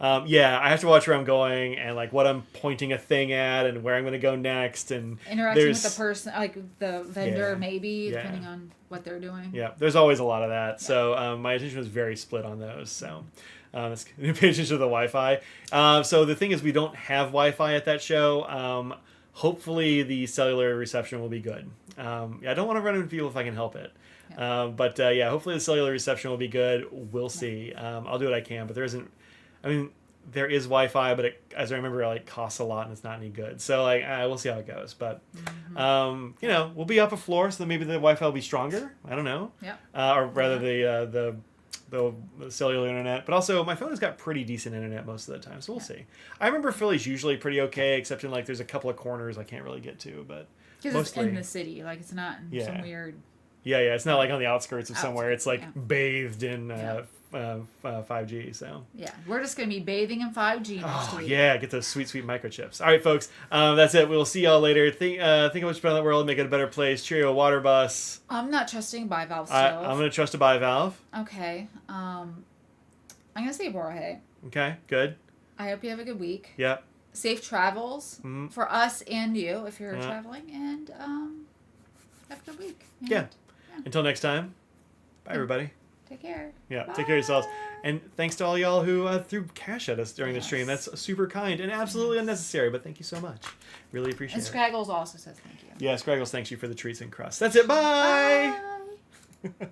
I have to watch where I'm going and like what I'm pointing a thing at and where I'm going to go next and interacting with the person, like the vendor, maybe depending on what they're doing. Yeah, there's always a lot of that. Yeah. So my attention was very split on those. So pay attention to the Wi-Fi. So the thing is, we don't have Wi-Fi at that show. Hopefully, the cellular reception will be good. I don't want to run into people if I can help it. Yeah. But hopefully the cellular reception will be good. We'll see. I'll do what I can, but there isn't. I mean, there is Wi-Fi, but as I remember, it costs a lot and it's not any good. So we'll see how it goes. But we'll be up a floor, so maybe the Wi-Fi will be stronger. I don't know. Yeah. Or rather, the cellular internet. But also, my phone has got pretty decent internet most of the time, so we'll see. I remember Philly's usually pretty okay, except in there's a couple of corners I can't really get to, but because it's in the city, it's not in some weird Yeah, it's not like on the outskirts of somewhere. It's like yeah. bathed in 5G. So yeah, we're just gonna be bathing in 5G next week. Yeah, get those sweet microchips. All right, folks, that's it. We'll see y'all later. Think of what's about the world, make it a better place. Cheerio, water bus. I'm not trusting bivalve stove. I'm gonna trust a bivalve. Okay. I'm gonna say Borja. Okay, good. I hope you have a good week. Yep. Safe travels for us and you if you're traveling, and have a good week. Yeah. Until next time, bye everybody. Take care. Yeah, Bye. take care of yourselves. And thanks to all y'all who threw cash at us during the stream. That's super kind and absolutely unnecessary, but thank you so much. Really appreciate it. And Scraggles also says thank you. Yeah, Scraggles thanks you for the treats and crusts. That's it. Bye. Bye.